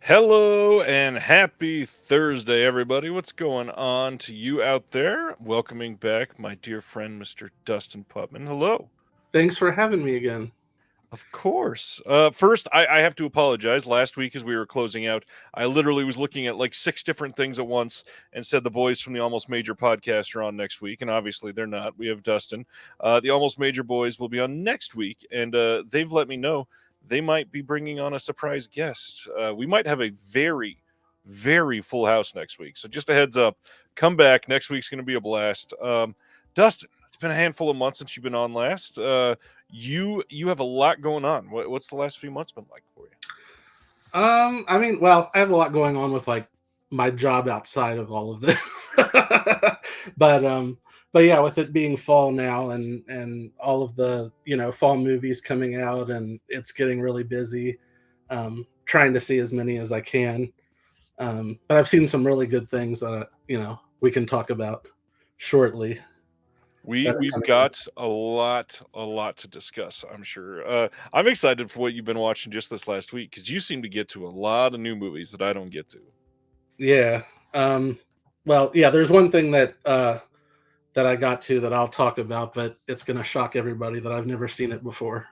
Hello and happy Thursday, everybody. What's going on to you out there? Welcoming back my dear friend, Mr. Dustin Putman. Hello. Thanks for having me again. Of course. First, I have to apologize. Last week, as we were closing out, I literally was looking at like six different things at once and said the boys from the Almost Major podcast are on next week. And obviously, they're not. We have Dustin. The Almost Major boys will be on next week. And they've let me know they might be bringing on a surprise guest. We might have a very, very full house next week. So just a heads up, come back. Next week's going to be a blast. Dustin, it's been a handful of months since you've been on last. You have a lot going on. What's the last few months been like for you? I have a lot going on with like my job outside of all of this. but yeah, with it being fall now and all of the, fall movies coming out and it's getting really busy. Trying to see as many as I can. But I've seen some really good things that, we can talk about shortly. We've got a lot to discuss, I'm sure. I'm excited for what you've been watching just this last week because you seem to get to a lot of new movies that I don't get to. Yeah. There's one thing that I got to that I'll talk about, but it's going to shock everybody that I've never seen it before.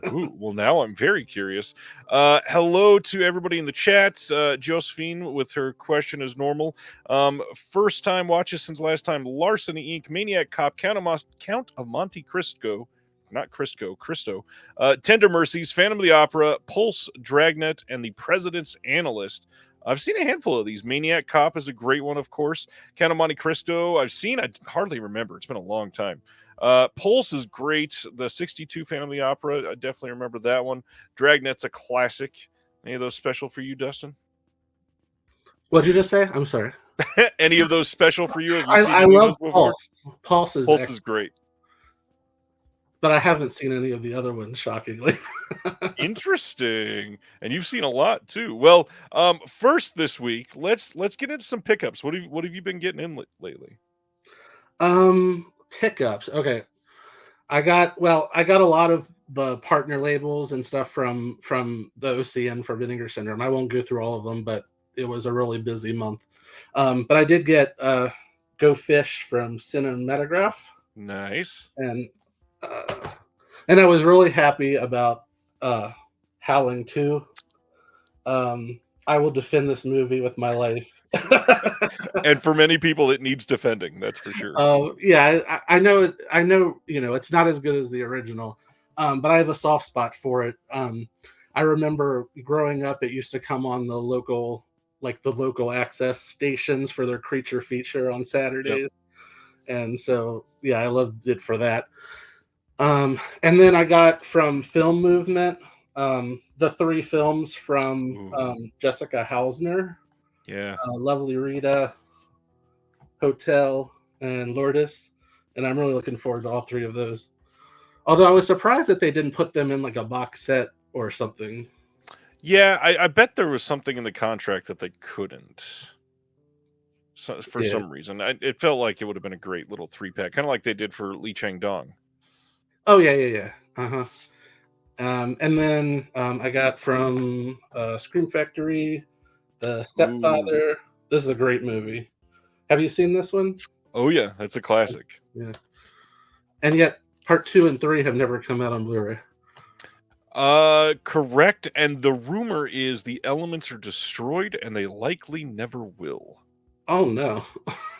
Ooh, well, now I'm very curious. Hello to everybody in the chat. Josephine with her question as normal. First time watches since last time. Larceny Inc., Maniac Cop, Count of Monte Cristo, not Crisco, Cristo. Tender Mercies, Phantom of the Opera, Pulse, Dragnet, and The President's Analyst. I've seen a handful of these. Maniac Cop is a great one, of course. Count of Monte Cristo, I hardly remember. It's been a long time. Pulse is great. The 62 Phantom of the Opera, I definitely remember that one. Dragnet's a classic. Any of those special for you, Dustin? What'd you just say? I'm sorry. Any of those special for you? Have you seen I love Pulse. Pulse is great. But I haven't seen any of the other ones, shockingly. Interesting. And you've seen a lot too. Well, first this week, let's get into some pickups. What have you been getting in lately? Pickups. Okay. I got a lot of the partner labels and stuff from the OCN for Vinegar Syndrome. I won't go through all of them, but it was a really busy month. But I did get Go Fish from Cinematograph. Nice. And I was really happy about Howling 2. I will defend this movie with my life. And for many people, it needs defending. That's for sure. Yeah, I know. It's not as good as the original, but I have a soft spot for it. I remember growing up; it used to come on the local access stations for their creature feature on Saturdays, and so yeah, I loved it for that. And then I got from Film Movement the 3 films from Jessica Hausner. Yeah. Lovely Rita, Hotel, and Lourdes. And I'm really looking forward to all 3 of those. Although I was surprised that they didn't put them in like a box set or something. Yeah, I bet there was something in the contract that they couldn't. For some reason. It felt like it would have been a great little 3-pack, kind of like they did for Lee Chang-dong. Oh, yeah. Uh-huh. And then I got from Scream Factory, The Stepfather. Ooh. This is a great movie. Have you seen this one? Oh, yeah. It's a classic. Yeah. And yet, part 2 and 3 have never come out on Blu-ray. Correct. And the rumor is the elements are destroyed, and they likely never will. Oh, no.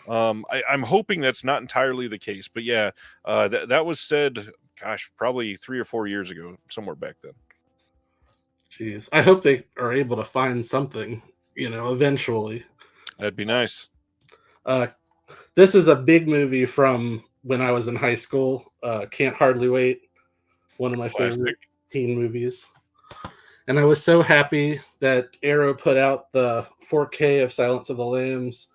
I'm hoping that's not entirely the case. But yeah, that was said, gosh, probably 3 or 4 years ago, somewhere back then. Jeez. I hope they are able to find something, eventually. That'd be nice. This is a big movie from when I was in high school. Can't Hardly Wait. One of my favorite teen movies. And I was so happy that Arrow put out the 4K of Silence of the Lambs.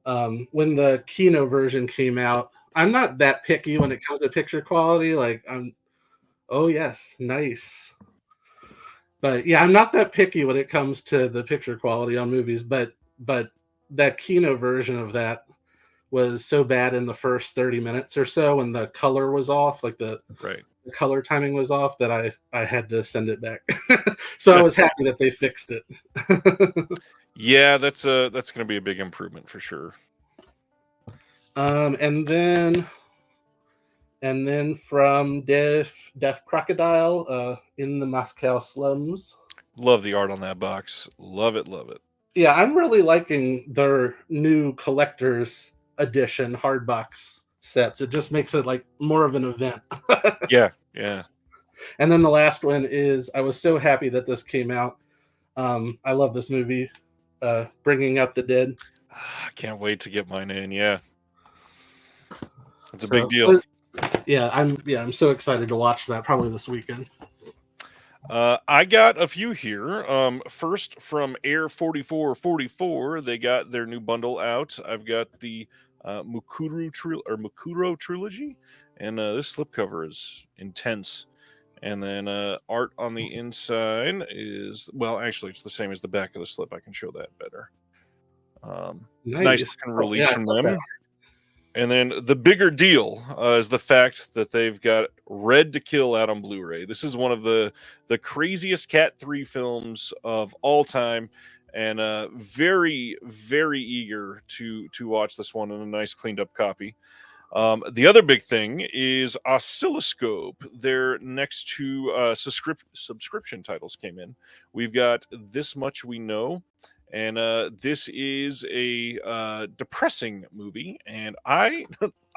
When the Kino version came out, I'm not that picky when it comes to picture quality. Oh yes, nice. But yeah, I'm not that picky when it comes to the picture quality on movies. But that Kino version of that was so bad in the first 30 minutes or so when the color was off, like the the color timing was off that I had to send it back. So I was happy that they fixed it. Yeah, that's going to be a big improvement for sure. And then from Deaf Crocodile, in the Moscow slums. Love the art on that box. Love it, love it. Yeah, I'm really liking their new collector's edition hardbox sets. It just makes it like more of an event. Yeah, yeah. And then the last one is, I was so happy that this came out. I love this movie, Bringing Out the Dead. I can't wait to get mine in. Yeah, it's a big deal. I'm so excited to watch that probably this weekend. I got a few here. First from Air 4444, they got their new bundle out. I've got the Mukuro trilogy, and this slipcover is intense. And then art on the inside is, well, actually, it's the same as the back of the slip. I can show that better. Nice looking release from them. And then the bigger deal is the fact that they've got Red to Kill out on Blu-ray. This is one of the craziest Cat 3 films of all time, and very, very eager to watch this one in a nice cleaned up copy. The other big thing is Oscilloscope. Their next two subscription titles came in. We've got This Much We Know, and this is a depressing movie, and I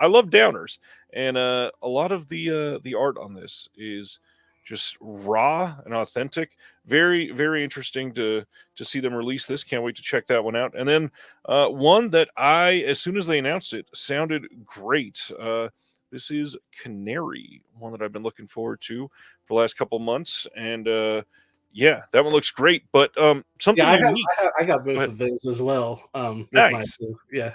love downers, and a lot of the art on this is just raw and authentic. Very, very interesting to see them release this. Can't wait to check that one out. And then one that as soon as they announced it, sounded great. This is Canary, one that I've been looking forward to for the last couple months, and yeah, that one looks great. But something unique. I got both of those as well. Nice. Yeah.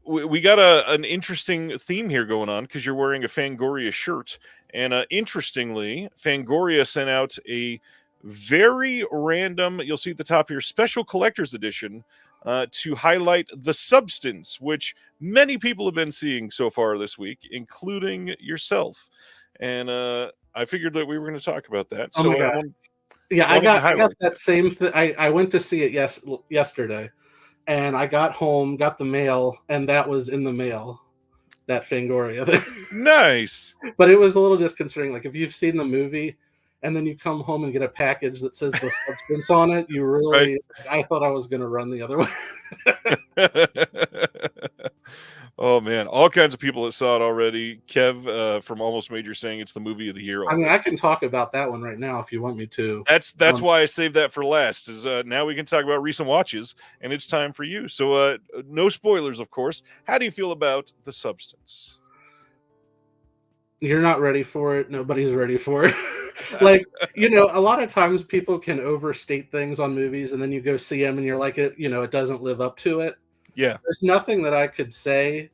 We got an interesting theme here going on because you're wearing a Fangoria shirt. And interestingly, Fangoria sent out a very random, you'll see at the top here, special collector's edition to highlight The Substance, which many people have been seeing so far this week, including yourself. And I figured that we were going to talk about that. Oh, so my gosh. I got that same thing. I went to see it yesterday, and I got home, got the mail, and that was in the mail, that Fangoria. Nice. But it was a little disconcerting. Like, if you've seen the movie and then you come home and get a package that says The Substance on it, you really, I thought I was going to run the other way. Oh man, all kinds of people that saw it already. Kev from Almost Major saying it's the movie of the year. I mean, I can talk about that one right now if you want me to. That's why I saved that for last. Is now we can talk about recent watches, and it's time for you. So no spoilers, of course. How do you feel about The Substance? You're not ready for it. Nobody's ready for it. Like, a lot of times people can overstate things on movies, and then you go see them and you're like, it doesn't live up to it. Yeah. There's nothing that I could say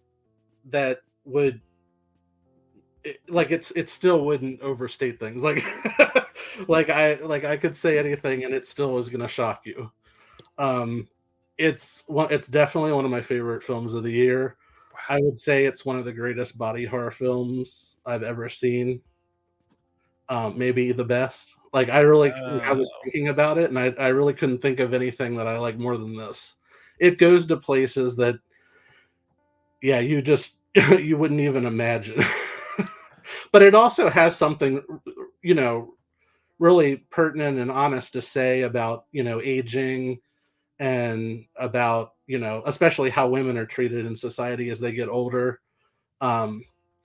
that would, it still wouldn't overstate things. Like, I could say anything and it still is going to shock you. It's definitely one of my favorite films of the year. I would say it's one of the greatest body horror films I've ever seen. Maybe the best. Like, I was thinking about it, and I really couldn't think of anything that I like more than this. It goes to places that, yeah, you wouldn't even imagine. But it also has something, really pertinent and honest to say about, aging, and about, especially how women are treated in society as they get older.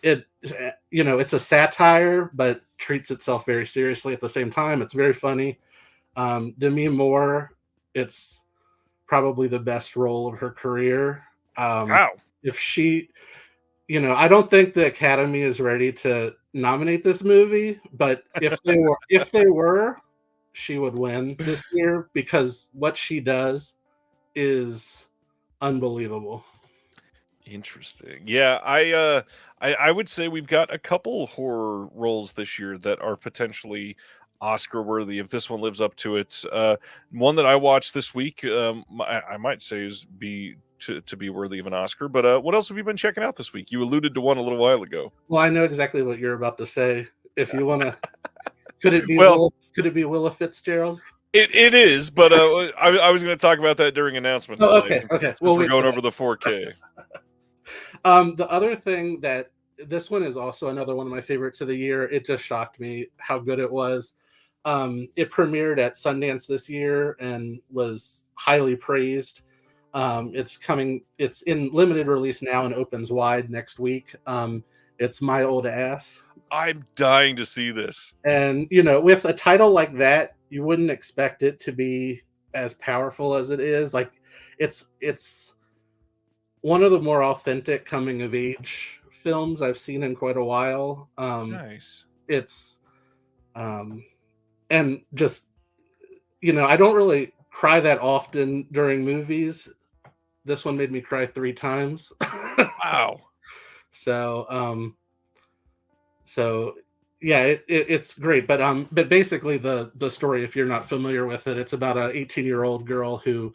It's a satire, but treats itself very seriously at the same time. It's very funny. Demi Moore, it's probably the best role of her career. Wow. If she, I don't think the Academy is ready to nominate this movie, but if they were, she would win this year because what she does is unbelievable. Interesting. Yeah, I would say we've got a couple horror roles this year that are potentially Oscar worthy if this one lives up to it. One that I watched this week, I might say to be worthy of an Oscar. But what else have you been checking out this week? You alluded to one a little while ago. Well, I know exactly what you're about to say. If you want to, could it be Willa Fitzgerald? It is, but I was going to talk about that during announcements. Oh, okay. Since we're going over the 4K. The other thing that this one is also another one of my favorites of the year. It just shocked me how good it was. It premiered at Sundance this year and was highly praised. It's in limited release now and opens wide next week. It's My Old Ass. I'm dying to see this. And, you know, with a title like that, you wouldn't expect it to be as powerful as it is. Like, it's one of the more authentic coming of age films I've seen in quite a while. Nice. It's and just, you know, I don't really cry that often during movies. This one made me cry 3 times. Wow. So yeah, it's great. But basically the story, if you're not familiar with it, it's about an 18-year-old girl who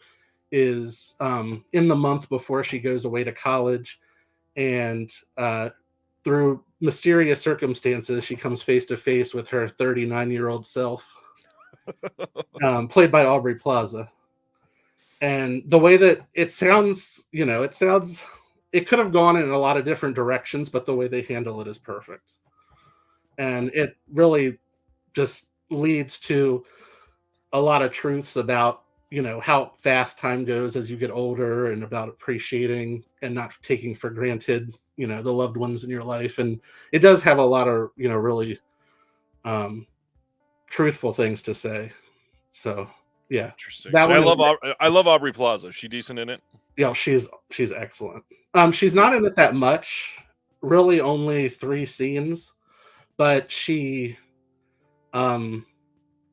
is in the month before she goes away to college, and through mysterious circumstances, she comes face to face with her 39-year-old self, played by Aubrey Plaza. And the way that it sounds, you know, it could have gone in a lot of different directions, but the way they handle it is perfect. And it really just leads to a lot of truths about, you know, how fast time goes as you get older, and about appreciating and not taking for granted, you know, the loved ones in your life. And it does have a lot of, you know, really truthful things to say. So yeah, interesting. I love Aubrey Plaza. Is she decent in it? Yeah, she's excellent. She's not in it that much, really, only 3 scenes, but she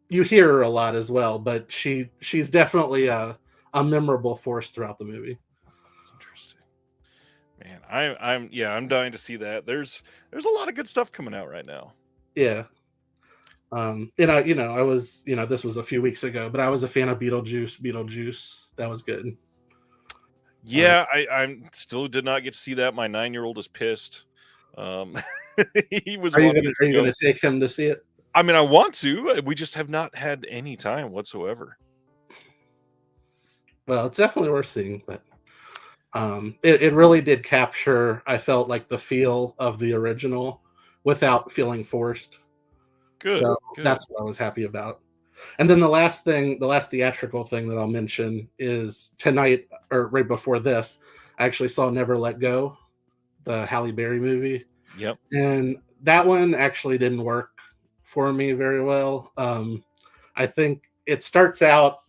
you hear her a lot as well, but she's definitely a memorable force throughout the movie. Interesting. Man, I'm dying to see that. There's a lot of good stuff coming out right now. Yeah. And I was, you know, this was a few weeks ago, but I was a fan of Beetlejuice. That was good. Yeah, I'm still did not get to see that. My 9-year-old is pissed. He was. Are you going to take him to see it? I mean, I want to. We just have not had any time whatsoever. Well, it's definitely worth seeing, but it really did capture, I felt, like the feel of the original without feeling forced. Good. So that's what I was happy about. And then the last theatrical thing that I'll mention is tonight, or right before this, I actually saw Never Let Go, the Halle Berry movie. Yep. And that one actually didn't work for me very well. I think it starts out,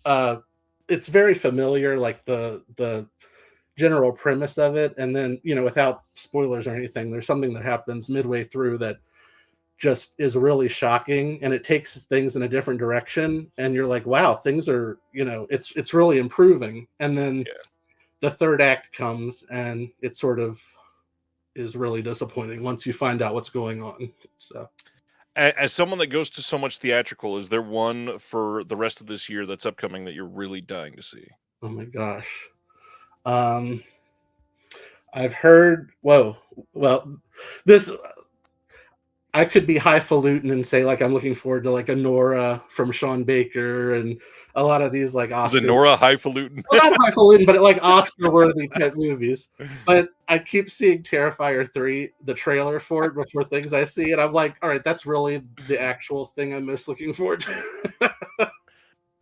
it's very familiar, like the general premise of it. And then, you know, without spoilers or anything, there's something that happens midway through that just is really shocking, and it takes things in a different direction, and you're like, wow, things are, you know, it's really improving. And then the third act comes, and it sort of is really disappointing once you find out what's going on. So as someone that goes to so much theatrical, is there one for the rest of this year that's upcoming that you're really dying to see? Oh my gosh. I've heard, well, this, I could be highfalutin and say, like, I'm looking forward to, like, a Nora from Sean Baker and a lot of these, like, Oscar. Is it Nora highfalutin? Well, not highfalutin, but like Oscar-worthy type movies. But I keep seeing Terrifier 3, the trailer for it, before things I see, and I'm like, all right, that's really the actual thing I'm most looking forward to.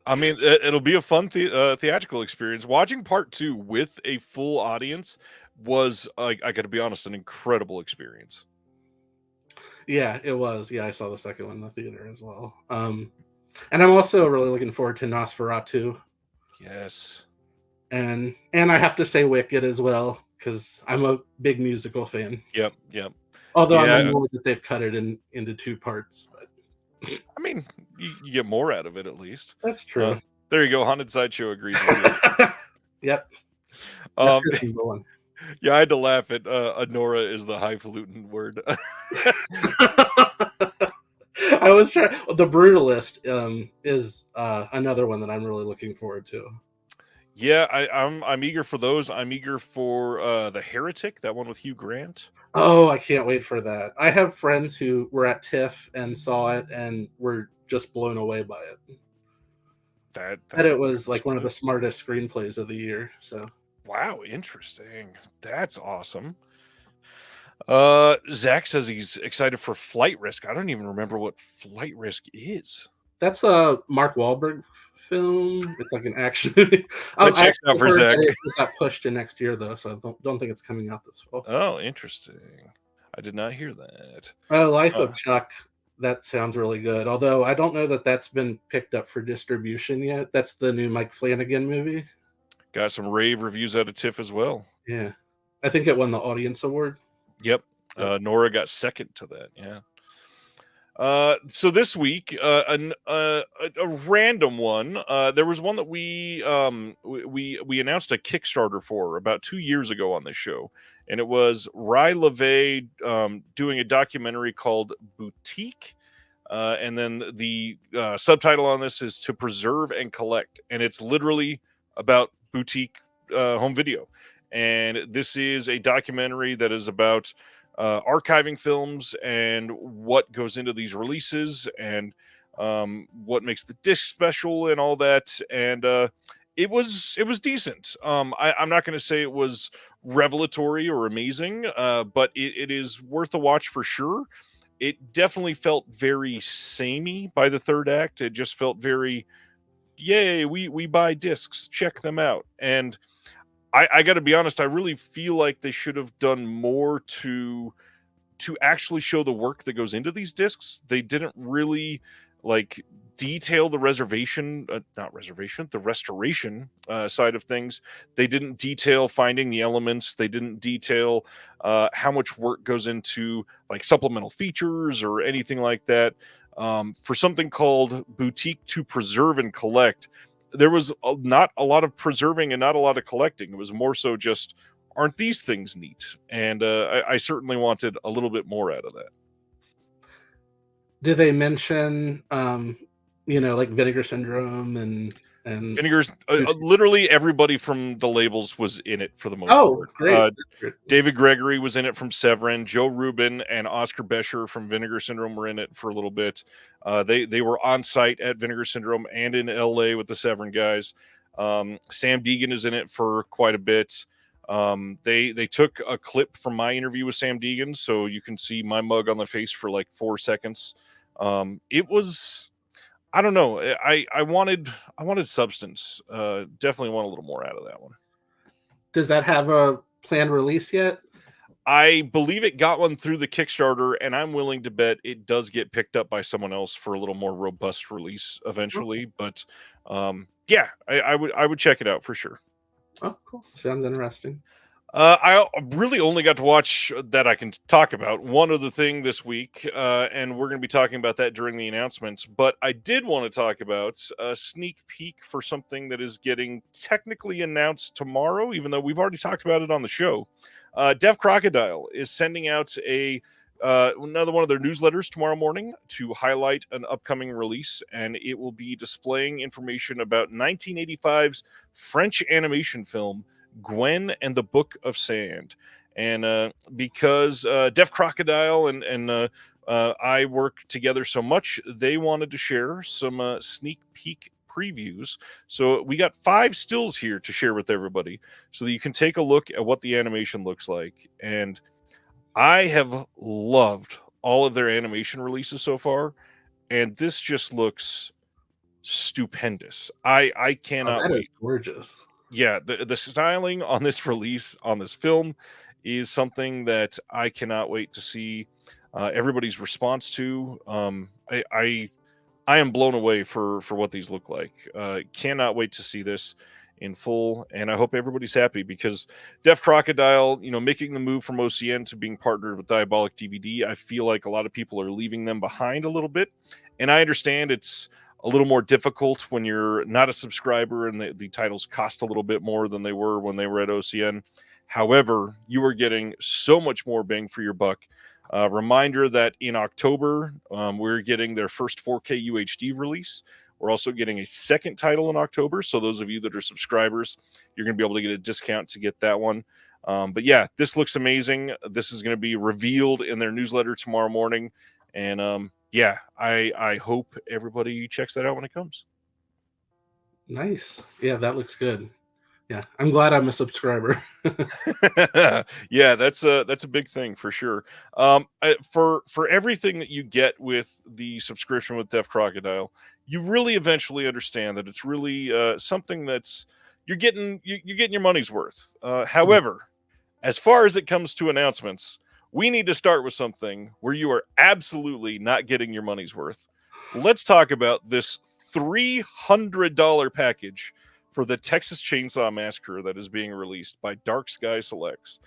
I mean, it'll be a fun theatrical experience. Watching part 2 with a full audience was, I got to be honest, an incredible experience. Yeah, it was. Yeah, I saw the second one in the theater as well. And I'm also really looking forward to Nosferatu. Yes. And I have to say Wicked as well, because I'm a big musical fan. Yep. Although I'm annoyed that they've cut it into 2 parts. But I mean, you get more out of it at least. That's true. There you go. Haunted Sideshow agrees with you. Yep. That's the one. Yeah, I had to laugh at Nora is the highfalutin word. I was trying. The Brutalist is another one that I'm really looking forward to. Yeah, I'm eager for those. I'm eager for The Heretic, that one with Hugh Grant. Oh, I can't wait for that. I have friends who were at TIFF and saw it and were just blown away by it. And it was That's like one of the good. smartest screenplays of the year. So Wow, interesting. That's awesome. Zach says he's excited for Flight Risk. I don't even remember what Flight Risk is. that's a Mark Wahlberg film. It's like an action movie. That I checks out for heard Zach. that it got pushed to next year though, so I don't think it's coming out this fall. Oh, interesting. I did not hear that. Life of Chuck. That sounds really good. Although I don't know that that's been picked up for distribution yet. That's the new Mike Flanagan movie. Got some rave reviews out of TIFF as well. Yeah, I think it won the audience award. Yep. Nora got second to that. Yeah. So this week, a random one. There was one that we announced a Kickstarter for about 2 years ago on this show, and it was Ry LeVay doing a documentary called Boutique, and then the subtitle on this is To Preserve and Collect, and it's literally about boutique home video. And this is a documentary that is about archiving films and what goes into these releases and what makes the disc special and all that. And it was decent. I'm not going to say it was revelatory or amazing, but it is worth a watch for sure. It definitely felt very samey by the third act. It just felt very, yay, we buy discs, check them out. And I got to be honest, I really feel like they should have done more to actually show the work that goes into these discs. They didn't really like detail the the restoration side of things. They didn't detail finding the elements. They didn't detail how much work goes into like supplemental features or anything like that. For something called Boutique to Preserve and Collect, there was not a lot of preserving and not a lot of collecting. It was more so just, aren't these things neat? And I certainly wanted a little bit more out of that. Did they mention, like Vinegar Syndrome and Vinegar's literally everybody from the labels was in it for the most part. Great. David Gregory was in it from Severin. Joe Rubin and Oscar Bescher from Vinegar Syndrome were in it for a little bit. They were on site at Vinegar Syndrome and in LA with the Severin guys. Sam Deegan is in it for quite a bit. They took a clip from my interview with Sam Deegan, so you can see my mug on the face for like 4 seconds. It was, I don't know. I wanted substance. Definitely want a little more out of that one. Does that have a planned release yet? I believe it got one through the Kickstarter, and I'm willing to bet it does get picked up by someone else for a little more robust release eventually. But yeah, I would check it out for sure. Oh, cool. Sounds interesting. I really only got to watch that I can talk about one other thing this week, and we're going to be talking about that during the announcements. But I did want to talk about a sneak peek for something that is getting technically announced tomorrow, even though we've already talked about it on the show. Deaf Crocodile is sending out another one of their newsletters tomorrow morning to highlight an upcoming release, and it will be displaying information about 1985's French animation film Gwen and the Book of Sand. And because Deaf Crocodile and I work together so much, they wanted to share some sneak peek previews. So we got 5 stills here to share with everybody so that you can take a look at what the animation looks like. And I have loved all of their animation releases so far, and this just looks stupendous. I cannot wait. Is gorgeous. Yeah, the styling on this release, on this film, is something that I cannot wait to see everybody's response to. I am blown away for what these look like. Cannot wait to see this in full, and I hope everybody's happy because Deaf Crocodile, making the move from OCN to being partnered with Diabolic DVD, I feel like a lot of people are leaving them behind a little bit, and I understand it's a little more difficult when you're not a subscriber and the titles cost a little bit more than they were when they were at OCN. However, you are getting so much more bang for your buck. Reminder that in October, we're getting their first 4K UHD release, We're also getting a second title in October. So those of you that are subscribers, you're going to be able to get a discount to get that one. But yeah, this looks amazing. This is going to be revealed in their newsletter tomorrow morning. And yeah, I hope everybody checks that out when it comes. Nice. Yeah, that looks good. Yeah, I'm glad I'm a subscriber. Yeah, that's a big thing for sure. For everything that you get with the subscription with Deaf Crocodile, you really eventually understand that it's really something that's you're getting your money's worth. However, as far as it comes to announcements, we need to start with something where you are absolutely not getting your money's worth. Let's talk about this $300 package for the Texas Chainsaw Massacre that is being released by Dark Sky Selects.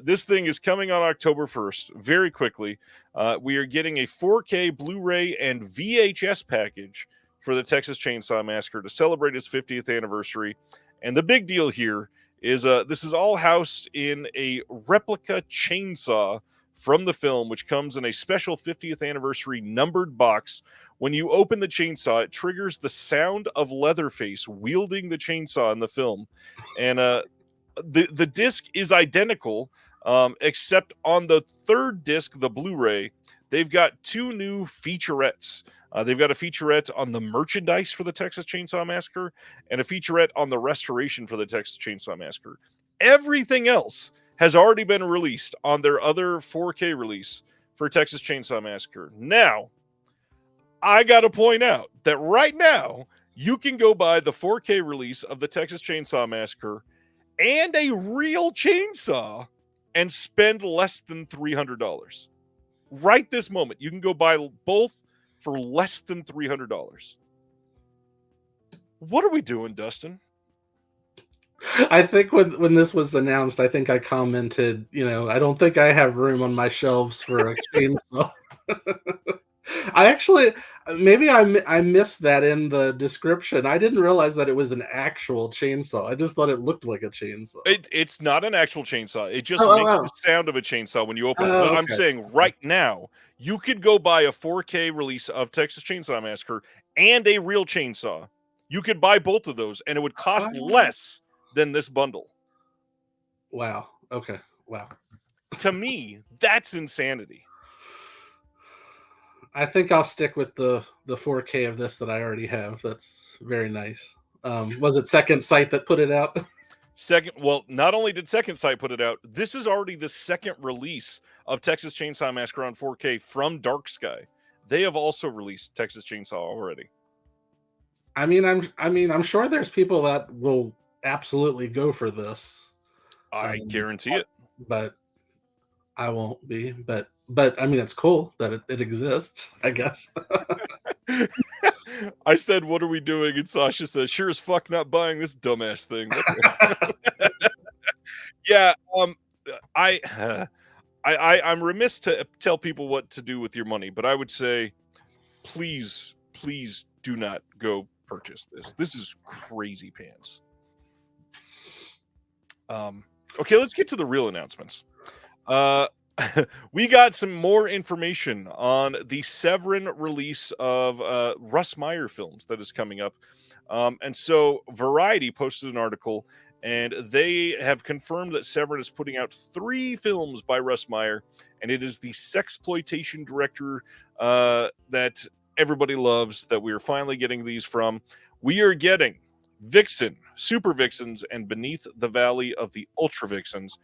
This thing is coming on October 1st, very quickly. We are getting a 4K Blu-ray and VHS package for the Texas Chainsaw Massacre to celebrate its 50th anniversary. And the big deal here is this is all housed in a replica chainsaw from the film, which comes in a special 50th anniversary numbered box. When you open the chainsaw, it triggers the sound of Leatherface wielding the chainsaw in the film. And the disc is identical, except on the third disc, the Blu-ray, they've got two new featurettes. They've got a featurette on the merchandise for the Texas Chainsaw Massacre and a featurette on the restoration for the Texas Chainsaw Massacre. Everything else has already been released on their other 4K release for Texas Chainsaw Massacre. Now, I got to point out that right now, you can go buy the 4K release of the Texas Chainsaw Massacre and a real chainsaw and spend less than $300. Right this moment, you can go buy both for less than $300. What are we doing, Dustin? I think when this was announced, I think I commented, I don't think I have room on my shelves for a chainsaw. I actually, maybe I missed that in the description. I didn't realize that it was an actual chainsaw. I just thought it looked like a chainsaw. It's not an actual chainsaw. It just makes the sound of a chainsaw when you open it. But okay. I'm saying right now, you could go buy a 4K release of Texas Chainsaw Massacre and a real chainsaw. You could buy both of those, and it would cost less than this bundle. Wow. Okay. Wow. To me, that's insanity. I think I'll stick with the 4K of this that I already have. That's very nice. Was it Second Sight that put it out? Well, not only did Second Sight put it out, this is already the second release of Texas Chainsaw Massacre on 4K from Dark Sky. They have also released Texas Chainsaw already. I'm sure there's people that will absolutely go for this. I guarantee it. But I won't be. But it's cool that it exists, I guess. I said, "What are we doing?" And Sasha says, "Sure as fuck not buying this dumbass thing." Yeah, I'm remiss to tell people what to do with your money, but I would say, please do not go purchase this. This is crazy pants. Okay, let's get to the real announcements. We got some more information on the Severin release of Russ Meyer films that is coming up. And so Variety posted an article, and they have confirmed that Severin is putting out 3 films by Russ Meyer, and it is the sexploitation director that everybody loves that we are finally getting these from. We are getting Vixen, Super Vixens, and Beneath the Valley of the Ultra Vixens.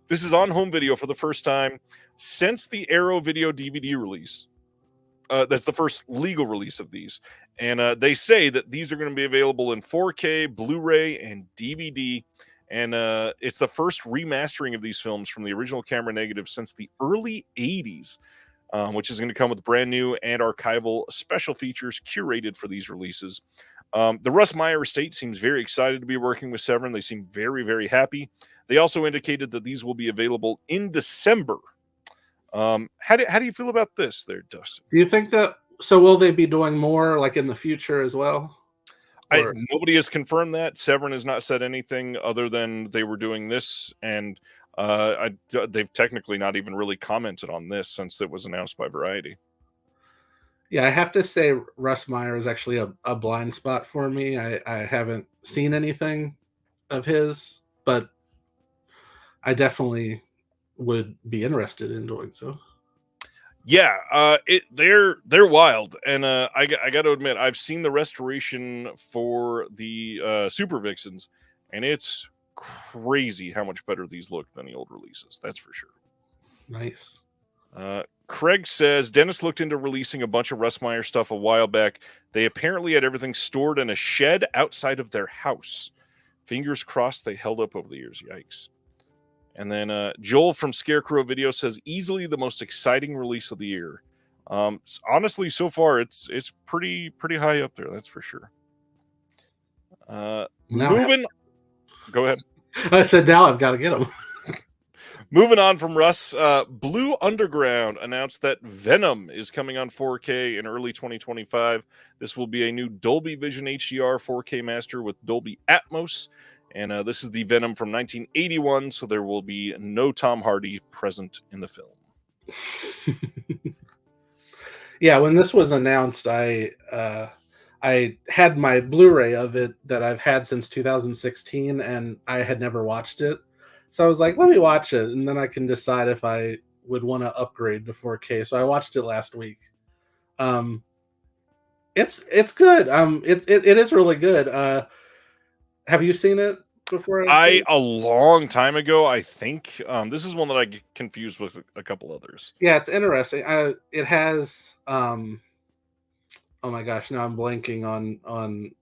This is on home video for the first time since the Arrow Video DVD release. That's the first legal release of these. And they say that these are going to be available in 4K, Blu-ray, and DVD. And it's the first remastering of these films from the original camera negative since the early 80s, which is going to come with brand new and archival special features curated for these releases. The Russ Meyer estate seems very excited to be working with Severin. They seem very, very happy. They also indicated that these will be available in December. How do you feel about this there, Dustin? Do you think that, so will they be doing more like in the future as well? Nobody has confirmed that. Severin has not said anything other than they were doing this, and they've technically not even really commented on this since it was announced by Variety. Yeah, I have to say Russ Meyer is actually a blind spot for me. I haven't seen anything of his, but I definitely would be interested in doing so. Yeah, they're wild, and I got to admit, I've seen the restoration for the Super Vixens, and it's crazy how much better these look than the old releases. That's for sure. Nice. Craig says Dennis looked into releasing a bunch of Russ Meyer stuff a while back. They apparently had everything stored in a shed outside of their house. Fingers crossed they held up over the years. Yikes. And then Joel from Scarecrow Video says easily the most exciting release of the year. Honestly, so far it's pretty high up there. That's for sure. Moving. Go ahead. I said now I've got to get them. Moving on from Russ, Blue Underground announced that Venom is coming on 4K in early 2025. This will be a new Dolby Vision HDR 4K master with Dolby Atmos. And this is the Venom from 1981, so there will be no Tom Hardy present in the film. Yeah, when this was announced, I had my Blu-ray of it that I've had since 2016, and I had never watched it. So I was like, let me watch it, and then I can decide if I would want to upgrade to 4K. So I watched it last week. It's good. It is really good. Have you seen it before? A long time ago, I think. This is one that I get confused with a couple others. Yeah, it's interesting. It has oh my gosh, now I'm blanking on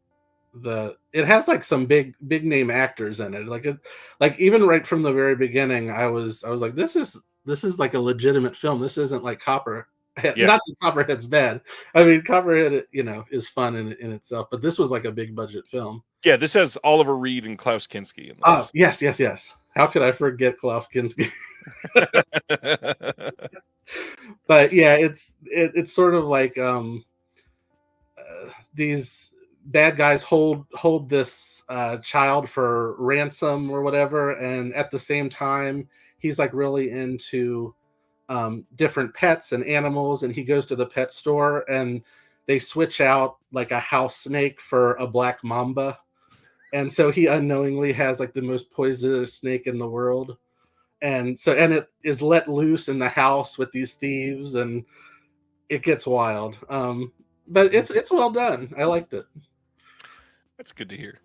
it has like some big name actors in it. Like even right from the very beginning, I was like, this is like a legitimate film. This isn't like Copperhead. Yeah. Not that Copperhead's bad. I mean, Copperhead, is fun in itself, but this was like a big budget film. Yeah, this has Oliver Reed and Klaus Kinski in this. Oh, yes. How could I forget Klaus Kinski? But yeah, it's sort of like these bad guys hold this child for ransom or whatever, and at the same time he's like really into different pets and animals, and he goes to the pet store and they switch out like a house snake for a black mamba, and so he unknowingly has like the most poisonous snake in the world, and it is let loose in the house with these thieves, and it gets wild. But it's well done. I liked it. That's good to hear.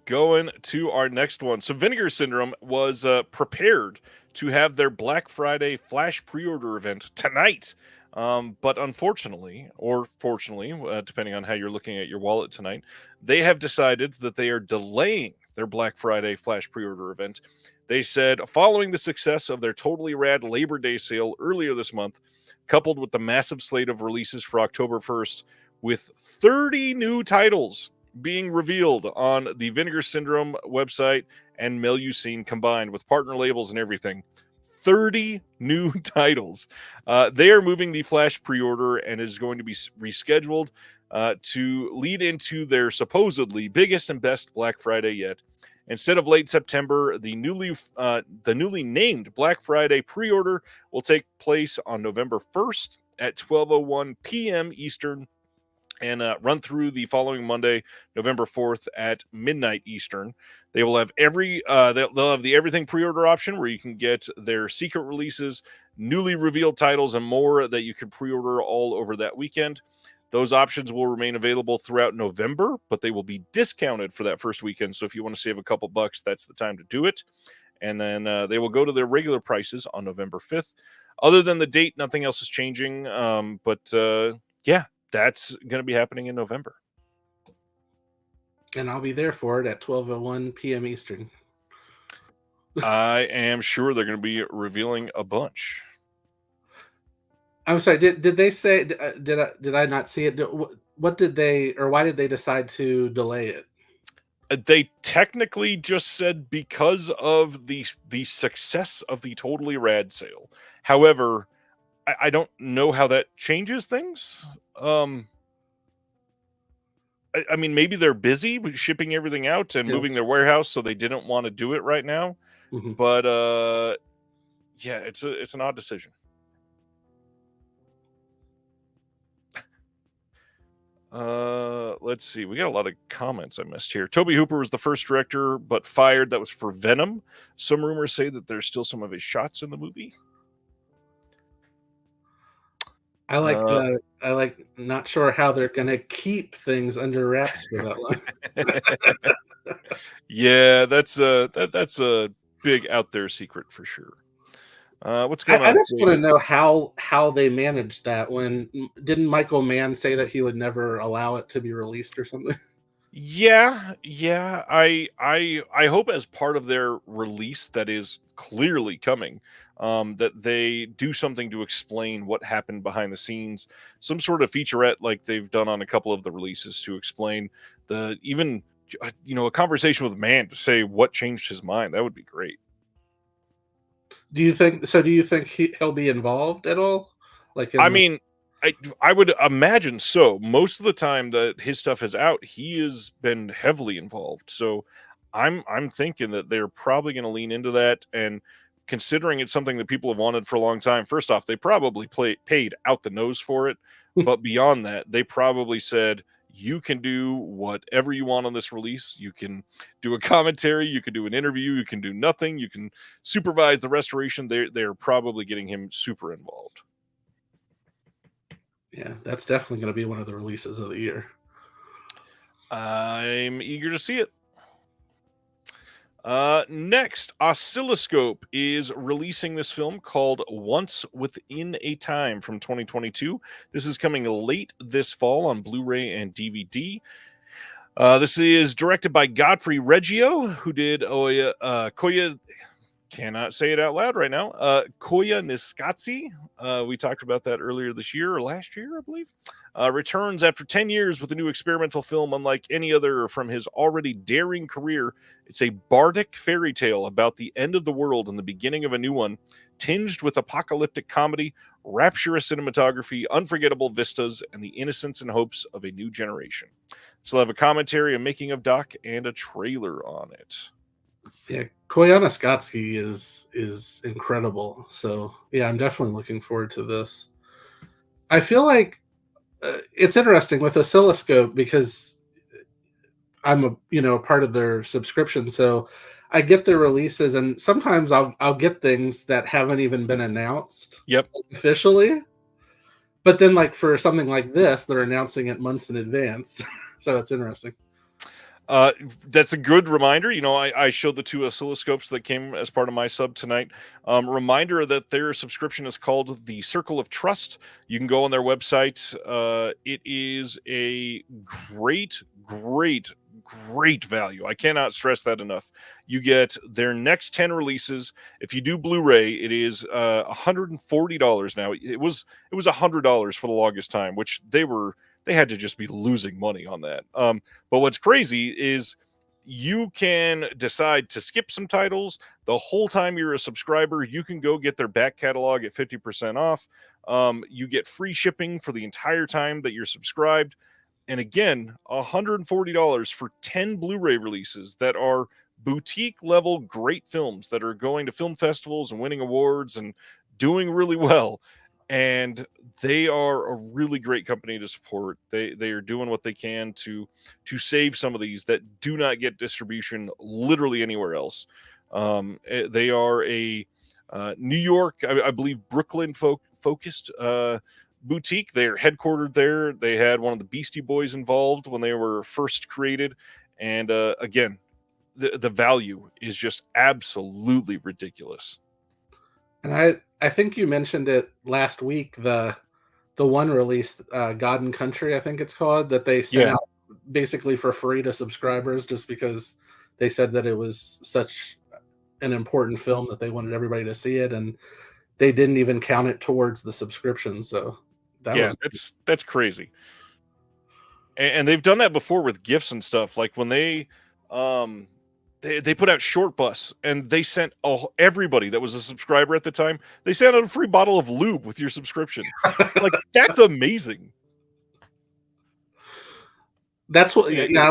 Going to our next one. So Vinegar Syndrome was prepared to have their Black Friday flash pre-order event tonight. But unfortunately, or fortunately, depending on how you're looking at your wallet tonight, they have decided that they are delaying their Black Friday flash pre-order event. They said, following the success of their Totally Rad Labor Day sale earlier this month, coupled with the massive slate of releases for October 1st, with 30 new titles being revealed on the Vinegar Syndrome website and Melucine combined with partner labels and everything. 30 new titles. They are moving the flash pre-order and is going to be rescheduled to lead into their supposedly biggest and best Black Friday yet. Instead of late September, the newly named Black Friday pre-order will take place on November 1st at 12:01 p.m. Eastern and run through the following Monday, November 4th at midnight Eastern. They will have they'll have the everything pre-order option where you can get their secret releases, newly revealed titles, and more that you can pre-order all over that weekend. Those options will remain available throughout November, but they will be discounted for that first weekend. So if you want to save a couple bucks, that's the time to do it. And then they will go to their regular prices on November 5th. Other than the date, nothing else is changing. Yeah, that's going to be happening in November. And I'll be there for it at 12:01 p.m. Eastern. I am sure they're going to be revealing a bunch. I'm sorry. Did they say? Did I not see it? What did they, or why did they decide to delay it? They technically just said because of the success of the Totally Rad sale. However, I don't know how that changes things. I mean, maybe they're busy with shipping everything out and moving their warehouse, so they didn't want to do it right now. Mm-hmm. But yeah, it's an odd decision. Let's see. We got a lot of comments I missed here. Toby Hooper was the first director, but fired. That was for Venom. Some rumors say that there's still some of his shots in the movie. I like not sure how they're gonna keep things under wraps for that long. Yeah, that's a big out there secret for sure. What's going on? I just want to know how they managed that. When didn't Michael Mann say that he would never allow it to be released or something? Yeah. I hope as part of their release that is clearly coming, that they do something to explain what happened behind the scenes, some sort of featurette like they've done on a couple of the releases to explain a conversation with Mann to say what changed his mind. That would be great. Do you think he'll be involved at all? I mean, I would imagine so. Most of the time that his stuff is out, he has been heavily involved. So I'm thinking that they're probably going to lean into that. And considering it's something that people have wanted for a long time, first off, they probably paid out the nose for it. But beyond that, they probably said, you can do whatever you want on this release. You can do a commentary, you can do an interview, you can do nothing, you can supervise the restoration. They're probably getting him super involved. Yeah, that's definitely going to be one of the releases of the year. I'm eager to see it. Next, Oscilloscope is releasing this film called Once Within a Time from 2022. This is coming late this fall on Blu-ray and DVD. This is directed by Godfrey Reggio, who did Koya. Cannot say it out loud right now. Koya Niskatsi. We talked about that earlier this year or last year, I believe. Returns after 10 years with a new experimental film unlike any other from his already daring career. It's a bardic fairy tale about the end of the world and the beginning of a new one, tinged with apocalyptic comedy, rapturous cinematography, unforgettable vistas, and the innocence and hopes of a new generation. So I'll have a commentary, a making of doc, and a trailer on it. Yeah, Koyana Skotsky is incredible. So yeah, I'm definitely looking forward to this. I feel like it's interesting with Oscilloscope because I'm a part of their subscription, so I get their releases, and sometimes I'll get things that haven't even been announced officially. But then, like for something like this, they're announcing it months in advance, so it's interesting. That's a good reminder. I showed the 2 oscilloscopes that came as part of my sub tonight. Reminder that their subscription is called the Circle of Trust. You can go on their website. It is a great value. I cannot stress that enough. You get their next 10 releases. If you do Blu-ray, it is $140 now. It was $100 for the longest time, which they had to just be losing money on that. But what's crazy is you can decide to skip some titles. The whole time you're a subscriber, you can go get their back catalog at 50% off. You get free shipping for the entire time that you're subscribed. And again, $140 for 10 Blu-ray releases that are boutique level great films that are going to film festivals and winning awards and doing really well. And they are a really great company to support. They are doing what they can to save some of these that do not get distribution literally anywhere else. They are a New York, I believe, Brooklyn focused boutique. They're headquartered there. They had one of the Beastie Boys involved when they were first created. And again, the value is just absolutely ridiculous. And I think you mentioned it last week, the one release, God and Country, I think it's called, that they sent out basically for free to subscribers just because they said that it was such an important film that they wanted everybody to see it, and they didn't even count it towards the subscription. So that's crazy. And they've done that before with gifts and stuff. Like when they put out Short Bus, and they sent everybody that was a subscriber at the time, they sent out a free bottle of lube with your subscription. Like, that's amazing. That's what. Yeah, I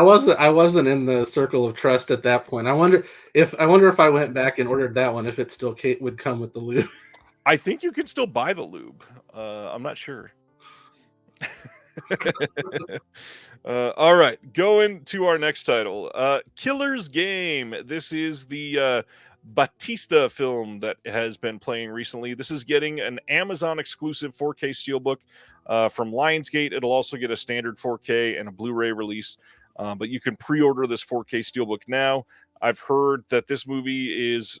wasn't in the Circle of Trust at that point. I wonder if I went back and ordered that one, if it still would come with the lube. I think you could still buy the lube. I'm not sure. All right, going to our next title, Killer's Game. This is the Batista film that has been playing recently. This is getting an Amazon exclusive 4K steelbook from Lionsgate. It'll also get a standard 4K and a Blu-ray release, but you can pre-order this 4K steelbook now. I've heard that this movie is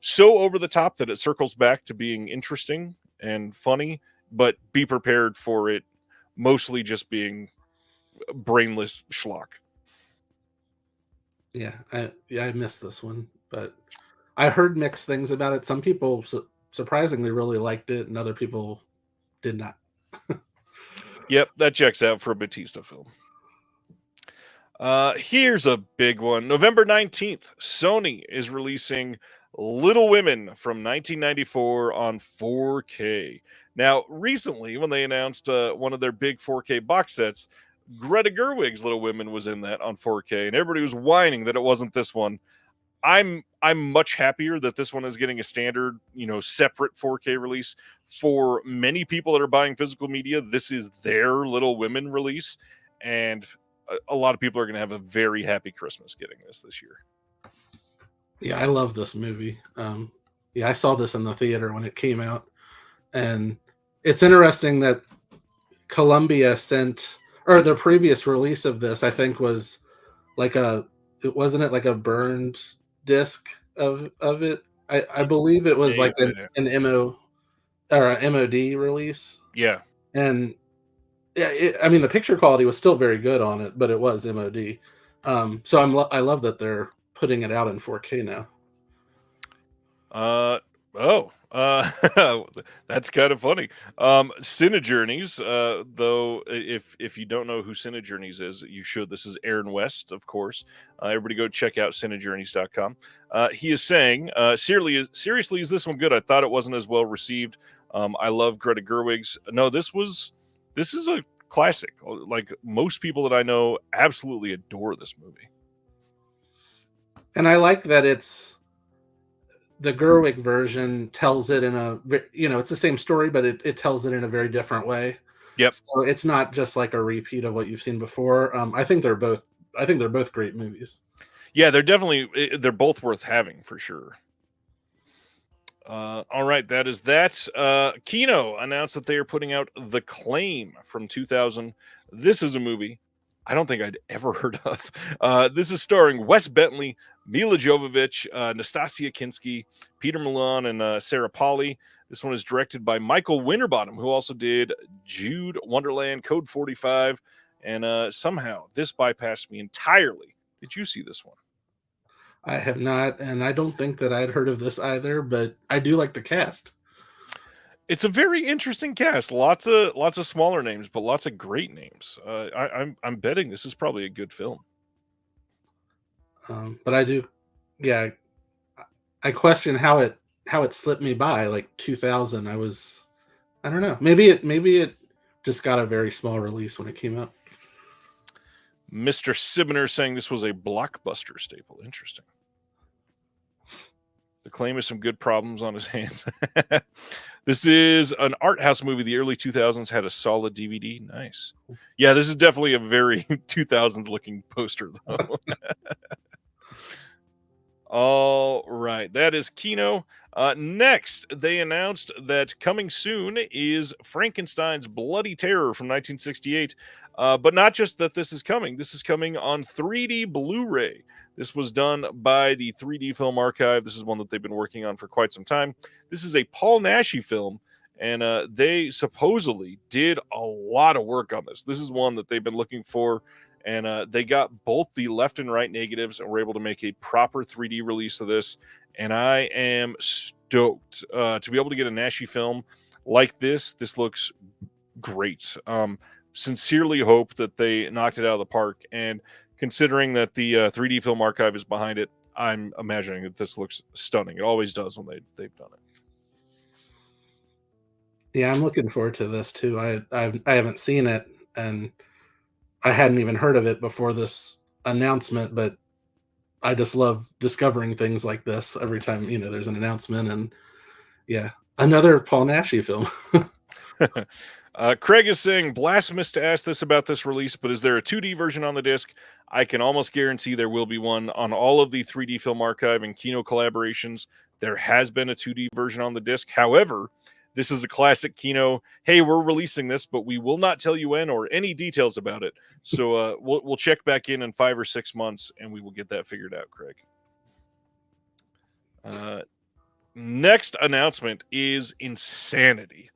so over the top that it circles back to being interesting and funny, but be prepared for it mostly just being brainless schlock. Yeah, I missed this one, but I heard mixed things about it. Some people surprisingly really liked it, and other people did not. Yep, that checks out for a Batista film. Here's a big one. November 19th, Sony is releasing Little Women from 1994 on 4K. Now, recently, when they announced one of their big 4K box sets, Greta Gerwig's Little Women was in that on 4K, and everybody was whining that it wasn't this one. I'm much happier that this one is getting a standard, separate 4K release. For many people that are buying physical media, this is their Little Women release, and a lot of people are going to have a very happy Christmas getting this year. Yeah, I love this movie. Yeah, I saw this in the theater when it came out, and it's interesting that Columbia sent, or the previous release of this, I think, was like wasn't it like a burned disc of it? I believe it was like an MO or an MOD release. Yeah, and yeah, I mean the picture quality was still very good on it, but it was MOD. So I love that they're putting it out in 4K now. That's kind of funny. Cinejourneys, though, if you don't know who Cinejourneys is, you should. This is Aaron West, of course. Everybody go check out cinejourneys.com. He is saying, seriously, is this one good? I thought it wasn't as well received. I love Greta Gerwig's. No, this is a classic. Like, most people that I know absolutely adore this movie. And I like that it's the Gerwig version tells it in a, it's the same story, but it tells it in a very different way. Yep. So it's not just like a repeat of what you've seen before. I think they're both great movies. Yeah, they're both worth having for sure. All right, that is that. Kino announced that they are putting out The Claim from 2000. This is a movie I don't think I'd ever heard of. This is starring Wes Bentley, Mila Jovovich, Nastasia Kinski, Peter Milan, and Sarah Polley. This one is directed by Michael Winterbottom, who also did Jude, Wonderland, Code 45, and somehow this bypassed me entirely. Did you see this one? I have not, and I don't think that I'd heard of this either, but I do like the cast. It's a very interesting cast. Lots of smaller names, but lots of great names. I'm betting this is probably a good film. But I do, yeah. I question how it slipped me by. Like 2000, I don't know. Maybe it just got a very small release when it came out. Mr. Sibner saying this was a blockbuster staple. Interesting. The Claim has some good problems on his hands. This is an art house movie. The early 2000s had a solid DVD. Nice. Yeah, this is definitely a very 2000s looking poster, though. All right. That is Kino. Next, they announced that coming soon is Frankenstein's Bloody Terror from 1968. But not just that this is coming. This is coming on 3D Blu-ray. This was done by the 3D Film Archive. This is one that they've been working on for quite some time. This is a Paul Naschy film, and they supposedly did a lot of work on this. This is one that they've been looking for, and they got both the left and right negatives and were able to make a proper 3D release of this. And I am stoked to be able to get a Naschy film like this. This looks great. Sincerely hope that they knocked it out of the park, and considering that the 3D Film Archive is behind it, I'm imagining that this looks stunning. It always does when they've done it. Yeah, I'm looking forward to this too. I haven't seen it, and I hadn't even heard of it before this announcement, but I just love discovering things like this every time, there's an announcement. And yeah, another Paul Naschy film. Craig is saying, blasphemous to ask this about this release, but is there a 2D version on the disc? I can almost guarantee there will be one on all of the 3D Film Archive and Kino collaborations. There has been a 2D version on the disc. However, this is a classic Kino. Hey, we're releasing this, but we will not tell you when or any details about it. So we'll check back in 5 or 6 months, and we will get that figured out, Craig. Next announcement is insanity.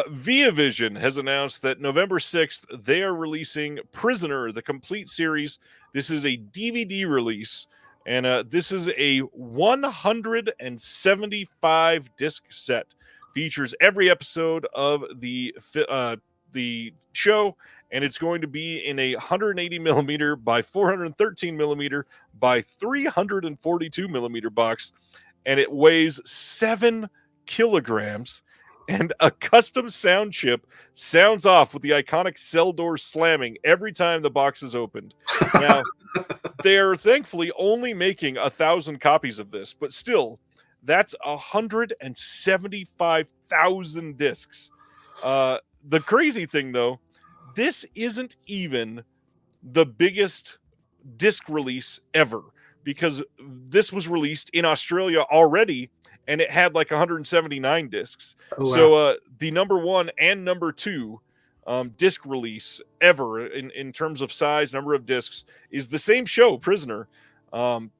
Via Vision has announced that November 6th, they are releasing Prisoner, the complete series. This is a DVD release, and this is a 175 disc set. Features every episode of the show, and it's going to be in a 180 millimeter by 413 millimeter by 342 millimeter box, and it weighs 7 kilograms, and a custom sound chip sounds off with the iconic cell door slamming every time the box is opened. Now, they're thankfully only making 1,000 copies of this, but still, that's 175,000 discs. The crazy thing, though, this isn't even the biggest disc release ever, because this was released in Australia already, and it had like 179 discs. Oh, wow. So the number 1 and number 2 disc release ever in terms of size, number of discs, is the same show, Prisoner.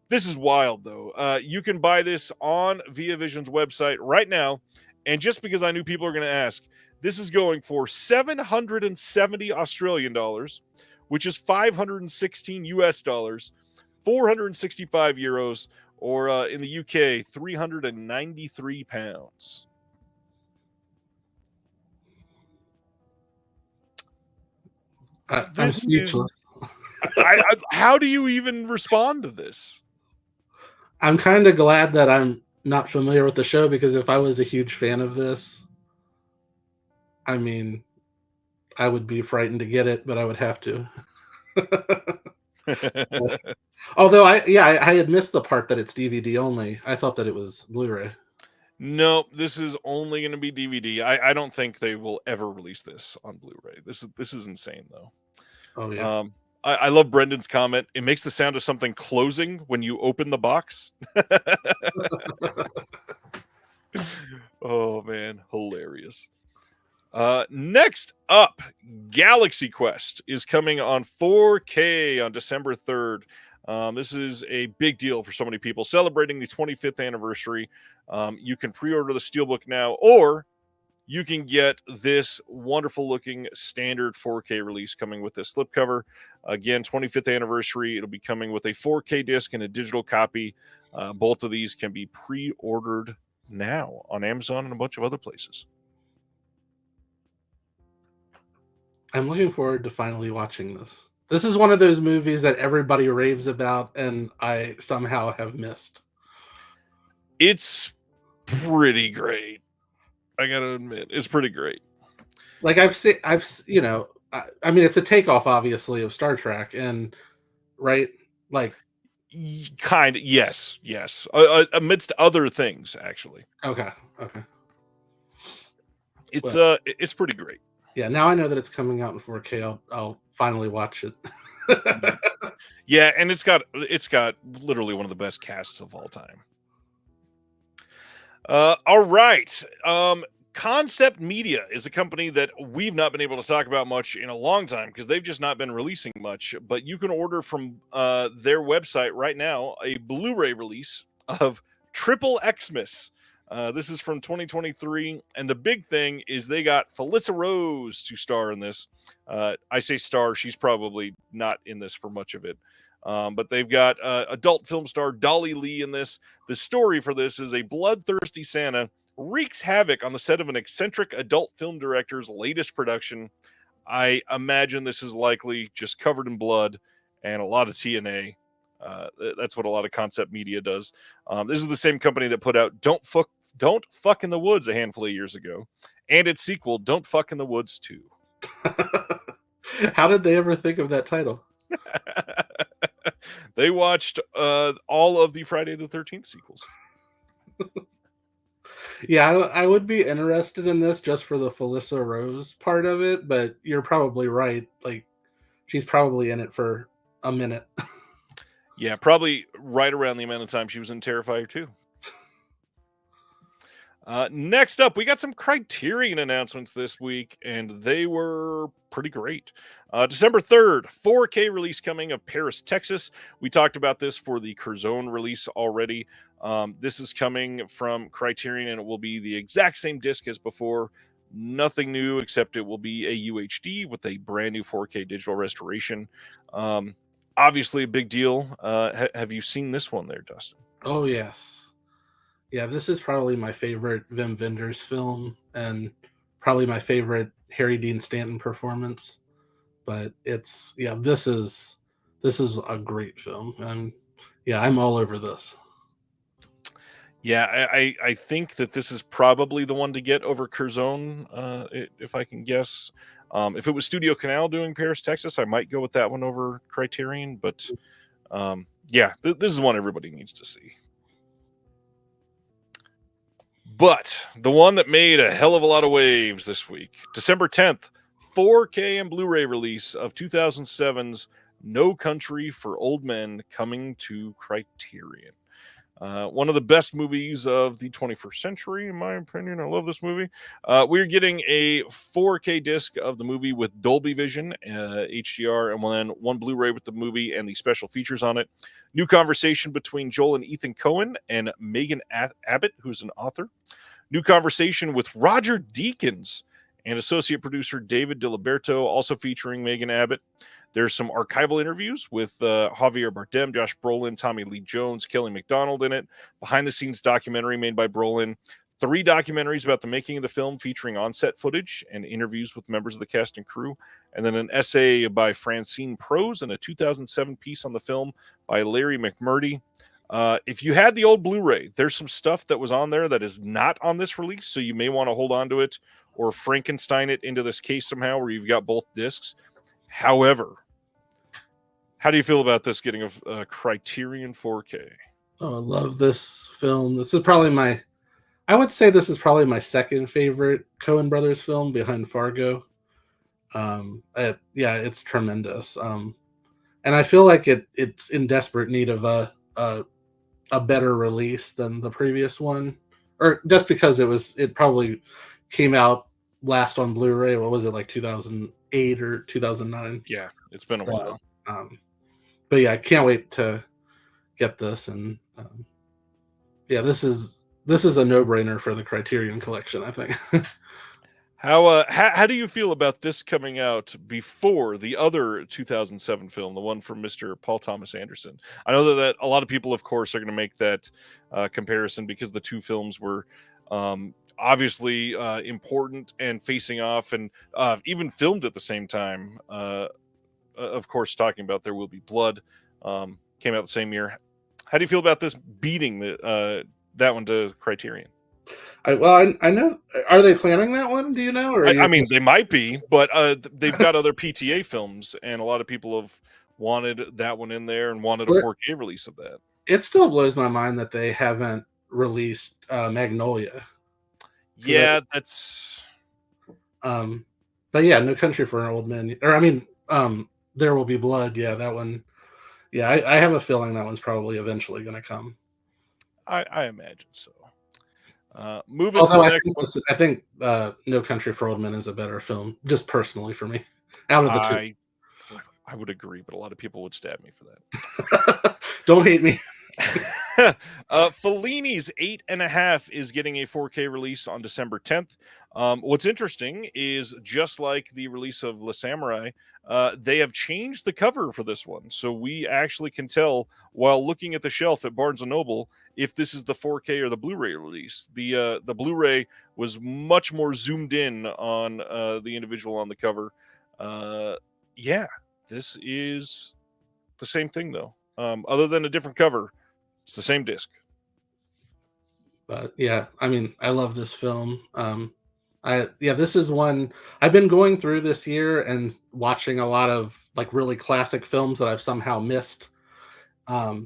This is wild, though. You can buy this on Via Vision's website right now, and just because I knew people are going to ask, this is going for 770 Australian dollars, which is 516 US dollars, 465 euros, or in the UK, 393 pounds. This is. How do you even respond to this? I'm kind of glad that I'm not familiar with the show, because if I was a huge fan of this, I mean, I would be frightened to get it, but I would have to. Although I had missed the part that it's DVD only. I thought that it was Blu-ray. No, this is only going to be DVD. I don't think they will ever release this on Blu-ray. This is insane, though. Oh yeah. I love Brendan's comment. It makes the sound of something closing when you open the box. Oh man, hilarious. Next up, Galaxy Quest is coming on 4K on December 3rd. This is a big deal for so many people, celebrating the 25th anniversary. You can pre-order the Steelbook now, or you can get this wonderful looking standard 4K release coming with this slipcover. Again, 25th anniversary. It'll be coming with a 4K disc and a digital copy. Both of these can be pre-ordered now on Amazon and a bunch of other places. I'm looking forward to finally watching this. This is one of those movies that everybody raves about, and I somehow have missed. It's pretty great. I gotta admit, it's pretty great. Like I mean, it's a takeoff, obviously, of Star Trek, and right, like, kind of, yes, amidst other things, actually. Okay. It's pretty great. Yeah, now I know that it's coming out in 4K. I'll finally watch it. Yeah, and it's got literally one of the best casts of all time. All right. Concept Media is a company that we've not been able to talk about much in a long time because they've just not been releasing much. But you can order from their website right now a Blu-ray release of Triple Xmas. This is from 2023, and the big thing is they got Felissa Rose to star in this. I say star, she's probably not in this for much of it. But they've got adult film star Dolly Lee in this. The story for this is a bloodthirsty Santa wreaks havoc on the set of an eccentric adult film director's latest production. I imagine this is likely just covered in blood and a lot of TNA. That's what a lot of Concept Media does. This is the same company that put out Don't Fuck in the Woods a handful of years ago, and its sequel, Don't Fuck in the Woods 2. How did they ever think of that title? They watched all of the Friday the 13th sequels. Yeah, I would be interested in this just for the Felissa Rose part of it, but you're probably right. Like, she's probably in it for a minute. Yeah, probably right around the amount of time she was in Terrifier 2. Next up, we got some Criterion announcements this week, and they were pretty great. December 3rd, 4K release coming of Paris, Texas. We talked about this for the Curzon release already. This is coming from Criterion, and it will be the exact same disc as before. Nothing new, except it will be a UHD with a brand new 4K digital restoration. Obviously, a big deal. Have you seen this one there, Dustin? Oh, yes. Yeah, this is probably my favorite Wim Wenders film and probably my favorite Harry Dean Stanton performance. But this is a great film, and yeah, I'm all over this. Yeah, I think that this is probably the one to get over Curzon, if I can guess. If it was Studio Canal doing Paris, Texas, I might go with that one over Criterion. But yeah, this is one everybody needs to see. But the one that made a hell of a lot of waves this week, December 10th, 4K and Blu-ray release of 2007's No Country for Old Men coming to Criterion. One of the best movies of the 21st century, in my opinion. I love this movie. We're getting a 4K disc of the movie with Dolby Vision, HDR, and then one Blu-ray with the movie and the special features on it. New conversation between Joel and Ethan Coen and Megan Abbott, who's an author. New conversation with Roger Deakins and associate producer David DiLiberto, also featuring Megan Abbott. There's some archival interviews with Javier Bardem, Josh Brolin, Tommy Lee Jones, Kelly MacDonald in it. Behind-the-scenes documentary made by Brolin. 3 documentaries about the making of the film featuring on-set footage and interviews with members of the cast and crew. And then an essay by Francine Prose and a 2007 piece on the film by Larry McMurdy. If you had the old Blu-ray, there's some stuff that was on there that is not on this release, so you may want to hold on to it or Frankenstein it into this case somehow where you've got both discs. However, how do you feel about this getting a Criterion 4K? Oh, I love this film. I would say this is probably my second favorite Coen Brothers film behind Fargo. It's tremendous. And I feel like it's in desperate need of a better release than the previous one, or just because it probably came out last on Blu-ray. What was it, like 2008 or 2009? Yeah, it's been a while. But yeah, I can't wait to get this, and this is a no-brainer for the Criterion collection, I think. How do you feel about this coming out before the other 2007 film, the one from Mr. Paul Thomas Anderson? I know that a lot of people, of course, are going to make that comparison because the two films were obviously important and facing off, and even filmed at the same time. Of course, talking about There Will Be Blood came out the same year. How do you feel about this beating that one to Criterion? I know. Are they planning that one? Do you know? Or I mean, they might be, but they've got other PTA films, and a lot of people have wanted that one in there and wanted a 4K release of that. It still blows my mind that they haven't released Magnolia. Yeah, that's. But yeah, No Country for Old Men, or I mean, There Will Be Blood. Yeah, that one. Yeah, I have a feeling that one's probably eventually going to come. I imagine so. Moving to the next one. I think No Country for Old Men is a better film, just personally for me. Out of the two, I would agree, but a lot of people would stab me for that. Don't hate me. Fellini's 8.5 is getting a 4K release on December 10th. What's interesting is, just like the release of La Samurai, they have changed the cover for this one, so we actually can tell while looking at the shelf at Barnes & Noble if this is the 4K or the Blu-ray release. The Blu-ray was much more zoomed in on the individual on the cover. Yeah, this is the same thing though. Other than a different cover, it's the same disc. But yeah, I mean, I love this film. This is one I've been going through this year and watching a lot of like really classic films that I've somehow missed.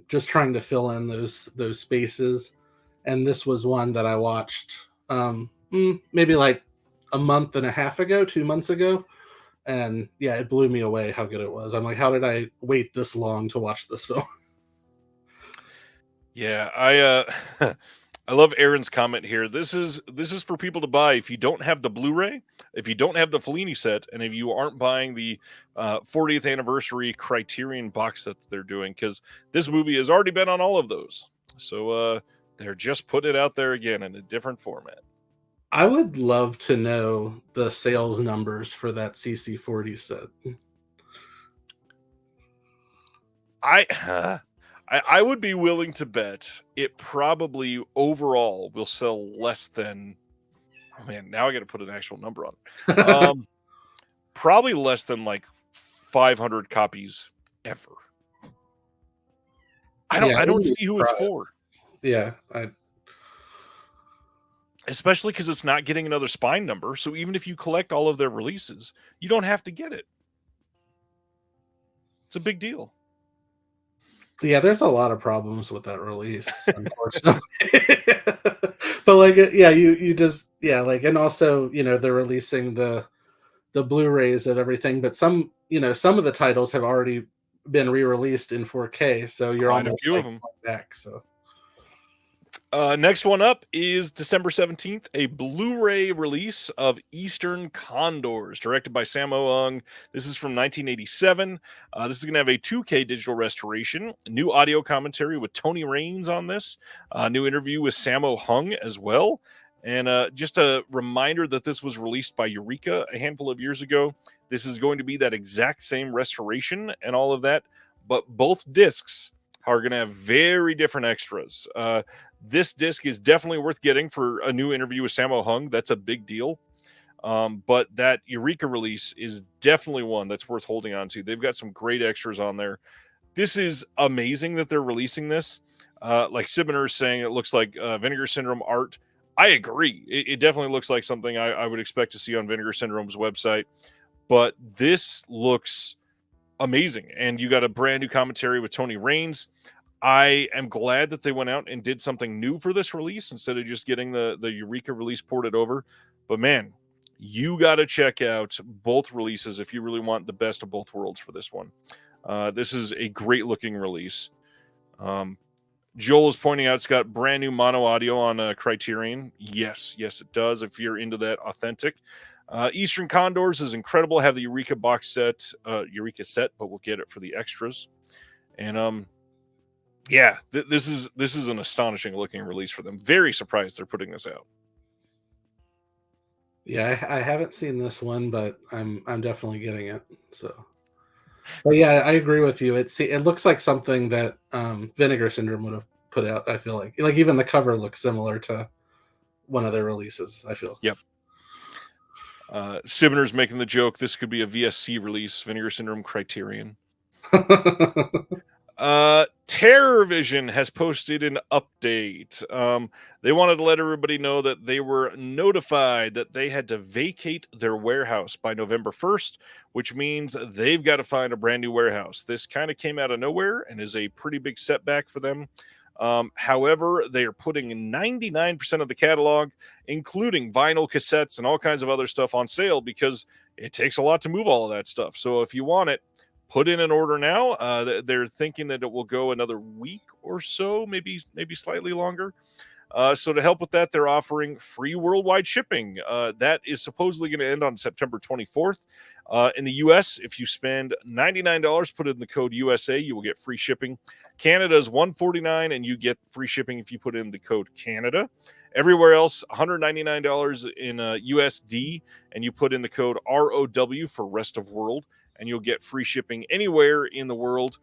Just trying to fill in those spaces. And this was one that I watched maybe like a month and a half ago, 2 months ago. And yeah, it blew me away how good it was. I'm like, how did I wait this long to watch this film? Yeah, I love Aaron's comment here. This is for people to buy if you don't have the Blu-ray, if you don't have the Fellini set, and if you aren't buying the 40th anniversary Criterion box set that they're doing, because this movie has already been on all of those. So they're just putting it out there again in a different format. I would love to know the sales numbers for that CC40 set. I would be willing to bet it probably overall will sell less than. Oh man, now I got to put an actual number on it. Probably less than like 500 copies ever. I don't see who it's for. Yeah, especially because it's not getting another spine number. So even if you collect all of their releases, you don't have to get it. It's a big deal. Yeah, there's a lot of problems with that release, unfortunately. But like, yeah, you just, yeah, like, and also, you know, they're releasing the Blu-rays of everything, but some, you know, some of the titles have already been re-released in 4K, so you're Quite a almost few like of them back. So next one up is December 17th, a Blu-ray release of Eastern Condors, directed by Sammo Hung. This is from 1987. This is going to have a 2K digital restoration, new audio commentary with Tony Raines on this, new interview with Sammo Hung as well. And just a reminder that this was released by Eureka a handful of years ago. This is going to be that exact same restoration and all of that, but both discs are going to have very different extras. This disc is definitely worth getting for a new interview with Sammo Hung. That's a big deal. But that Eureka release is definitely one that's worth holding on to. They've got some great extras on there. This is amazing that they're releasing this. Like Sibner is saying, it looks like Vinegar Syndrome art. I agree. It definitely looks like something I would expect to see on Vinegar Syndrome's website. But this looks amazing. And you got a brand new commentary with Tony Raines. I am glad that they went out and did something new for this release instead of just getting the Eureka release ported over. But man, you got to check out both releases if you really want the best of both worlds for this one. This is a great looking release. Joel is pointing out it's got brand new mono audio on Criterion. Yes, it does if you're into that authentic. Eastern Condors is incredible. Have the Eureka box set, Eureka set, but we'll get it for the extras. And yeah, this is an astonishing looking release for them. Very surprised they're putting this out. yeah, I haven't seen this one, but I'm definitely getting it. So, but yeah, I agree with you. It looks like something that Vinegar Syndrome would have put out. I feel like even the cover looks similar to one of their releases. I feel. Yep. Sibner's making the joke. This could be a VSC release. Vinegar Syndrome Criterion. Terror Vision has posted an update. They wanted to let everybody know that they were notified that they had to vacate their warehouse by November 1st, which means they've got to find a brand new warehouse. This kind of came out of nowhere and is a pretty big setback for them. However, they are putting 99% of the catalog, including vinyl cassettes and all kinds of other stuff, on sale because it takes a lot to move all of that stuff. So if you want it, put in an order now. They're thinking that it will go another week or so, maybe slightly longer. So to help with that, they're offering free worldwide shipping. That is supposedly going to end on September 24th. In the U.S., if you spend $99, put in the code USA, you will get free shipping. Canada is $149, and you get free shipping if you put in the code Canada. Everywhere else, $199 in USD, and you put in the code ROW for rest of world, and you'll get free shipping anywhere in the world.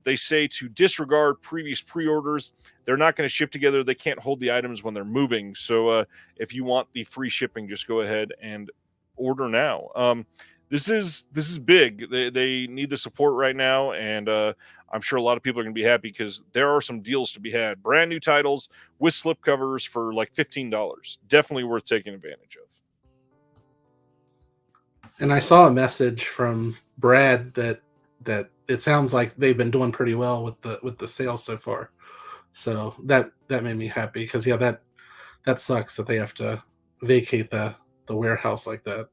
They say to disregard previous pre-orders. They're not going to ship together. They can't hold the items when they're moving. So if you want the free shipping, just go ahead and order now. This is big. They need the support right now, and I'm sure a lot of people are going to be happy because there are some deals to be had. Brand new titles with slipcovers for like $15. Definitely worth taking advantage of. And I saw a message from Brad that it sounds like they've been doing pretty well with the sales so far. So that made me happy because yeah, that sucks that they have to vacate the warehouse like that.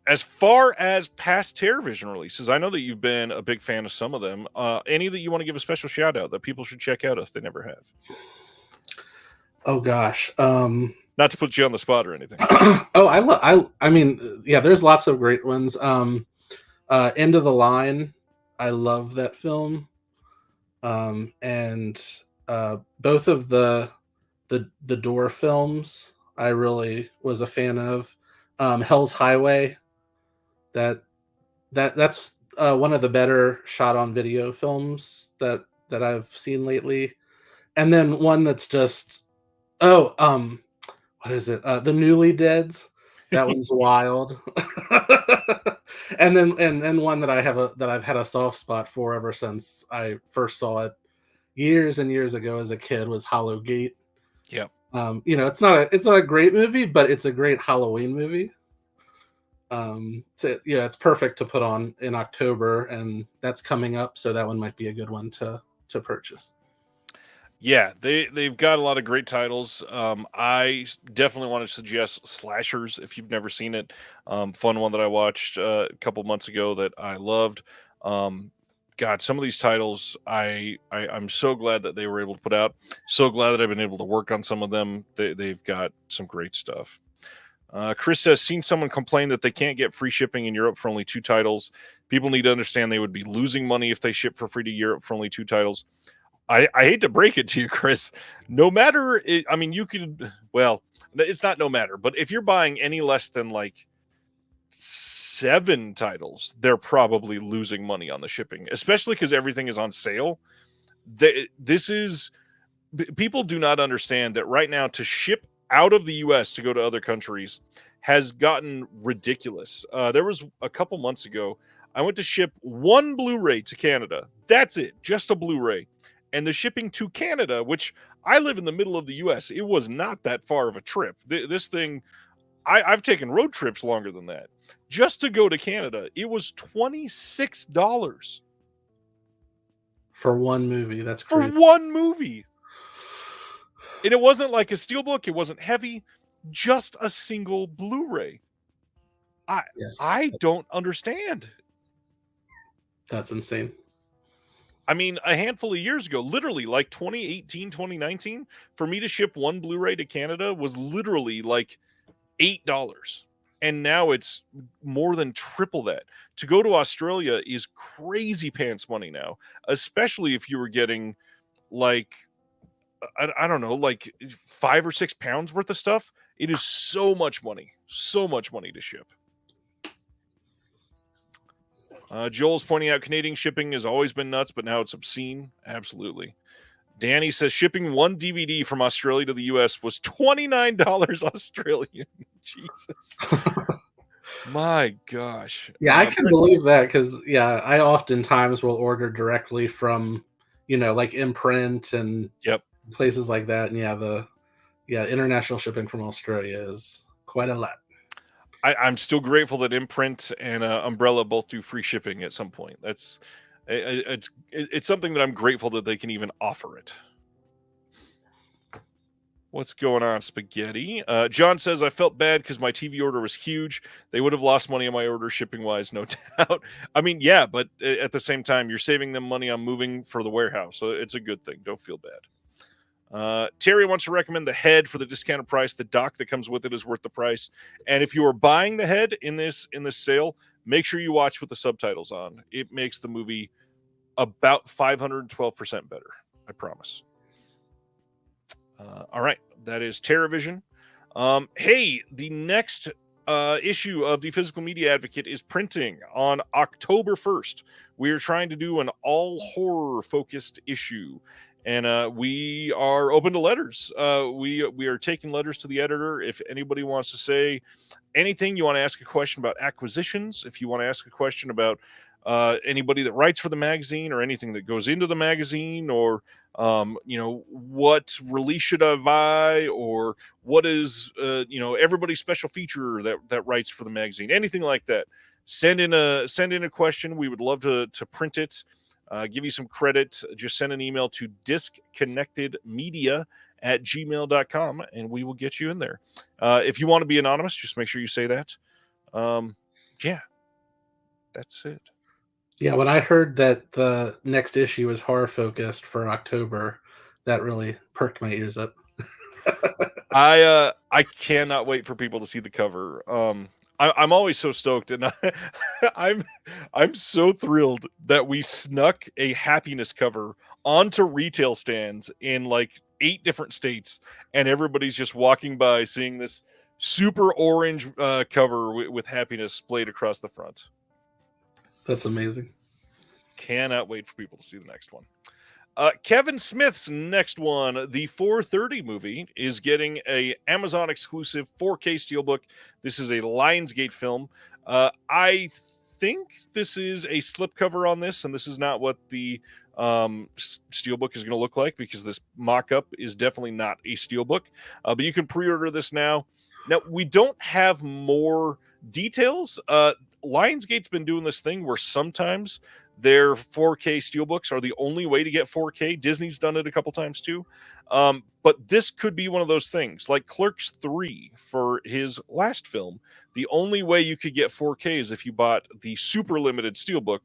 As far as past TerraVision releases, I know that you've been a big fan of some of them. Any that you want to give a special shout out that people should check out if they never have? Oh gosh. Not to put you on the spot or anything. I mean, yeah, there's lots of great ones. End of the Line. I love that film. And both of the Door films I really was a fan of. Hell's Highway. That's one of the better shot on video films that I've seen lately. And then one that's just what is it? The Newly Deads. That one's wild. And then one that I've had a soft spot for ever since I first saw it years and years ago as a kid was Hollow Gate. Yeah. It's not a great movie, but it's a great Halloween movie. So yeah, it's perfect to put on in October, and that's coming up, so that one might be a good one to purchase. Yeah, they've got a lot of great titles. I definitely want to suggest Slashers if you've never seen it. Fun one that I watched a couple months ago that I loved. God, some of these titles I'm so glad that they were able to put out. So glad that I've been able to work on some of them. They've got some great stuff. Chris says, seen someone complain that they can't get free shipping in Europe for only 2 titles. People need to understand they would be losing money if they ship for free to Europe for only 2 titles. I hate to break it to you, Chris. No matter, you could, well, it's not no matter, but if you're buying any less than like 7 titles, they're probably losing money on the shipping, especially because everything is on sale. People do not understand that right now to ship out of the US to go to other countries has gotten ridiculous. There was a couple months ago, I went to ship 1 Blu-ray to Canada. That's it, just a Blu-ray. And the shipping to Canada, which I live in the middle of the US, it was not that far of a trip. This thing, I've taken road trips longer than that. Just to go to Canada, it was $26. For one movie, that's crazy. For one movie. And it wasn't like a steelbook, it wasn't heavy, just a single Blu-ray. I don't understand. That's insane. I mean, a handful of years ago, literally like 2018, 2019, for me to ship 1 Blu-ray to Canada was literally like $8. And now it's more than triple that. To go to Australia is crazy pants money now, especially if you were getting like, I don't know, like 5 or 6 pounds worth of stuff. It is so much money to ship. Joel's pointing out Canadian shipping has always been nuts, but now it's obscene. Absolutely. Danny says shipping 1 DVD from Australia to the US was $29 Australian. Jesus. My gosh. Yeah, I can believe that because, I oftentimes will order directly from, like Imprint and places like that. And international shipping from Australia is quite a lot. I'm still grateful that Imprint and Umbrella both do free shipping at some point. It's something that I'm grateful that they can even offer it. What's going on, Spaghetti? John says, I felt bad because my TV order was huge. They would have lost money on my order shipping-wise, no doubt. I mean, yeah, but at the same time, you're saving them money on moving for the warehouse, so it's a good thing. Don't feel bad. Terry wants to recommend the head for the discounted price. The dock that comes with it is worth the price. And if you are buying the head in this sale, make sure you watch with the subtitles on. It makes the movie about 512% better. I promise. All right, that is TerraVision. Hey, the next issue of the Physical Media Advocate is printing on October 1st. We are trying to do an all horror focused issue. And we are open to letters. We are taking letters to the editor. If anybody wants to say anything, you want to ask a question about acquisitions, if you want to ask a question about anybody that writes for the magazine or anything that goes into the magazine, or what release should I buy, or what is everybody's special feature that writes for the magazine, anything like that, send in a question. We would love to print it. Give you some credit. Just send an email to disconnectedmedia at gmail.com, and we will get you in there. If you want to be anonymous, just make sure you say that. Yeah, that's it. Yeah, when I heard that the next issue is horror focused for October, that really perked my ears up. I cannot wait for people to see the cover. I'm always so stoked, and I'm so thrilled that we snuck a happiness cover onto retail stands in like 8 different states, and everybody's just walking by seeing this super orange cover with happiness splayed across the front. That's amazing. Cannot wait for people to see the next one. Kevin Smith's next one, the 4:30 movie, is getting a Amazon exclusive 4K steelbook. This is a Lionsgate film. I think this is a slipcover on this, and this is not what the steelbook is going to look like, because this mock-up is definitely not a steelbook. But you can pre-order this now. Now, we don't have more details. Lionsgate's been doing this thing where sometimes their 4K steelbooks are the only way to get 4K. Disney's done it a couple times too. But this could be one of those things, like Clerks 3 for his last film. The only way you could get 4K is if you bought the super limited steelbook.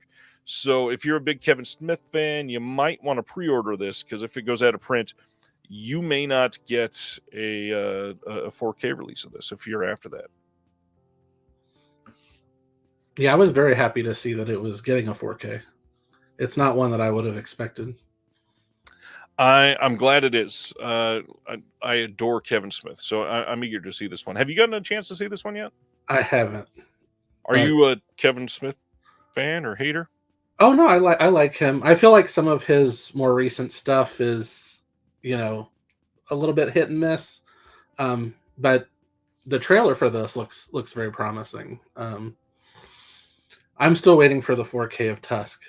So if you're a big Kevin Smith fan, you might want to pre-order this, because if it goes out of print, you may not get a 4K release of this if you're after that. Yeah, I was very happy to see that it was getting a 4K. It's not one that I would have expected. I'm glad it is. I adore Kevin Smith, so I'm eager to see this one. Have you gotten a chance to see this one yet? I haven't. Are you a Kevin Smith fan or hater? Oh no, I like him. I feel like some of his more recent stuff is, a little bit hit and miss. But the trailer for this looks very promising. I'm still waiting for the 4K of Tusk,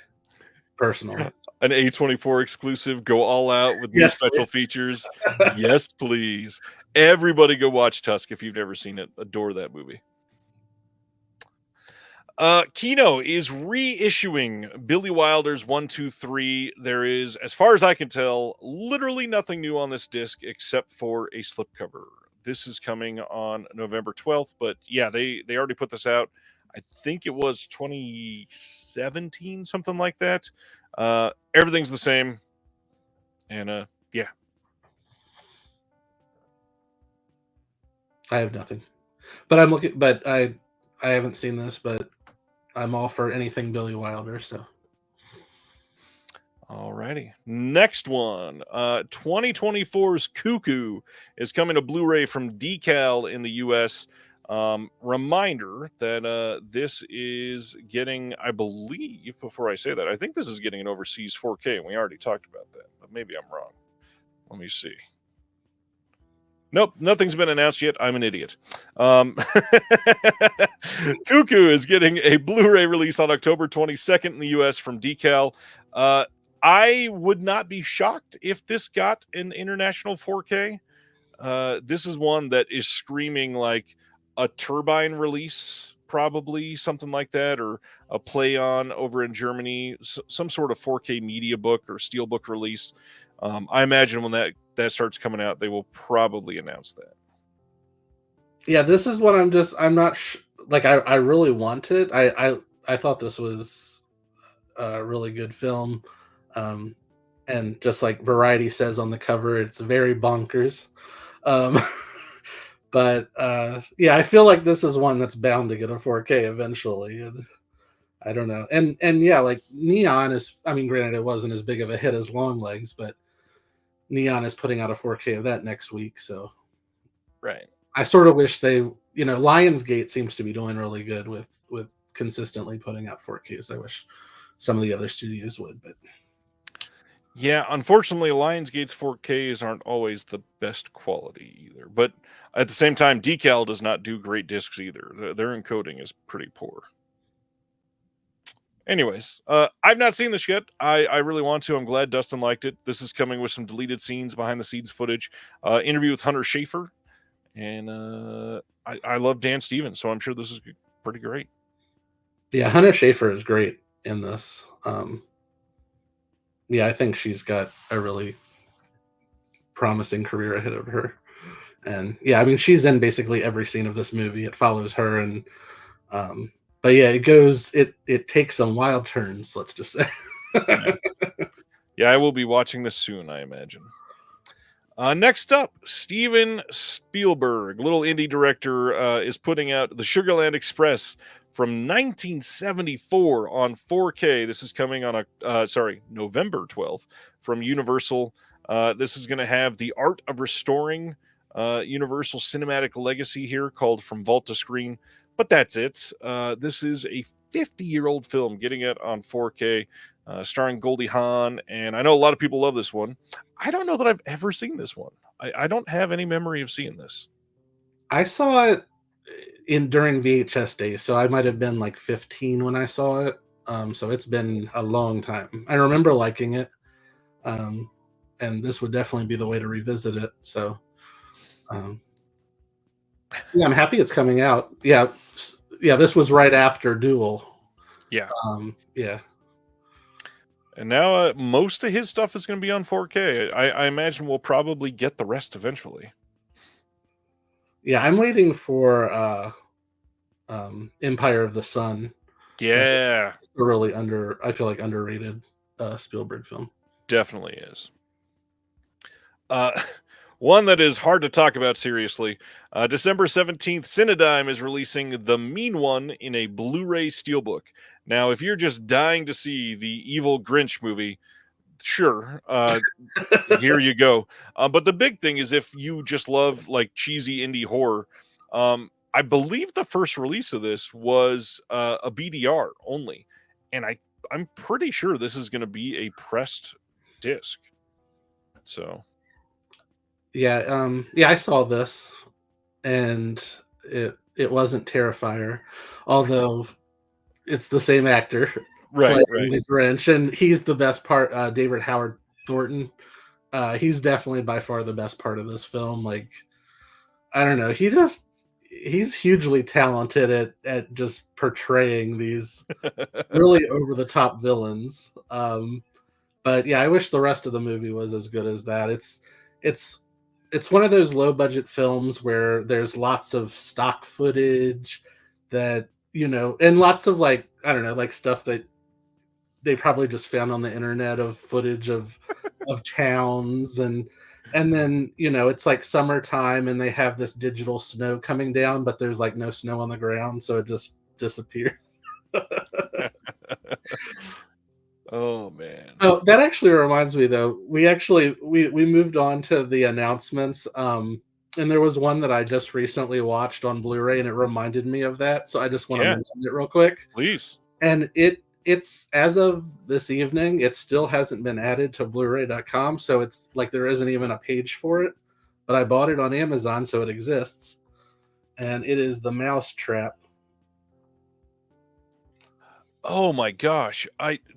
personally. An A24 exclusive, go all out with new special features. Yes, please. Everybody go watch Tusk if you've never seen it. Adore that movie. Kino is reissuing Billy Wilder's 1, 2, 3. There is, as far as I can tell, literally nothing new on this disc except for a slipcover. This is coming on November 12th, but yeah, they already put this out. I think it was 2017, something like that. Everything's the same. And yeah. I have nothing. But I haven't seen this, but I'm all for anything Billy Wilder, so. Alrighty. Next one. 2024's Cuckoo is coming to Blu-ray from Decal in the US. Reminder that this is getting, I believe, before I say that, I think this is getting an overseas 4K, and we already talked about that, but maybe I'm wrong. Let me see. Nope, nothing's been announced yet. I'm an idiot. Cuckoo is getting a Blu-ray release on October 22nd in the US from Decal. I would not be shocked if this got an international 4K. This is one that is screaming like a Turbine release, probably something like that, or a Play On over in Germany, some sort of 4K media book or steelbook release. I imagine when that starts coming out, they will probably announce that. Yeah, this is what I'm not like. I really want it. I thought this was a really good film, and just like Variety says on the cover, it's very bonkers. But yeah, I feel like this is one that's bound to get a 4K eventually, and I don't know. And yeah, like Neon is, I mean, granted it wasn't as big of a hit as Longlegs, but Neon is putting out a 4K of that next week, so right. I sort of wish they, Lionsgate seems to be doing really good with consistently putting out 4Ks. I wish some of the other studios would, but yeah, unfortunately, Lionsgate's 4Ks aren't always the best quality either. But at the same time, Decal does not do great discs either. Their encoding is pretty poor. Anyways, I've not seen this yet. I really want to. I'm glad Dustin liked it. This is coming with some deleted scenes, behind the scenes footage, interview with Hunter Schafer, and I love Dan Stevens, so I'm sure this is pretty great. Yeah, Hunter Schafer is great in this. Yeah, I think she's got a really promising career ahead of her. And yeah, I mean, she's in basically every scene of this movie. It follows her, and but yeah, it takes some wild turns, let's just say. Nice. Yeah, I will be watching this soon, I imagine. Next up, Steven Spielberg, little indie director, is putting out The Sugarland Express from 1974 on 4K. This is coming on November 12th from Universal. This is going to have the art of restoring Universal cinematic legacy here, called From Vault to Screen. But that's it. This is a 50-year-old film getting it on 4K. Starring Goldie Hawn, and I know a lot of people love this one. I don't know that I've ever seen this one. I don't have any memory of seeing this. I saw it during VHS days, so I might have been like 15 when I saw it. So it's been a long time. I remember liking it, and this would definitely be the way to revisit it. So, yeah, I'm happy it's coming out. Yeah, this was right after Duel. Yeah. Yeah. And now most of his stuff is going to be on 4K. I imagine we'll probably get the rest eventually. Yeah, I'm waiting for Empire of the Sun. Yeah. That's really I feel like underrated Spielberg film. Definitely is. One that is hard to talk about seriously. December 17th, Cinedigm is releasing The Mean One in a Blu-ray Steelbook. Now, if you're just dying to see the evil Grinch movie, sure, here you go. But the big thing is, if you just love like cheesy indie horror, I believe the first release of this was a BDR only, and I'm pretty sure this is going to be a pressed disc. So, yeah, I saw this, and it wasn't Terrifier, although it's the same actor, right. The Grinch, and he's the best part. David Howard Thornton, he's definitely by far the best part of this film. Like, I don't know, he's hugely talented at just portraying these really over the top villains. But yeah, I wish the rest of the movie was as good as that. It's one of those low budget films where there's lots of stock footage that, and lots of like, I don't know, like stuff that they probably just found on the internet of footage of towns, and then, it's like summertime and they have this digital snow coming down, but there's like no snow on the ground, so it just disappears. Oh man. Oh, that actually reminds me though. We moved on to the announcements. And there was one that I just recently watched on Blu-ray, and it reminded me of that. So I just want to mention it real quick. Please. And it's as of this evening, it still hasn't been added to Blu-ray.com. So it's like there isn't even a page for it. But I bought it on Amazon, so it exists. And it is The Mousetrap. Oh my gosh.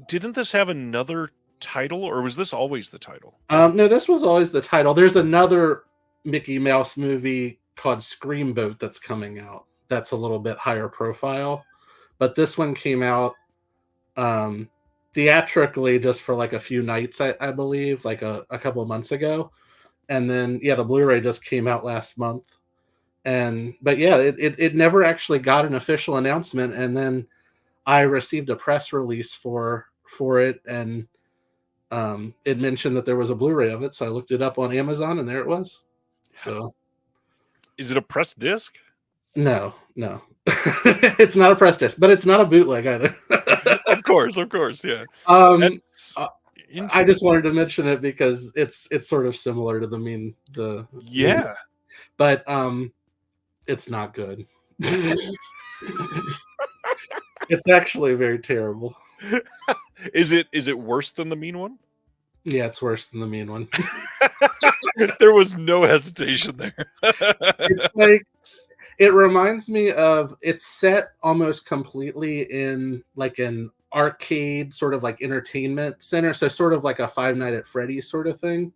Didn't this have another title, or was this always the title? No, this was always the title. There's another Mickey Mouse movie called Screamboat that's coming out. That's a little bit higher profile. But this one came out theatrically just for like a few nights, I believe, like a couple of months ago. And then, yeah, the Blu-ray just came out last month. But yeah, it never actually got an official announcement. And then I received a press release for it, and it mentioned that there was a Blu-ray of it, so I looked it up on Amazon, and there it was. So, is it a press disc? No, it's not a press disc, but it's not a bootleg either. Of course, yeah. I just wanted to mention it because it's sort of similar to yeah, but it's not good. It's actually very terrible. Is it worse than The Mean One? Yeah, it's worse than The Mean One. There was no hesitation there. It's like, it reminds me of, it's set almost completely in like an arcade sort of like entertainment center, so sort of like a Five Nights at Freddy's sort of thing.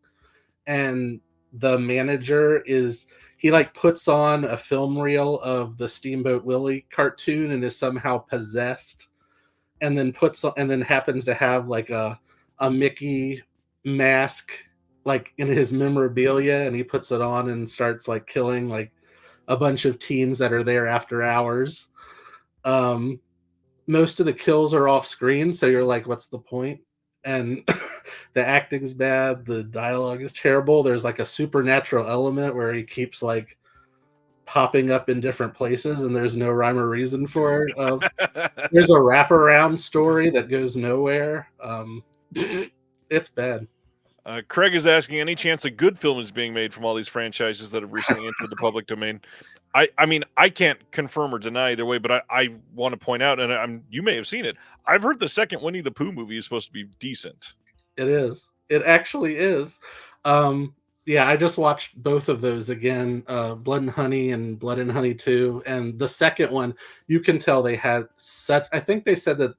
And the manager he like puts on a film reel of the Steamboat Willie cartoon and is somehow possessed, and then happens to have like a Mickey mask like in his memorabilia, and he puts it on and starts like killing like a bunch of teens that are there after hours. Um, Most of the kills are off screen, so you're like, what's the point? And the acting's bad, the dialogue is terrible. There's like a supernatural element where he keeps like popping up in different places, and there's no rhyme or reason for it. There's a wraparound story that goes nowhere. It's bad. Craig is asking, any chance a good film is being made from all these franchises that have recently entered the public domain? I mean, I can't confirm or deny either way, but I want to point out, and you may have seen it. I've heard the second Winnie the Pooh movie is supposed to be decent. It is. It actually is. Yeah, I just watched both of those again, Blood and Honey and Blood and Honey 2. And the second one, you can tell they had such, I think they said that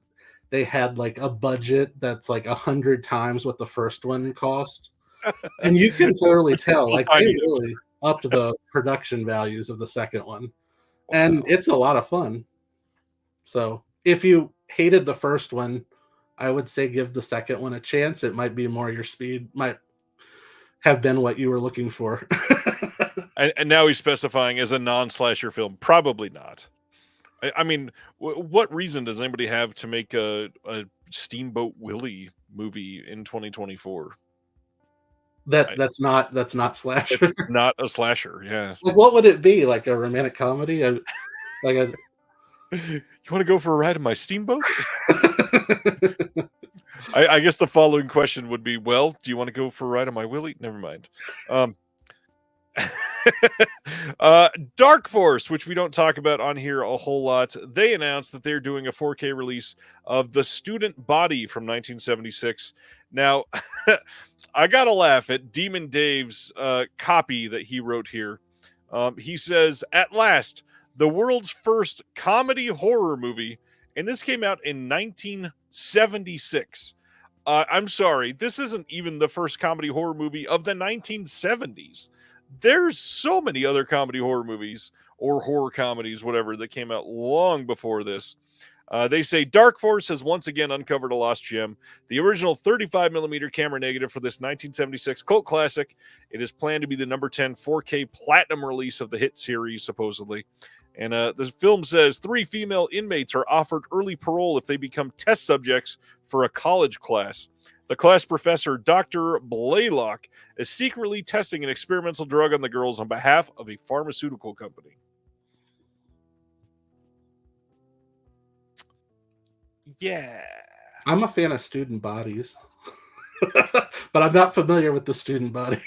they had like a budget that's like 100 times what the first one cost. And you can totally tell, like they really upped the production values of the second one. And it's a lot of fun. So if you hated the first one, I would say give the second one a chance. It might be more your speed, might have been what you were looking for. And now he's specifying as a non-slasher film. Probably not. I mean, what reason does anybody have to make a Steamboat Willie movie in 2024? That's not slasher. It's not a slasher. Yeah. Like, what would it be? Like a romantic comedy? Like a. You want to go for a ride in my steamboat? I guess the following question would be, well, do you want to go for a ride on my Willie? Never mind. Dark Force, which we don't talk about on here a whole lot, they announced that they're doing a 4K release of The Student Body from 1976. Now, I gotta laugh at Demon Dave's copy that he wrote here. He says, at last, the world's first comedy horror movie, and this came out in 1976. I'm sorry, this isn't even the first comedy horror movie of the 1970s. There's so many other comedy horror movies or horror comedies, whatever, that came out long before this. They say Dark Force has once again uncovered a lost gem. The original 35mm camera negative for this 1976 cult classic. It is planned to be the number 10 4K platinum release of the hit series, supposedly. And the film says 3 female inmates are offered early parole if they become test subjects for a college class. The class professor, Dr. Blaylock, is secretly testing an experimental drug on the girls on behalf of a pharmaceutical company. Yeah. I'm a fan of student bodies, but I'm not familiar with the student body.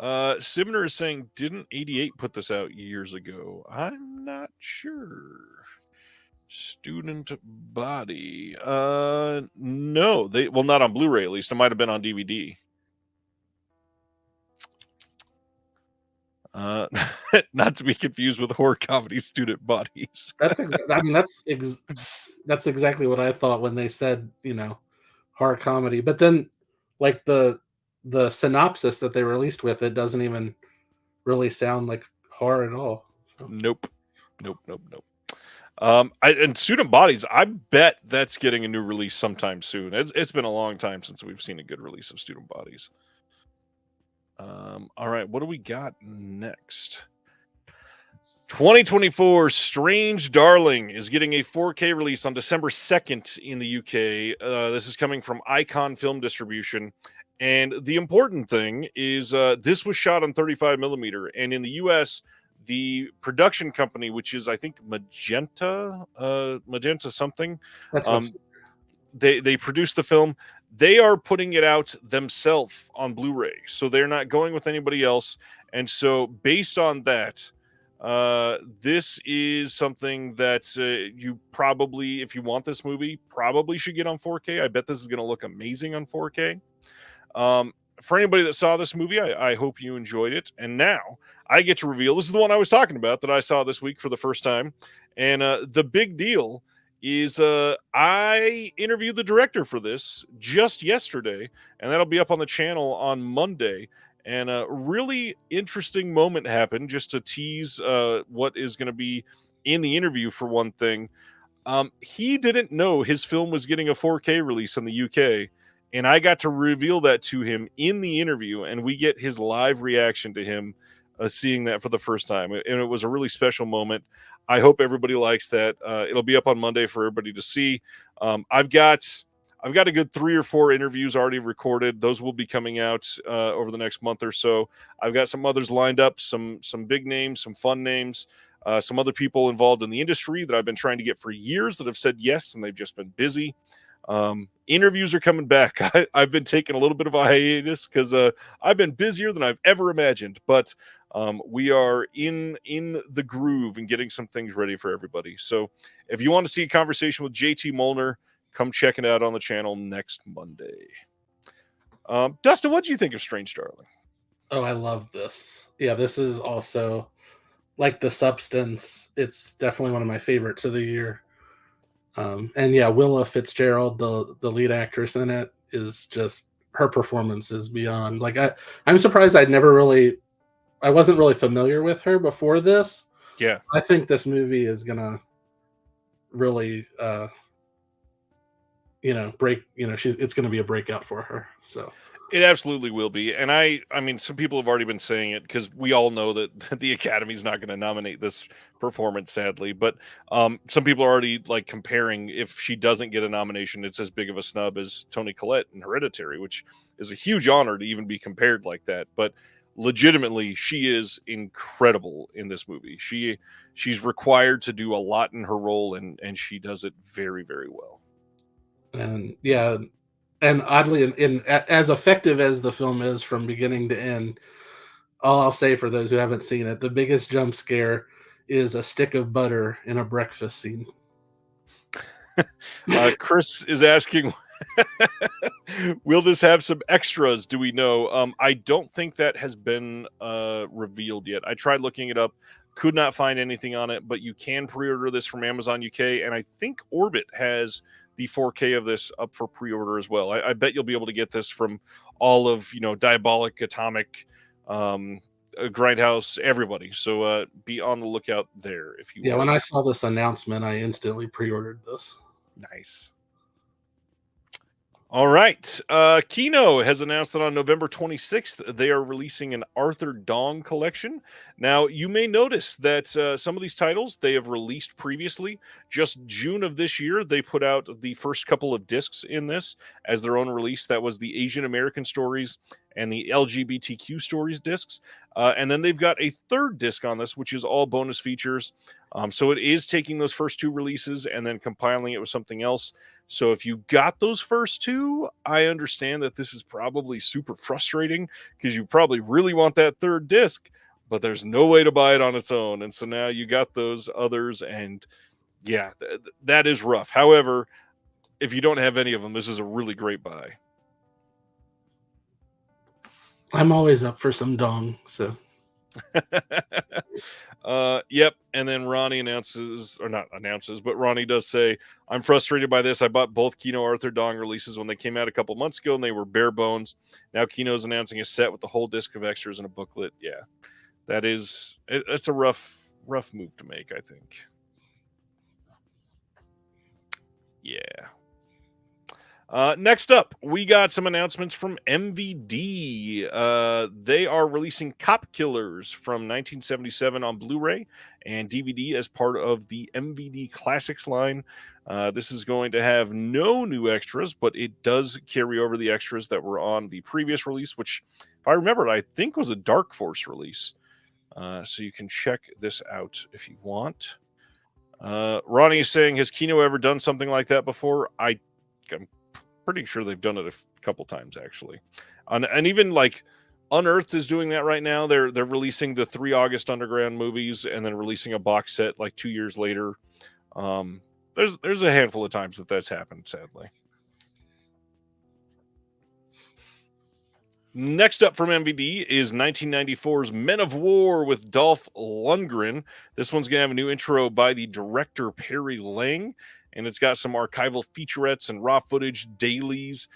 Simner is saying, didn't 88 put this out years ago? I'm not sure. Student Body. No, not on Blu-ray at least. It might have been on DVD. Not to be confused with horror comedy Student Bodies. That's exactly what I thought when they said, horror comedy. But then, like the synopsis that they released with it doesn't even really sound like horror at all. So. Nope. And Student Bodies, I bet that's getting a new release sometime soon. It's been a long time since we've seen a good release of Student Bodies. All right, what do we got next? 2024 Strange Darling is getting a 4K release on December 2nd in the UK. This is coming from Icon Film Distribution. And the important thing is this was shot on 35mm. And in the US, the production company, which is, I think, Magenta something, they produced the film. They are putting it out themselves on Blu-ray. So they're not going with anybody else. And so based on that, this is something that you probably, if you want this movie, probably should get on 4K. I bet this is going to look amazing on 4K. For anybody that saw this movie, I hope you enjoyed it. And now I get to reveal, this is the one I was talking about that I saw this week for the first time. And the big deal is I interviewed the director for this just yesterday, and that'll be up on the channel on Monday. And a really interesting moment happened, just to tease what is going to be in the interview for one thing. He didn't know his film was getting a 4K release in the UK. And I got to reveal that to him in the interview, and we get his live reaction to him seeing that for the first time. And it was a really special moment. I hope everybody likes that. It'll be up on Monday for everybody to see. I've got a good 3 or 4 interviews already recorded. Those will be coming out over the next month or so. I've got some others lined up, some big names, some fun names, some other people involved in the industry that I've been trying to get for years that have said yes, and they've just been busy. Interviews are coming back. I've been taking a little bit of a hiatus because I've been busier than I've ever imagined, but we are in the groove and getting some things ready for everybody. So if you want to see a conversation with JT Molnar, come check it out on the channel next Monday. Dustin, what do you think of Strange Darling? Oh, I love this. Yeah, this is also like The Substance. It's definitely one of my favorites of the year. And yeah, Willa Fitzgerald, the lead actress in it, is just, her performance is beyond. Like I'm surprised I wasn't really familiar with her before this. Yeah, I think this movie is gonna really it's gonna be a breakout for her. So it absolutely will be. And I mean, some people have already been saying it because we all know that the Academy's not going to nominate this performance, sadly. But some people are already like comparing, if she doesn't get a nomination, it's as big of a snub as Toni Collette in Hereditary, which is a huge honor to even be compared like that. But legitimately, she is incredible in this movie. She's required to do a lot in her role, and she does it very, very well. And yeah, and oddly, in as effective as the film is from beginning to end, all I'll say for those who haven't seen it, the biggest jump scare is a stick of butter in a breakfast scene. Chris is asking, will this have some extras? Do we know? I don't think that has been revealed yet. I tried looking it up, could not find anything on it, but you can pre-order this from Amazon UK, and I think Orbit has the 4K of this up for pre-order as well. I bet you'll be able to get this from all of, Diabolic, Atomic, Grindhouse, everybody. So be on the lookout there if you want. Yeah, when I saw this announcement, I instantly pre-ordered this. Nice. All right. Kino has announced that on November 26th, they are releasing an Arthur Dong collection. Now, you may notice that some of these titles they have released previously. Just June of this year, they put out the first couple of discs in this as their own release. That was the Asian American Stories and the LGBTQ Stories discs. And then they've got a third disc on this, which is all bonus features. So it is taking those first 2 releases and then compiling it with something else. So if you got those first 2, I understand that this is probably super frustrating because you probably really want that third disc, but there's no way to buy it on its own. And so now you got those others, and yeah, that is rough. However, if you don't have any of them, this is a really great buy. I'm always up for some dong, so. Yep. And then Ronnie announces, or not announces, but Ronnie does say, I'm frustrated by this. I bought both Kino Arthur Dong releases when they came out a couple months ago, and they were bare bones. Now Kino's announcing a set with the whole disc of extras and a booklet. Yeah, it's a rough move to make, I think. Yeah. Next up, we got some announcements from MVD. They are releasing Cop Killers from 1977 on Blu-ray and DVD as part of the MVD Classics line. This is going to have no new extras, but it does carry over the extras that were on the previous release, which, if I remember, I think was a Dark Force release. So you can check this out if you want. Ronnie is saying, has Kino ever done something like that before? I'm pretty sure they've done it a couple times, actually. And even like Unearthed is doing that right now. They're releasing the 3 August Underground movies and then releasing a box set like 2 years later. There's a handful of times that's happened, sadly. Next up from MVD is 1994's Men of War with Dolph Lundgren. This one's going to have a new intro by the director Perry Lang, and it's got some archival featurettes and raw footage, dailies,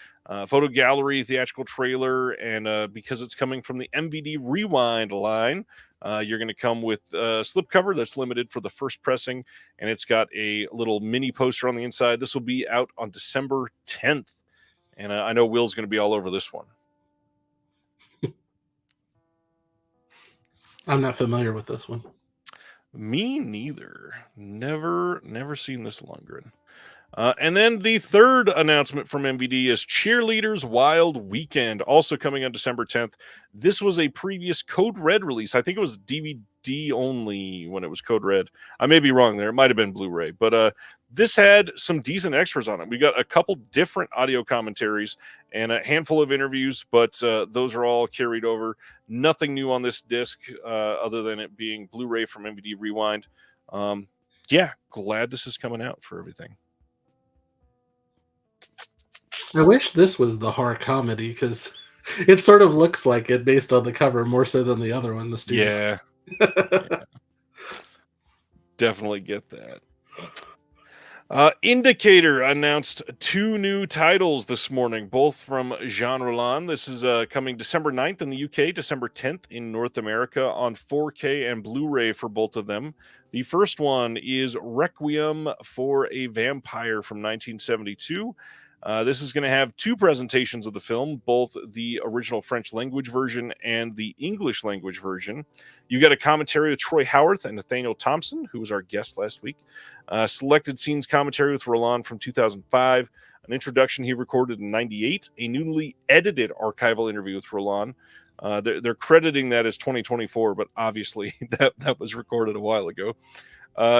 photo gallery, theatrical trailer, and because it's coming from the MVD Rewind line, you're going to come with a slipcover that's limited for the first pressing, and it's got a little mini poster on the inside. This will be out on December 10th. And I know Will's going to be all over this one. I'm not familiar with this one. Me neither. Never seen this Lundgren. And then the third announcement from MVD is Cheerleaders Wild Weekend, also coming on December 10th. This was a previous Code Red release. I think it was DVD only when it was Code Red. I may be wrong there. It might have been Blu-ray. But this had some decent extras on it. We got a couple different audio commentaries and a handful of interviews, but those are all carried over. Nothing new on this disc other than it being Blu-ray from MVD Rewind. Yeah, glad this is coming out for everything. I wish this was the horror comedy because it sort of looks like it based on the cover more so than the other one. The studio. Yeah. Definitely get that. Indicator announced 2 new titles this morning, both from Jean Roland. This is coming December 9th in the UK, December 10th in North America on 4K and Blu-ray for both of them. The first one is Requiem for a Vampire from 1972. This is going to have 2 presentations of the film, both the original French language version and the English language version. You got a commentary with Troy Howarth and Nathaniel Thompson, who was our guest last week. Selected scenes commentary with Roland from 2005. An introduction he recorded in 98. A newly edited archival interview with Roland. They're crediting that as 2024, but obviously that was recorded a while ago.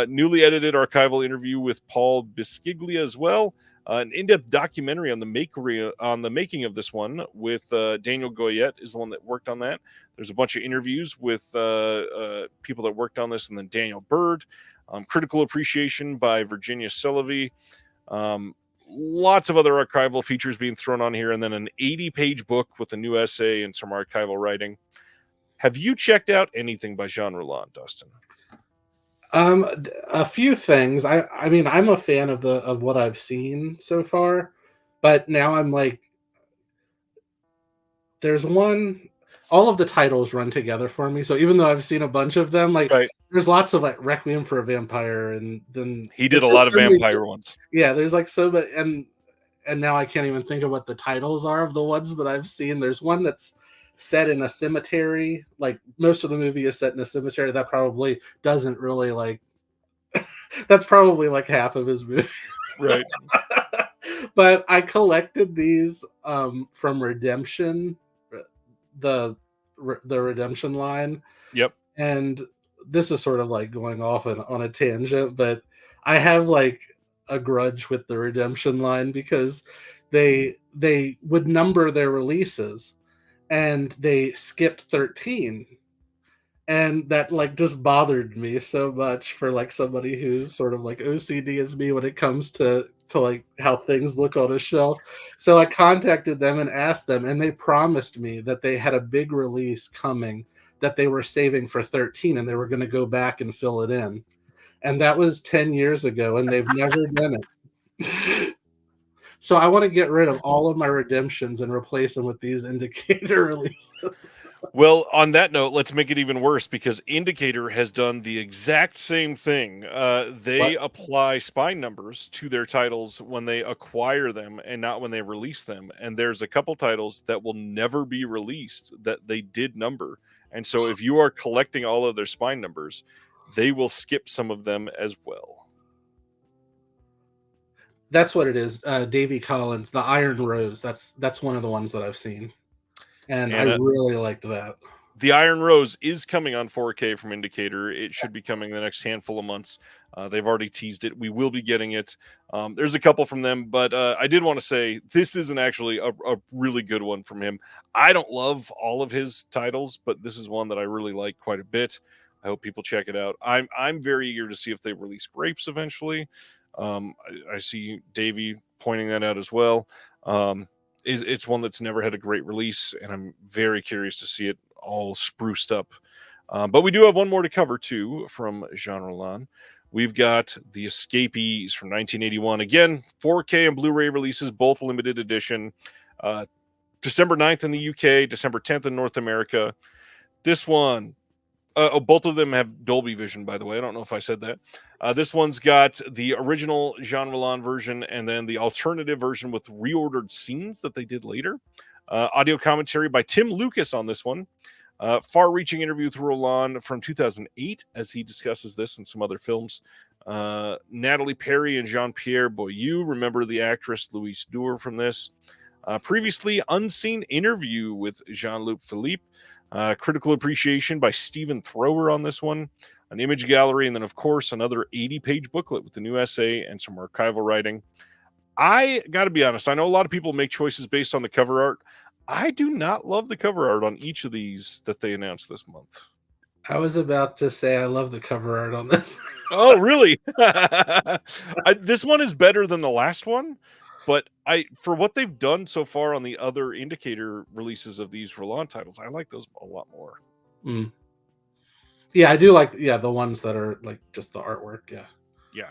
Newly edited archival interview with Paul Bisciglia as well. An in-depth documentary on the making of this one with Daniel Goyette is the one that worked on that. There's a bunch of interviews with people that worked on this, and then Daniel Bird. Critical appreciation by Virginia Sullivan. Lots of other archival features being thrown on here, and then an 80-page book with a new essay and some archival writing. Have you checked out anything by Jean Roland, Dustin? A few things. I mean, I'm a fan of what I've seen so far, but now I'm like, there's one. All of the titles run together for me. So even though I've seen a bunch of them, like there's lots of like Requiem for a Vampire, and then he did a lot of vampire ones. Yeah, there's like so many, and now I can't even think of what the titles are of the ones that I've seen. There's one that's set in a cemetery. Like most of the movie is set in a cemetery. That probably doesn't really like. That's probably like half of his movie, right? But I collected these from Redemption, the Redemption line. Yep. And this is sort of like going off on a tangent, but I have like a grudge with the Redemption line because they would number their releases and they skipped 13, and that like just bothered me so much for like somebody who's sort of like OCD as me when it comes to like how things look on a shelf. So I contacted them and asked them, and they promised me that they had a big release coming that they were saving for 13, and they were going to go back and fill it in. And that was 10 years ago, and they've never done it. So I want to get rid of all of my Redemptions and replace them with these Indicator releases. Well, on that note, let's make it even worse, because Indicator has done the exact same thing. They apply spine numbers to their titles when they acquire them and not when they release them. And there's a couple titles that will never be released that they did number. And so if you are collecting all of their spine numbers, they will skip some of them as well. That's what it is. Davy Collins, the Iron Rose. That's one of the ones that I've seen. And I really liked that. The Iron Rose is coming on 4K from Indicator. It should be coming the next handful of months. They've already teased it. We will be getting it. There's a couple from them, but I did want to say this isn't actually a really good one from him. I don't love all of his titles, but this is one that I really like quite a bit. I hope people check it out. I'm very eager to see if they release Grapes eventually. I see Davey pointing that out as well. It's one that's never had a great release, and I'm very curious to see it all spruced up. But we do have one more to cover, too, from Jean Roland. We've got The Escapees from 1981. Again, 4K and Blu-ray releases, both limited edition. December 9th in the UK, December 10th in North America. This one, both of them have Dolby Vision, by the way. I don't know if I said that. This one's got the original Jean Roland version and then the alternative version with reordered scenes that they did later. Audio commentary by Tim Lucas on this one. Far-reaching interview with Roland from 2008 as he discusses this and some other films. Natalie Perry and Jean-Pierre Boyou, remember the actress Louise Dewar from this. Previously unseen interview with Jean-Luc Philippe. Critical appreciation by Stephen Thrower on this one. An image gallery, and then, of course, another 80-page booklet with the new essay and some archival writing. I got to be honest, I know a lot of people make choices based on the cover art. I do not love the cover art on each of these that they announced this month. I was about to say I love the cover art on this. Oh, really? This one is better than the last one, but for what they've done so far on the other indicator releases of these Roland titles, I like those a lot more. Mm. Yeah, I do like the ones that are like just the artwork. Yeah.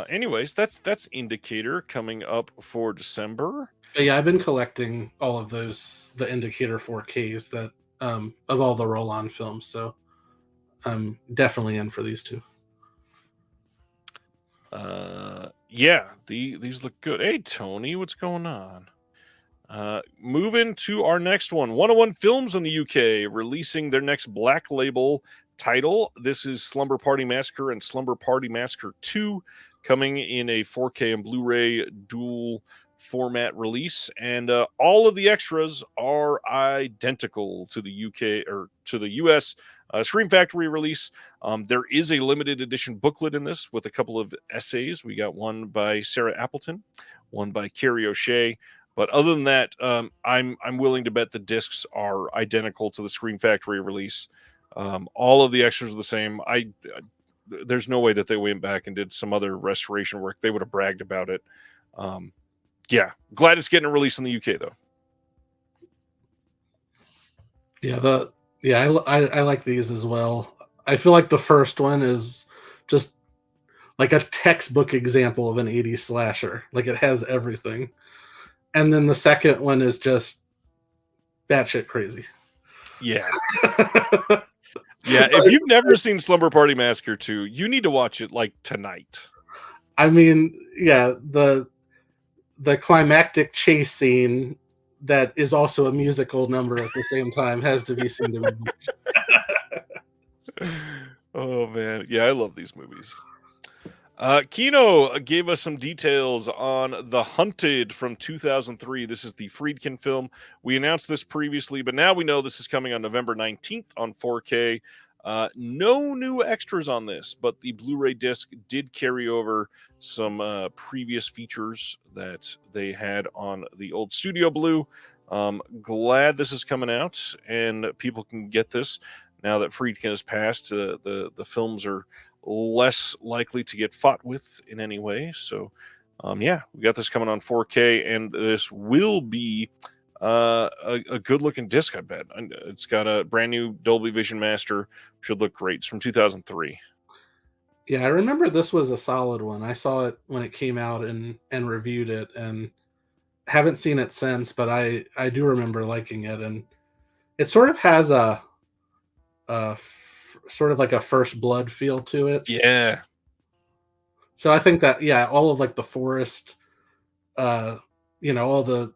Anyways, that's indicator coming up for December. But yeah, I've been collecting all of those, the indicator 4Ks that of all the Roland films, so I'm definitely in for these two. Yeah, these look good. Hey, Tony, what's going on? Moving to our next one. 101 Films in the UK releasing their next Black Label title. This is Slumber Party Massacre and Slumber Party Massacre 2, coming in a 4K and Blu-ray dual format release, and all of the extras are identical to the UK or to the US Scream Factory release. There is a limited edition booklet in this with a couple of essays. We got one by Sarah Appleton, one by Carrie O'Shea. But other than that, I'm willing to bet the discs are identical to the Scream Factory release. All of the extras are the same. There's no way that they went back and did some other restoration work. They would have bragged about it. Yeah, glad it's getting a release in the UK though. I like these as well. I feel like the first one is just like a textbook example of an 80s slasher. Like it has everything. And then the second one is just batshit crazy. Yeah. Yeah, if you've never seen Slumber Party Massacre 2, you need to watch it like tonight. I mean, yeah, the climactic chase scene that is also a musical number at the same time has to be seen to be. Oh man, yeah, I love these movies. Kino gave us some details on The Hunted from 2003. This is the Friedkin film. We announced this previously, but now we know this is coming on November 19th on 4K. No new extras on this, but the Blu-ray disc did carry over some previous features that they had on the old Studio Blue. Glad this is coming out and people can get this now that Friedkin has passed. The films are less likely to get fought with in any way. So, yeah, we got this coming on 4K, and this will be a good-looking disc, I bet. It's got a brand new Dolby Vision Master. Should look great. It's from 2003. Yeah, I remember this was a solid one. I saw it when it came out and reviewed it, and haven't seen it since, but I do remember liking it, and it sort of has a sort of like a First Blood feel to it. Yeah. So I think that, yeah, all of like the forest, all the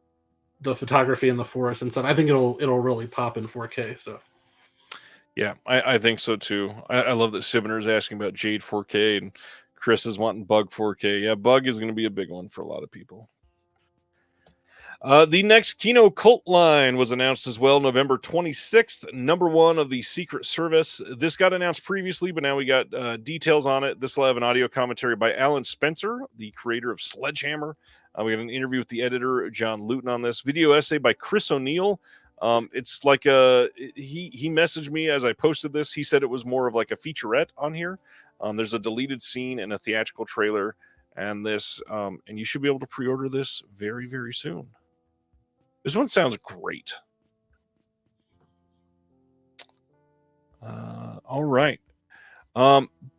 photography in the forest and stuff, I think it'll really pop in 4K. So yeah, I think so too. I love that Sibner's asking about Jade 4K and Chris is wanting Bug 4K. Yeah, Bug is going to be a big one for a lot of people. The next Kino Cult line was announced as well, November 26th, number 1 of the Secret Service. This got announced previously, but now we got details on it. This will have an audio commentary by Alan Spencer, the creator of Sledgehammer. We got an interview with the editor, John Luton, on this. Video essay by Chris O'Neill. It's like he messaged me as I posted this. He said it was more of like a featurette on here. There's a deleted scene and a theatrical trailer and this, and you should be able to pre-order this very, very soon. This one sounds great. All right.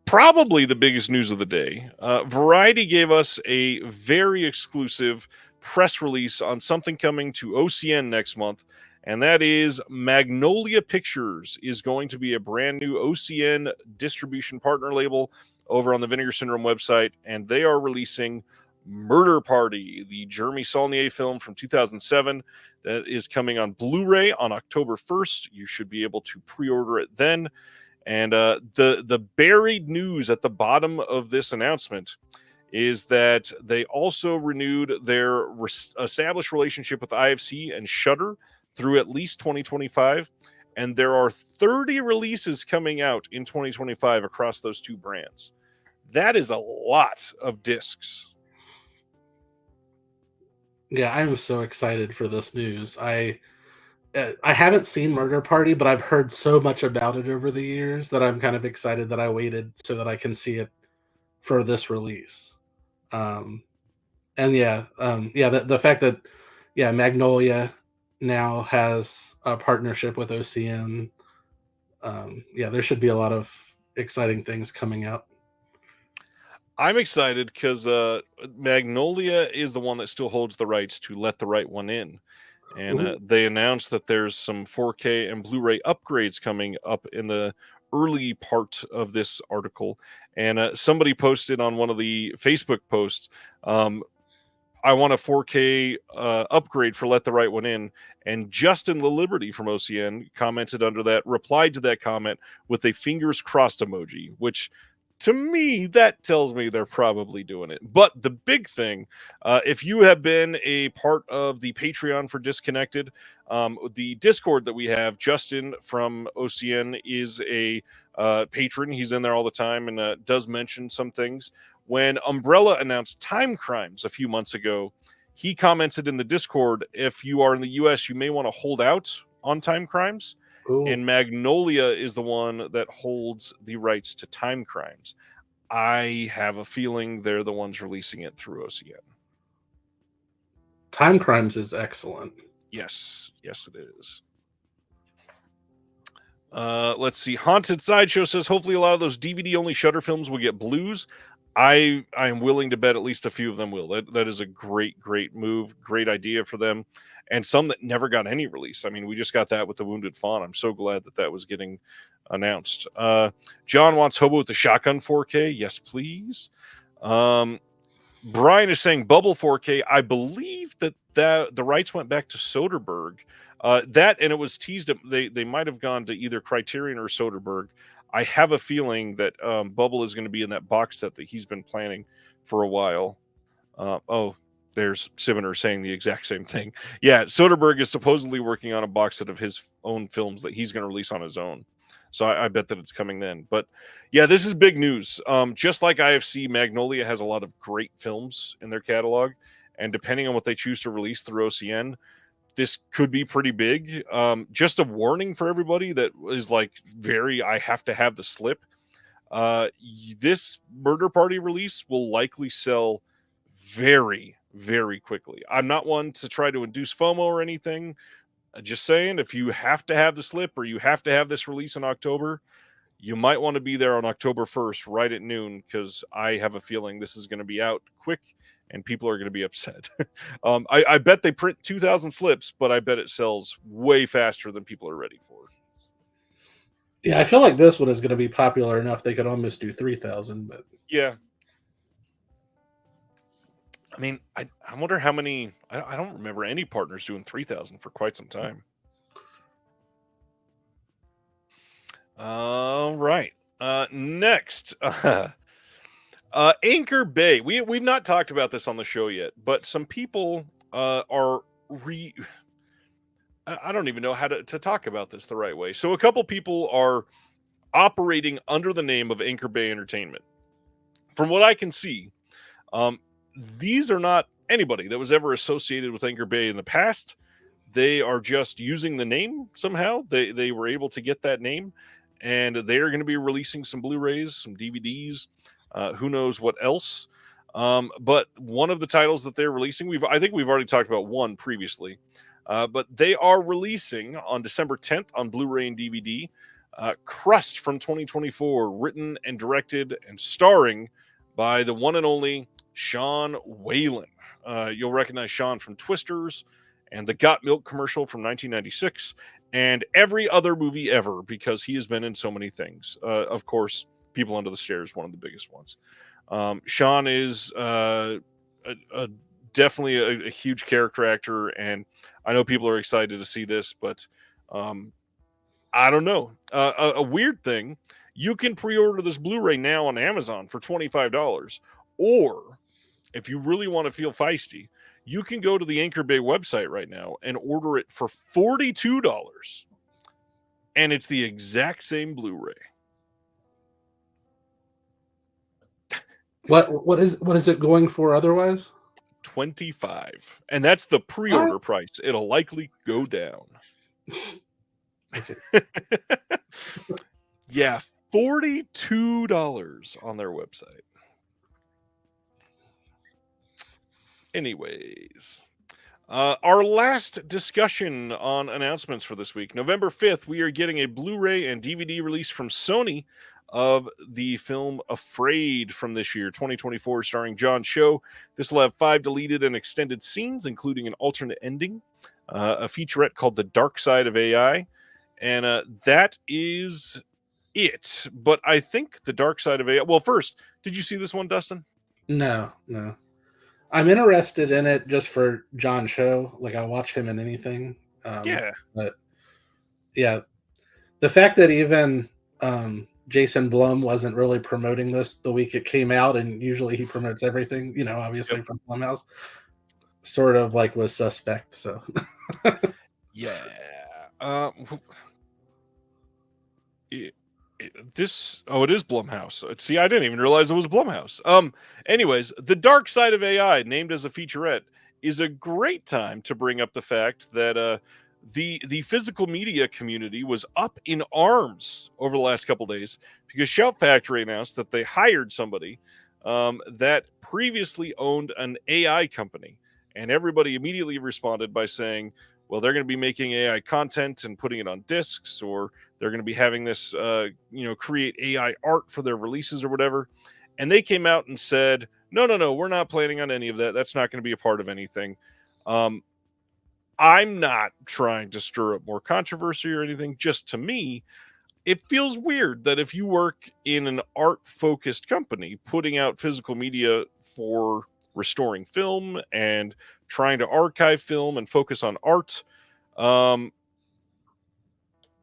Probably the biggest news of the day. Variety gave us a very exclusive press release on something coming to OCN next month, and that is Magnolia Pictures is going to be a brand new OCN distribution partner label over on the Vinegar Syndrome website, and they are releasing Murder Party, the Jeremy Saulnier film from 2007 that is coming on Blu-ray on October 1st. You should be able to pre-order it then. And the buried news at the bottom of this announcement is that they also renewed their established relationship with IFC and Shudder through at least 2025. And there are 30 releases coming out in 2025 across those two brands. That is a lot of discs. Yeah, I'm so excited for this news. I haven't seen Murder Party, but I've heard so much about it over the years that I'm kind of excited that I waited so that I can see it for this release. And the fact that Magnolia now has a partnership with OCN. There should be a lot of exciting things coming out. I'm excited because Magnolia is the one that still holds the rights to Let the Right One In. And they announced that there's some 4K and Blu-ray upgrades coming up in the early part of this article. And somebody posted on one of the Facebook posts, I want a 4K upgrade for Let the Right One In. And Justin LaLiberty from OCN commented under that, replied to that comment with a fingers crossed emoji, which to me, that tells me they're probably doing it. But the big thing, if you have been a part of the Patreon for Disconnected, the Discord that we have, Justin from OCN is a patron. He's in there all the time and does mention some things. When Umbrella announced Time Crimes a few months ago, he commented in the Discord, if you are in the U.S., you may want to hold out on Time Crimes. Ooh. And Magnolia is the one that holds the rights to Time Crimes. I have a feeling they're the ones releasing it through OCN. Time Crimes is excellent. Yes, it is. Let's see. Haunted Sideshow says, hopefully a lot of those DVD-only Shudder films will get blues. I'm willing to bet at least a few of them will. That is a great move, great idea for them. And some that never got any release. I mean, we just got that with The Wounded Fawn. I'm so glad that was getting announced. John wants Hobo with the Shotgun 4K. Yes, please. Brian is saying Bubble 4K. I believe that the rights went back to Soderbergh. That, and it was teased. They might have gone to either Criterion or Soderbergh. I have a feeling that Bubble is going to be in that box set that he's been planning for a while. There's Sibiner saying the exact same thing. Yeah, Soderbergh is supposedly working on a box set of his own films that he's going to release on his own. So I bet that it's coming then. But yeah, this is big news. Just like IFC, Magnolia has a lot of great films in their catalog. And depending on what they choose to release through OCN, this could be pretty big. Just a warning for everybody that is like I have to have the slip. This Murder Party release will likely sell very, very quickly. I'm not one to try to induce FOMO or anything. Just saying, if you have to have the slip or you have to have this release in October, you might want to be there on October 1st, right at noon, because I have a feeling this is going to be out quick and people are going to be upset. I bet they print 2,000 slips, but I bet it sells way faster than people are ready for. Yeah, I feel like this one is going to be popular enough they could almost do 3,000. But yeah. I mean, I wonder how many. I don't remember any partners doing 3,000 for quite some time. All right. Next, Anchor Bay. We've not talked about this on the show yet, but some people are I don't even know how to talk about this the right way. So a couple people are operating under the name of Anchor Bay Entertainment. From what I can see, these are not anybody that was ever associated with Anchor Bay in the past. They are just using the name somehow. They were able to get that name, and they're going to be releasing some Blu-rays, some DVDs, who knows what else. But one of the titles that they're releasing, I think we've already talked about one previously, but they are releasing on December 10th on Blu-ray and DVD, Crust from 2024, written and directed and starring by the one and only Sean Whalen. You'll recognize Sean from Twisters and the Got Milk commercial from 1996, and every other movie ever, because he has been in so many things. Of course, People Under the Stairs, one of the biggest ones. Sean is definitely a huge character actor, and I know people are excited to see this, but I don't know. A weird thing, you can pre-order this Blu-ray now on Amazon for $25, or if you really want to feel feisty, you can go to the Anchor Bay website right now and order it for $42, and it's the exact same Blu-ray. What is it going for otherwise? $25, and that's the pre-order price. It'll likely go down. Okay. Yeah, $42 on their website. Anyways, our last discussion on announcements for this week, November 5th, we are getting a Blu-ray and DVD release from Sony of the film Afraid from this year, 2024, starring John Cho. This will have 5 deleted and extended scenes, including an alternate ending, a featurette called The Dark Side of AI, and that is it. But I think The Dark Side of AI... Well, first, did you see this one, Dustin? No. I'm interested in it just for John Cho. Like, I'll watch him in anything. Yeah. But, yeah, the fact that even Jason Blum wasn't really promoting this the week it came out, and usually he promotes everything, obviously from Blumhouse, sort of like was suspect. So, yeah. It is Blumhouse. See, I didn't even realize it was Blumhouse. Anyways, The Dark Side of AI, named as a featurette, is a great time to bring up the fact that the physical media community was up in arms over the last couple days because Shout Factory announced that they hired somebody that previously owned an AI company, and everybody immediately responded by saying, well, they're going to be making AI content and putting it on discs, or they're going to be having this, create AI art for their releases or whatever. And they came out and said, no, we're not planning on any of that. That's not going to be a part of anything. I'm not trying to stir up more controversy or anything. Just to me, it feels weird that if you work in an art-focused company, putting out physical media for restoring film and trying to archive film and focus on art,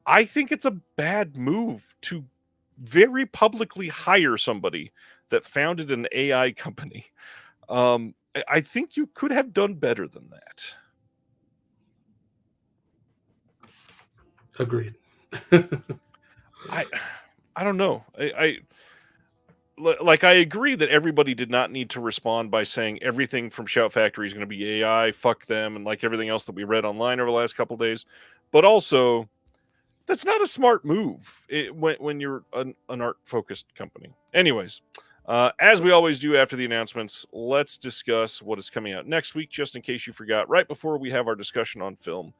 I think it's a bad move to very publicly hire somebody that founded an AI company. I think you could have done better than that. agreed. I don't know. I agree that everybody did not need to respond by saying everything from Shout Factory is going to be AI, fuck them, and like everything else that we read online over the last couple of days. But also, that's not a smart move when you're an art-focused company. Anyways, as we always do after the announcements, let's discuss what is coming out next week, just in case you forgot, right before we have our discussion on film.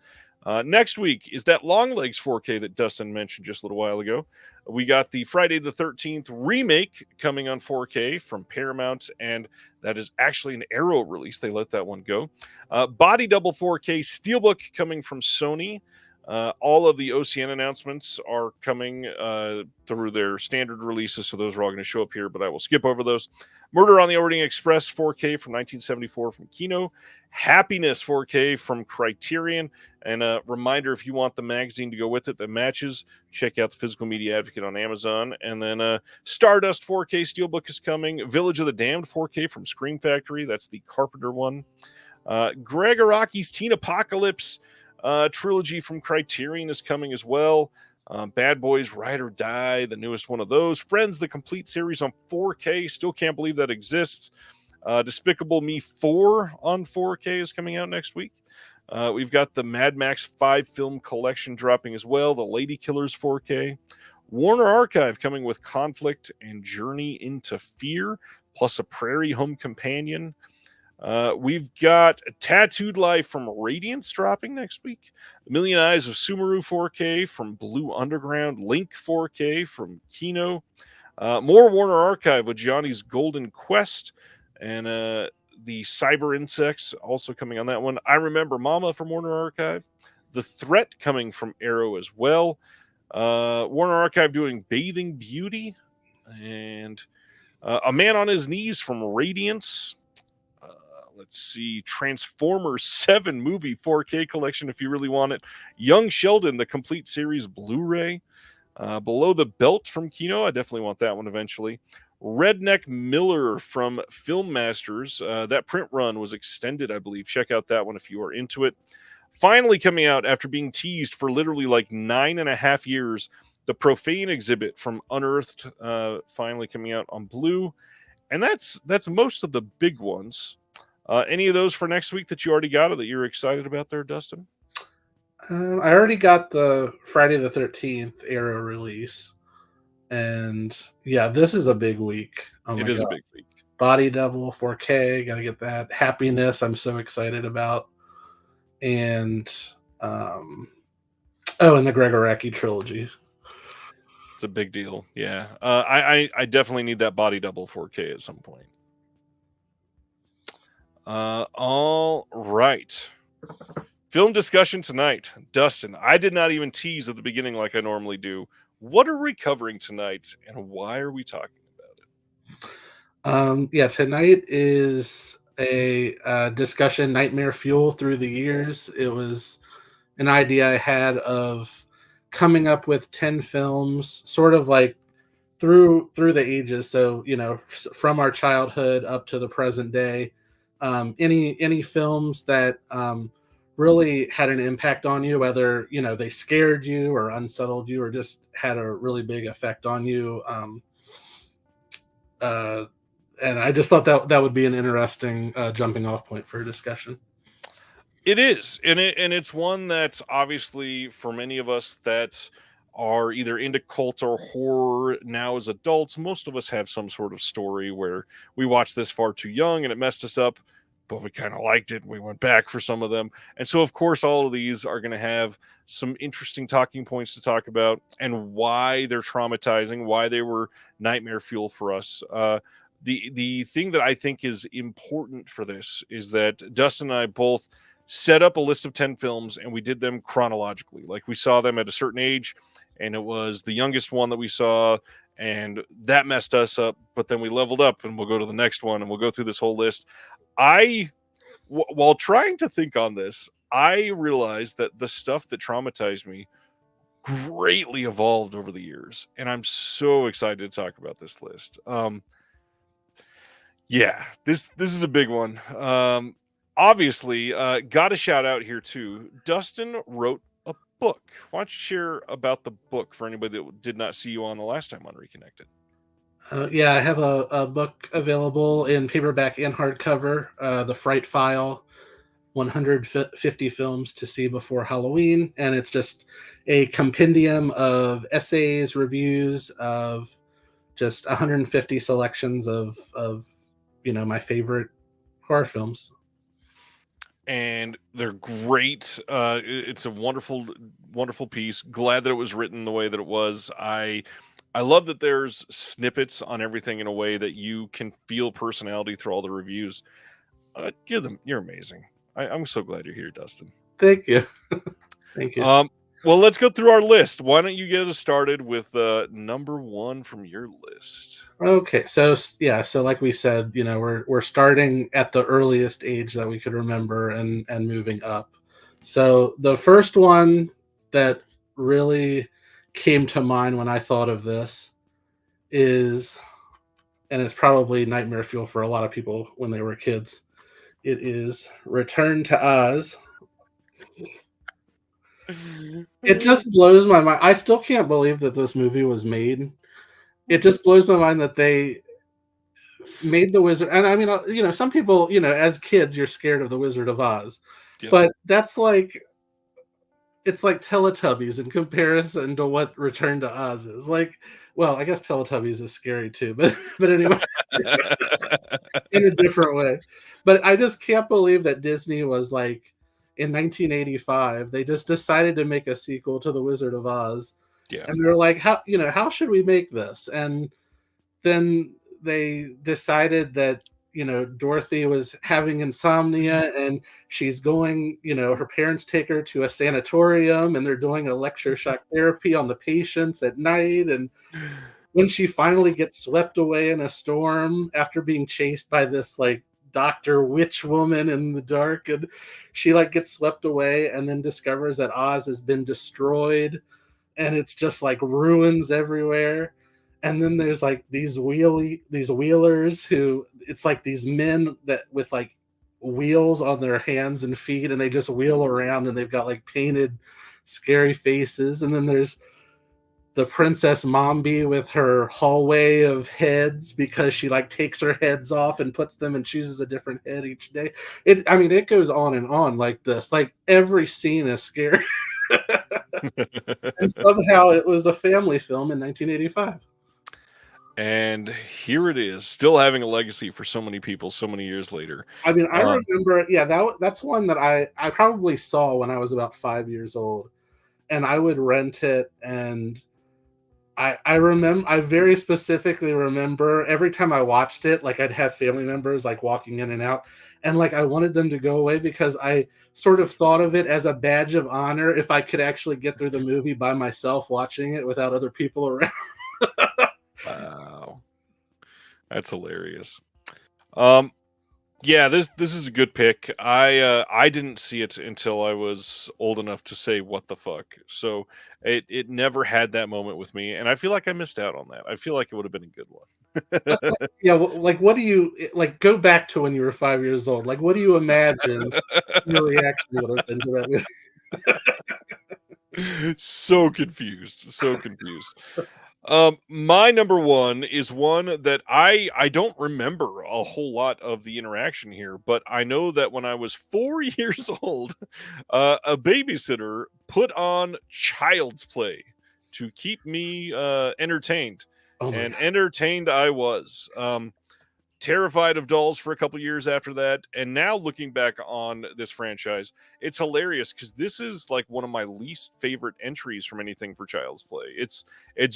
Next week is that Longlegs 4K that Dustin mentioned just a little while ago. We got the Friday the 13th remake coming on 4K from Paramount, and that is actually an Arrow release. They let that one go. Body Double 4K Steelbook coming from Sony. All of the OCN announcements are coming through their standard releases, so those are all going to show up here, but I will skip over those. Murder on the Orient Express 4K from 1974 from Kino. Happiness 4K from Criterion. And a reminder, if you want the magazine to go with it that matches, check out the Physical Media Advocate on Amazon. And then Stardust 4K Steelbook is coming. Village of the Damned 4K from Scream Factory. That's the Carpenter one. Greg Araki's Teen Apocalypse trilogy from Criterion is coming as well. Bad Boys Ride or Die, the newest one of those. Friends, the complete series on 4K. Still can't believe that exists. Despicable Me 4 on 4K is coming out next week. We've got the Mad Max 5 film collection dropping as well. The Lady Killers 4K. Warner Archive coming with Conflict and Journey into Fear, plus a Prairie Home Companion. We've got Tattooed Life from Radiance dropping next week. The Million Eyes of Sumeru 4K from Blue Underground. Link 4K from Kino. More Warner Archive with Johnny's Golden Quest. And the cyber insects also coming on that one. I Remember Mama from Warner Archive. The Threat coming from Arrow as well. Warner Archive doing Bathing Beauty. And A Man on His Knees from Radiance. Let's see, Transformers 7 movie 4K collection if you really want it. Young Sheldon, the complete series Blu-ray. Below the Belt from Kino. I definitely want that one eventually. Redneck Miller from Film Masters. That print run was extended, I believe. Check out that one if you are into it. Finally coming out after being teased for literally like 9.5 years, the Profane exhibit from Unearthed, finally coming out on Blue. And that's most of the big ones. Any of those for next week that you already got or that you're excited about there, Dustin? I already got the Friday the 13th Arrow release. And yeah, this is a big week. Oh it is a big week. Body Double 4K, gotta get that. Happiness, I'm so excited about. And and the Gregoraki trilogy. It's a big deal. Yeah. I definitely need that Body Double 4K at some point. All right. Film discussion tonight. Dustin, I did not even tease at the beginning like I normally do. What are we covering tonight, and why are we talking about it? Tonight is a discussion, Nightmare Fuel Through the Years. It was an idea I had of coming up with 10 films, sort of like through the ages. So, from our childhood up to the present day. Any films that really had an impact on you, whether they scared you or unsettled you or just had a really big effect on you. And I just thought that would be an interesting jumping off point for a discussion. It is, and it's one that's obviously for many of us that are either into cult or horror now as adults. Most of us have some sort of story where we watched this far too young and it messed us up, but we kind of liked it and we went back for some of them. And so, of course, all of these are going to have some interesting talking points to talk about and why they're traumatizing, why they were nightmare fuel for us. The thing that I think is important for this is that Dustin and I both set up a list of 10 films and we did them chronologically. Like we saw them at a certain age and it was the youngest one that we saw and that messed us up, but then we leveled up and we'll go to the next one and we'll go through this whole list. While trying to think on this, I realized that the stuff that traumatized me greatly evolved over the years, and I'm so excited to talk about this list. This is a big one. Obviously, got a shout out here too. Dustin wrote a book. Why don't you share about the book for anybody that did not see you on the last time on Reconnected? I have a book available in paperback and hardcover, The Fright File, 150 Films to See Before Halloween. And it's just a compendium of essays, reviews of just 150 selections of my favorite horror films. And they're great. It's a wonderful, wonderful piece. Glad that it was written the way that it was. I love that there's snippets on everything in a way that you can feel personality through all the reviews. You're amazing. I'm so glad you're here, Dustin. Thank you. Thank you. Well, let's go through our list. Why don't you get us started with number one from your list? Okay, so like we said, we're starting at the earliest age that we could remember and moving up. So the first one that really came to mind when I thought of this is, and it's probably nightmare fuel for a lot of people when they were kids, it is Return to Oz. It just blows my mind. I still can't believe that this movie was made. It just blows my mind that they made the Wizard. And I mean, some people, as kids, you're scared of the Wizard of Oz. Yep. But that's it's like Teletubbies in comparison to what Return to Oz is. Like, well, I guess Teletubbies is scary too, but anyway, in a different way. But I just can't believe that Disney was like, in 1985, they just decided to make a sequel to The Wizard of Oz. Yeah. And they're like, how should we make this? And then they decided that, Dorothy was having insomnia and she's going, her parents take her to a sanatorium and they're doing electroshock therapy on the patients at night. And when she finally gets swept away in a storm after being chased by this like Dr. Witch woman in the dark, and she like gets swept away and then discovers that Oz has been destroyed and it's just like ruins everywhere. And then there's like these wheelers who, it's like these men that with like wheels on their hands and feet, and they just wheel around and they've got like painted scary faces. And then there's the Princess Mombi with her hallway of heads because she like takes her heads off and puts them and chooses a different head each day. It goes on and on like this. Like every scene is scary. And somehow it was a family film in 1985. And here it is, still having a legacy for so many people so many years later. I remember, that's one that I probably saw when I was about 5 years old, and I would rent it, and I very specifically remember every time I watched it, like I'd have family members like walking in and out, and like I wanted them to go away because I sort of thought of it as a badge of honor if I could actually get through the movie by myself watching it without other people around. Wow, that's hilarious. Yeah, this is a good pick. I didn't see it until I was old enough to say what the fuck. So it never had that moment with me, and I feel like I missed out on that. I feel like it would have been a good one. Yeah, like what do you like? Go back to when you were 5 years old. Like, what do you imagine your reaction would have been to that movie? So confused. My number one is one that I don't remember a whole lot of the interaction here, but I know that when I was 4 years old, a babysitter put on Child's Play to keep me entertained. And entertained I was. Terrified of dolls for a couple years after that, and now looking back on this franchise, it's hilarious because this is like one of my least favorite entries from anything for Child's Play. It's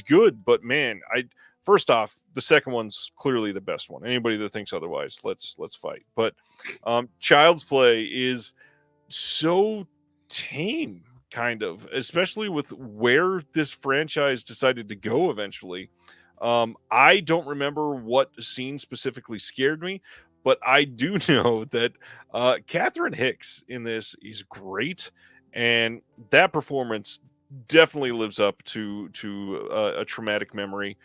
good, but man, first off, the second one's clearly the best one. Anybody that thinks otherwise, let's fight. But Child's Play is so tame, kind of, especially with where this franchise decided to go eventually. I don't remember what scene specifically scared me, but I do know that Catherine Hicks in this is great, and that performance definitely lives up to a traumatic memory.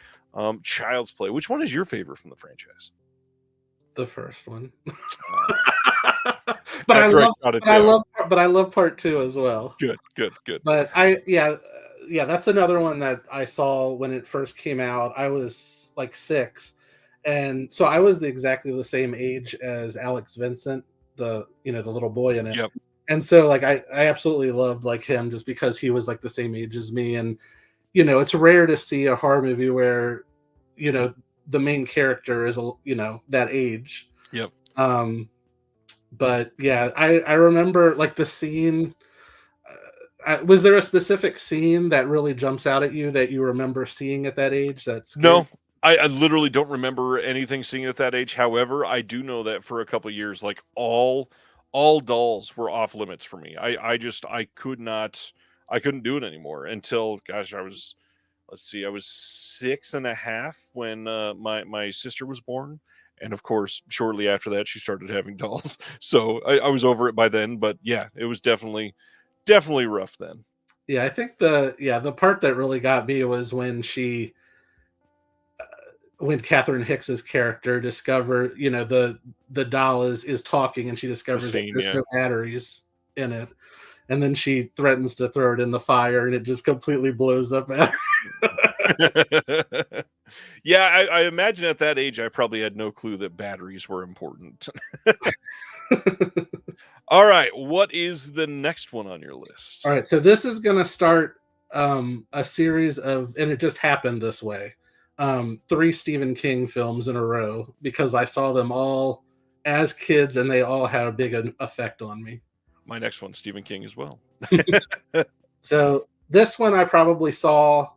Child's Play. Which one is your favorite from the franchise? The first one. But I love part two as well. Good. But that's another one that I saw when it first came out. I was like 6, and so I was exactly the same age as Alex Vincent, the little boy in it. Yep. And so like I absolutely loved like him just because he was like the same age as me. And it's rare to see a horror movie where the main character is that age. Yep. But yeah, I remember like the scene. Was there a specific scene that really jumps out at you that you remember seeing at that age? No, I literally don't remember anything seeing at that age. However, I do know that for a couple of years, like all dolls were off limits for me. I couldn't do it anymore until, gosh, I was 6.5 when my sister was born. And of course, shortly after that, she started having dolls. So I was over it by then, but yeah, it was definitely rough then. Yeah, I think the part that really got me was when when Catherine Hicks's character discovered, the doll is talking, and she discovers that there's no batteries in it, and then she threatens to throw it in the fire, and it just completely blows up at her. Yeah, I imagine at that age I probably had no clue that batteries were important. All right, what is the next one on your list? All right, so this is going to start a series of, and it just happened this way, 3 Stephen King films in a row, because I saw them all as kids, and they all had a big effect on me. My next one, Stephen King as well. So this one I probably saw,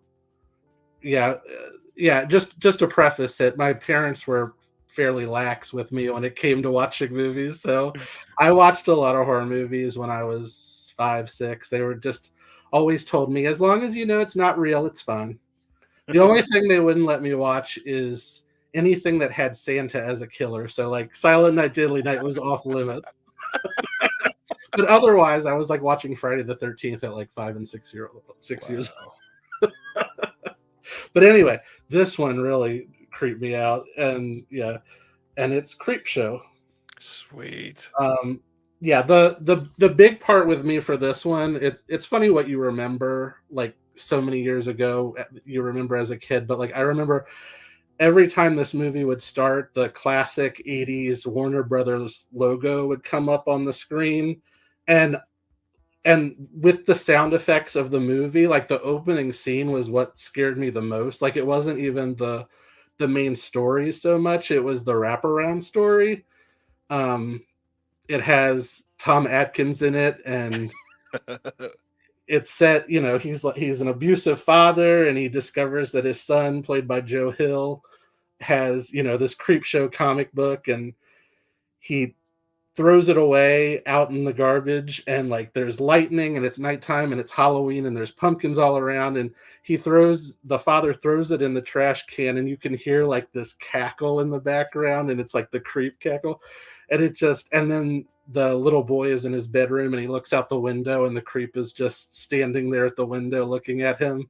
just to preface it, my parents were fairly lax with me when it came to watching movies. So I watched a lot of horror movies when I was 5, 6. They were just always told me, as long as you know it's not real, it's fine. The only thing they wouldn't let me watch is anything that had Santa as a killer. So like Silent Night, Deadly Night was off limits. But otherwise, I was like watching Friday the 13th at like 5 and 6 years old. But anyway, this one really creeped me out, and yeah, and it's Creepshow. Sweet. Yeah, the big part with me for this one, it's funny what you remember like so many years ago, you remember as a kid, but like I remember every time this movie would start, the classic 80s Warner Brothers logo would come up on the screen, and with the sound effects of the movie, like the opening scene was what scared me the most. Like it wasn't even the main story so much, it was the wraparound story. It has Tom Atkins in it, and it's set, you know, he's an abusive father, and he discovers that his son, played by Joe Hill, has, you know, this Creepshow comic book, and he throws it away out in the garbage, and like there's lightning, and it's nighttime, and it's Halloween, and there's pumpkins all around, and the father throws it in the trash can, and you can hear like this cackle in the background, and it's like the creep cackle, and then the little boy is in his bedroom, and he looks out the window, and the creep is just standing there at the window looking at him.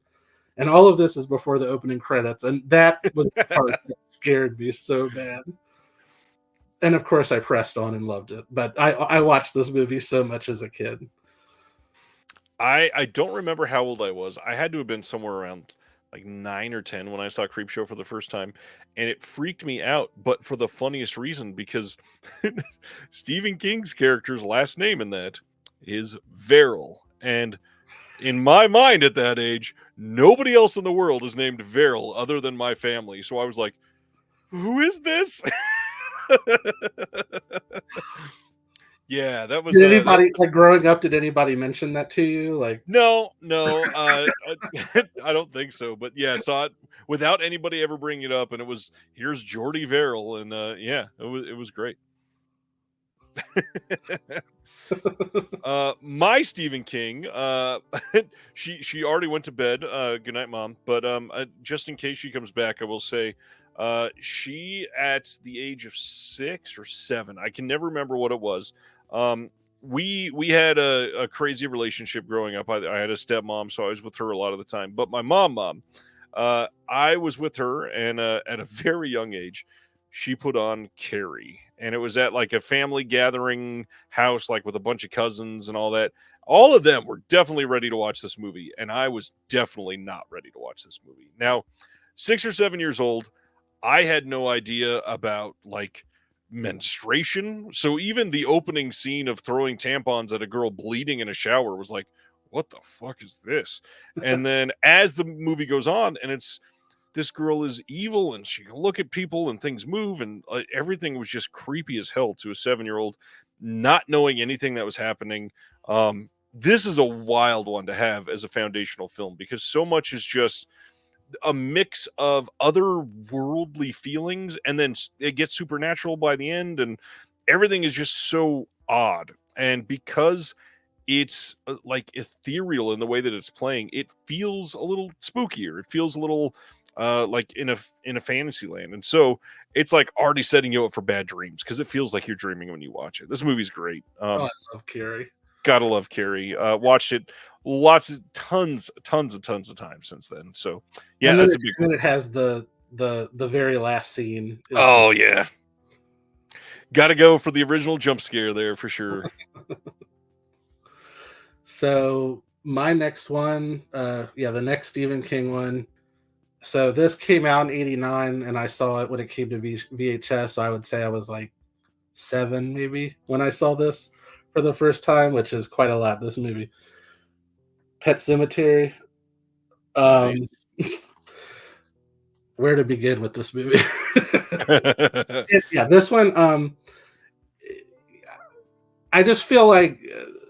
And all of this is before the opening credits, and that was the part that scared me so bad. And of course, I pressed on and loved it. But I watched this movie so much as a kid. I don't remember how old I was. I had to have been somewhere around like 9 or 10 when I saw Creepshow for the first time, and it freaked me out, but for the funniest reason, because Stephen King's character's last name in that is Verrill, and in my mind at that age, nobody else in the world is named Verrill other than my family. So I was like, who is this? Yeah, that was. Did anybody like growing up? Did anybody mention that to you? Like, no, I don't think so. But yeah, I saw it without anybody ever bringing it up, and it was here's Jordy Verrill, and yeah, it was great. My Stephen King, she already went to bed. Good night, Mom. But just in case she comes back, I will say, she at the age of 6 or 7, I can never remember what it was. We had a crazy relationship growing up. I had a stepmom, so I was with her a lot of the time. But my mom, I was with her, and at a very young age, she put on Carrie, and it was at like a family gathering house, like with a bunch of cousins and all that. All of them were definitely ready to watch this movie, and I was definitely not ready to watch this movie. Now, 6 or 7 years old, I had no idea about like menstruation. So even the opening scene of throwing tampons at a girl bleeding in a shower was like, what the fuck is this? And then as the movie goes on, and it's this girl is evil, and she can look at people and things move, and everything was just creepy as hell to a 7-year-old, not knowing anything that was happening. This is a wild one to have as a foundational film, because so much is just a mix of otherworldly feelings, and then it gets supernatural by the end, and everything is just so odd. And because it's like ethereal in the way that it's playing, it feels a little spookier. It feels a little like in a fantasy land, and so it's like already setting you up for bad dreams, because it feels like you're dreaming when you watch it. This movie's great. I love Carrie. Gotta love Carrie. Watched it tons of times since then. So yeah, and that's a big one. It has the very last scene. Oh yeah, gotta go for the original jump scare there for sure. So my next one, the next Stephen King one. So this came out in '89, and I saw it when it came to VHS. So I would say I was like 7 maybe when I saw this for the first time, which is quite a lot. This movie, Pet Sematary. Nice. Where to begin with this movie? This one. I just feel like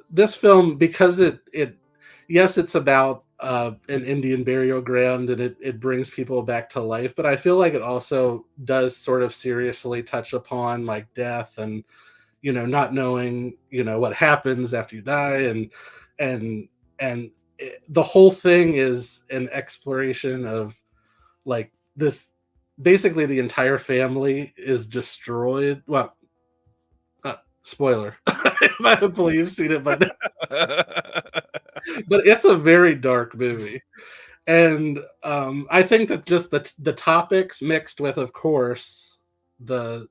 this film, because it's about an Indian burial ground, and it brings people back to life. But I feel like it also does sort of seriously touch upon like death and not knowing what happens after you die, and the whole thing is an exploration of like this. Basically, the entire family is destroyed. Well, spoiler. Hopefully you've seen it, but it's a very dark movie. And I think that just the topics mixed with, of course, the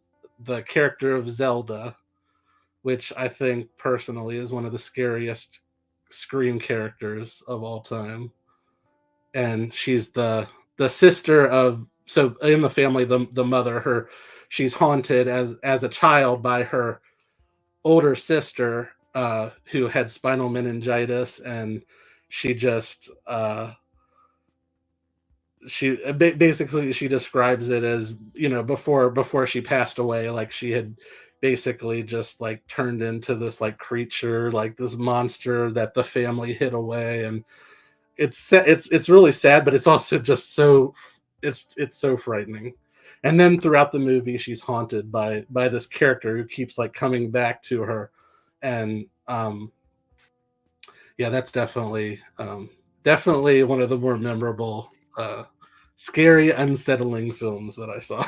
character of Zelda, which I think personally is one of the scariest Scream characters of all time. And she's the sister of, so in the family, the mother, she's haunted as a child by her older sister, who had spinal meningitis, and she just she basically she describes it as before she passed away, like she had basically just like turned into this like creature, like this monster that the family hid away. And it's really sad, but it's also just so it's so frightening. And then throughout the movie, she's haunted by this character who keeps like coming back to her. And yeah, that's definitely one of the more memorable, scary, unsettling films that I saw.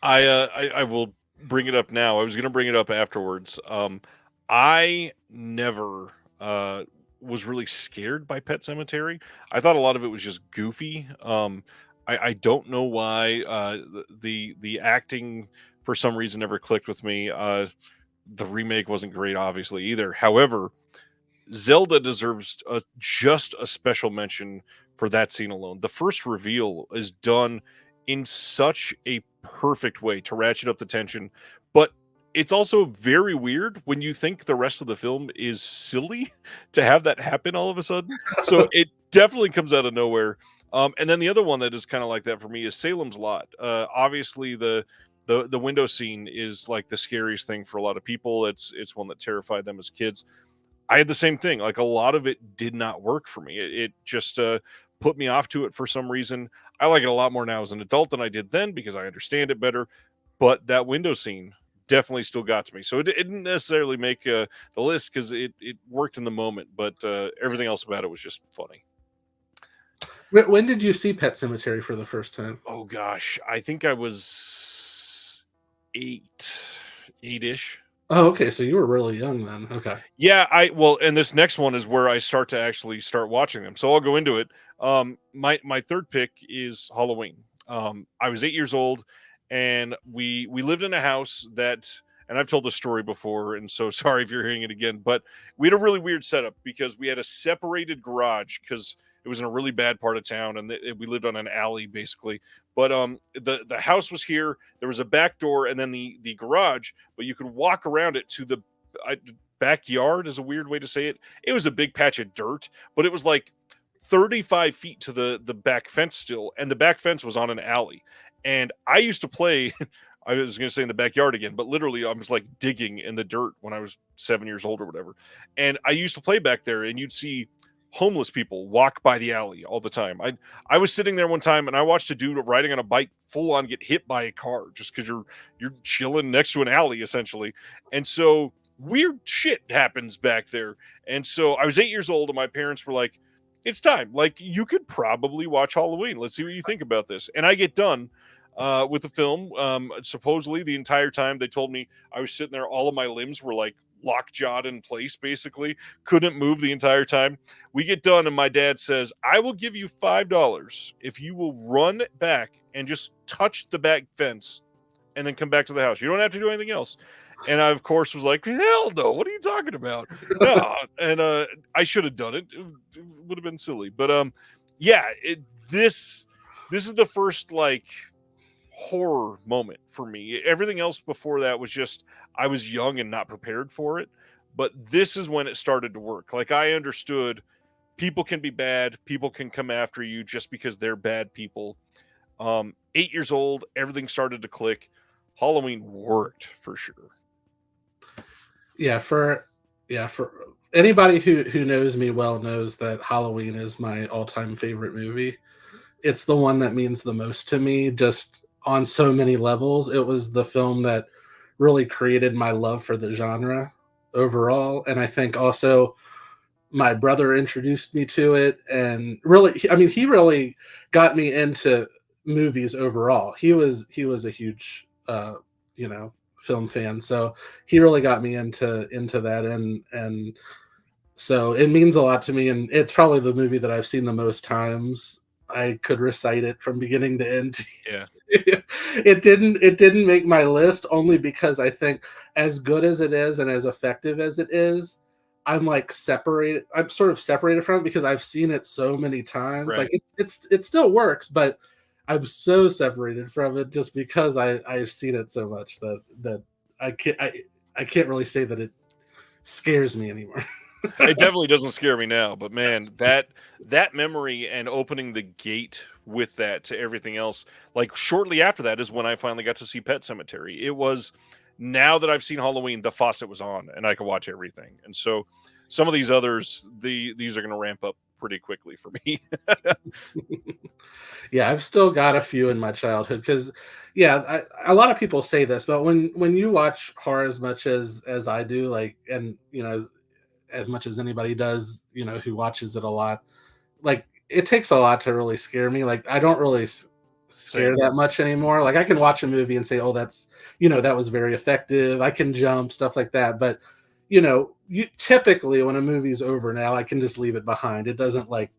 I will bring it up now. I was going to bring it up afterwards. I never was really scared by Pet Sematary. I thought a lot of it was just goofy. I don't know why. The acting for some reason never clicked with me. The remake wasn't great, obviously, either. However, Zelda deserves just a special mention for that scene alone. The first reveal is done in such a perfect way to ratchet up the tension, but it's also very weird when you think the rest of the film is silly to have that happen all of a sudden. So it definitely comes out of nowhere. And then the other one that is kind of like that for me is Salem's Lot. Obviously, the window scene is like the scariest thing for a lot of people. It's one that terrified them as kids. I had the same thing. Like a lot of it did not work for me. It just put me off to it for some reason. I like it a lot more now as an adult than I did then because I understand it better. But that window scene definitely still got to me. So it didn't necessarily make the list because it worked in the moment, but everything else about it was just funny. When did you see Pet Sematary for the first time? Oh gosh, I think I was eight-ish. Oh, okay. So you were really young then. Okay. Yeah, and this next one is where I start watching them. So I'll go into it. My third pick is Halloween. I was 8 years old, and we lived in a house that, and I've told this story before, and so sorry if you're hearing it again, but we had a really weird setup because we had a separated garage because it was in a really bad part of town, and we lived on an alley basically. But the house was here. There was a back door, and then the garage. But you could walk around it to the backyard. Is a weird way to say it. It was a big patch of dirt, but it was like 35 feet to the back fence still, and the back fence was on an alley. And I used to play. I was going to say in the backyard again, but literally I was like digging in the dirt when I was 7 years old or whatever. And I used to play back there, and you'd see homeless people walk by the alley all the time. I was sitting there one time and I watched a dude riding on a bike full on get hit by a car just because you're chilling next to an alley essentially. And so weird shit happens back there. And so I was 8 years old and my parents were like, it's time. Like you could probably watch Halloween. Let's see what you think about this. And I get done with the film. Supposedly the entire time they told me I was sitting there, all of my limbs were like lockjawed in place, basically couldn't move the entire time. We get done and my dad says, I will give you $5 if you will run back and just touch the back fence and then come back to the house. You don't have to do anything else. And I of course was like, hell no, what are you talking about? No. And I should have done it. It would have been silly, but yeah, this is the first like horror moment for me. Everything else before that was just I was young and not prepared for it. But this is when it started to work. Like I understood people can be bad, people can come after you just because they're bad people. 8 years old, everything started to click. Halloween worked for sure. Yeah, for anybody who knows me well knows that Halloween is my all-time favorite movie. It's the one that means the most to me, just on so many levels. It was the film that really created my love for the genre overall, and I think also my brother introduced me to it, and really, I mean, he really got me into movies overall. He was a huge you know, film fan, so he really got me into that, and so it means a lot to me, and it's probably the movie that I've seen the most times. I could recite it from beginning to end. Yeah. It didn't make my list, only because I think, as good as it is and as effective as it is, I'm sort of separated from it because I've seen it so many times. Right. Like it still works, but I'm so separated from it just because I've seen it so much that I can't really say that it scares me anymore. It definitely doesn't scare me now, but man, that memory and opening the gate with that to everything else, like shortly after that is when I finally got to see Pet Cemetery. It was, now that I've seen Halloween, the faucet was on and I could watch everything. And so some of these others, these are going to ramp up pretty quickly for me. Yeah, I've still got a few in my childhood because, yeah, a lot of people say this, but when you watch horror as much as I do, like, and you know, as much as anybody does, you know, who watches it a lot, like, it takes a lot to really scare me. Like, I don't really scare Same. that much anymore. Like, I can watch a movie and say, oh, that's, you know, that was very effective. I can jump, stuff like that. But, you know, you typically, when a movie's over now, I can just leave it behind. It doesn't, like,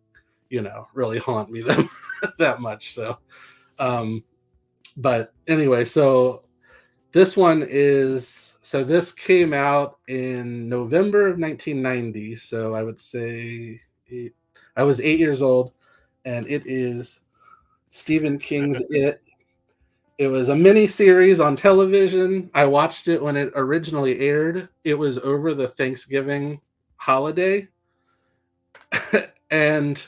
you know, really haunt me that much. So, um, but anyway, so this came out in November of 1990. So I would say I was 8 years old, and it is Stephen King's It. It was a mini series on television. I watched it when it originally aired. It was over the Thanksgiving holiday. And